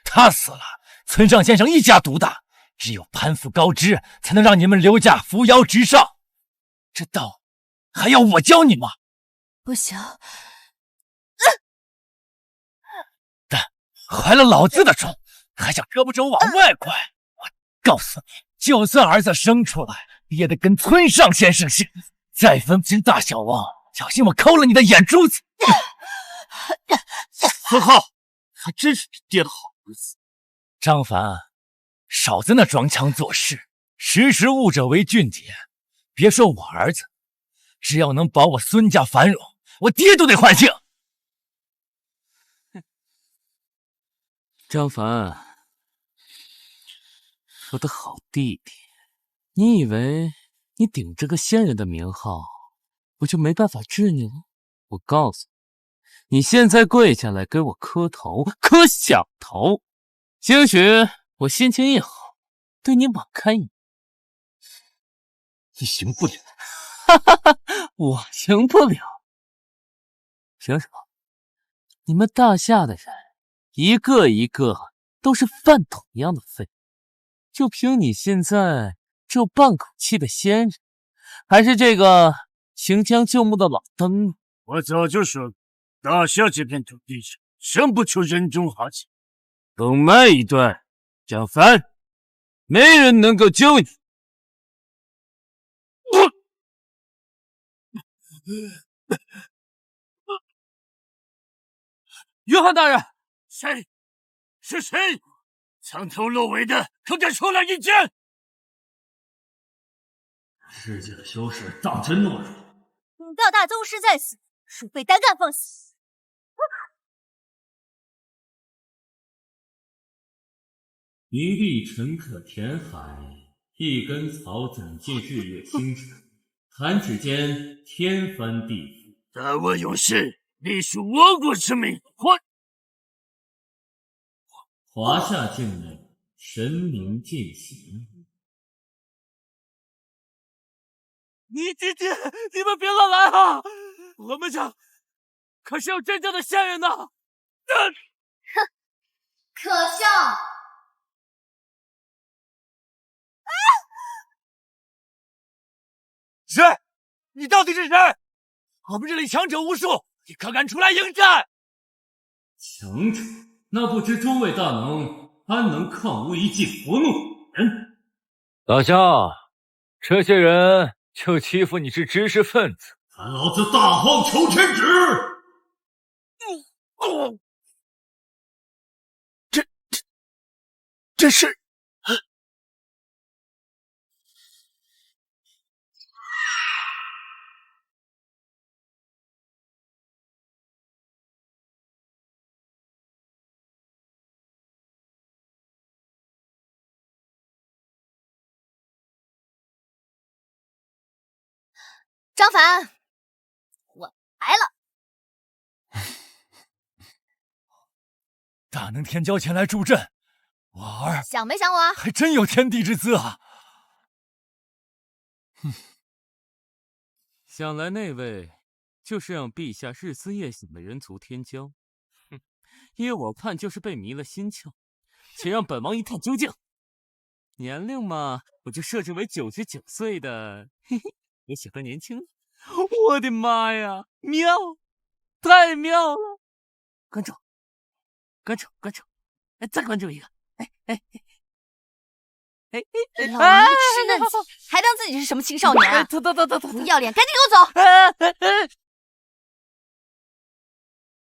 他死了，村上先生一家独大。只有攀附高枝，才能让你们刘家扶摇直上。这道还要我教你吗？不行。但怀了老子的种，还想胳膊肘往外拐？我告诉你，就算儿子生出来，也得跟村上先生姓。再分不清大小王，小心我抠了你的眼珠子！4号，还真是你爹的好儿子。张凡，少在那装腔作势，识时务者为俊杰。别说我儿子，只要能保我孙家繁荣，我爹都得欢庆。张凡，我的好弟弟，你以为你顶着个仙人的名号，我就没办法治你了？我告诉你，你现在跪下来给我磕头，磕响头，兴许我心情一好，对你网开一面。你行不了。我行不了。凭什么？你们大夏的人一个一个都是饭桶一样的废，就凭你现在只有半口气的仙人，还是这个行将就木的老登？我早就说，大夏这片土地上生不出人中豪杰。东脉一段，张凡，没人能够救你。约翰大人，谁？是谁？藏头露尾的，可敢出来应战？世界的修士当真懦弱？等到大宗师在此，鼠辈胆敢放肆！一粒沉可填海，一根草怎见日月星辰？弹指间，天翻地覆。大我勇士，隶属我国之命，华夏境内，神明践行。你们别乱来啊！我们这可是有真正的仙人呢！哼，可笑！谁？你到底是谁？我们这里强者无数，你可敢出来迎战？强者，那不知诸位大能安能抗吾一记佛怒人？老乡，这些人就欺负你是知识分子，看老子大荒求天旨！这是。张凡，我来了。大能天骄前来助阵，我儿想没想我？还真有天地之资啊！想来那位就是让陛下日思夜想的人族天骄。依我看，就是被迷了心窍。且让本王一探究竟。年龄嘛，我就设置为99岁的。嘿嘿，我喜欢年轻的。我的妈呀，妙，太妙了！关注，关注，关注，哎，再关注一个，老娘吃嫩草，还当自己是什么青少年啊？不要脸，赶紧给我走！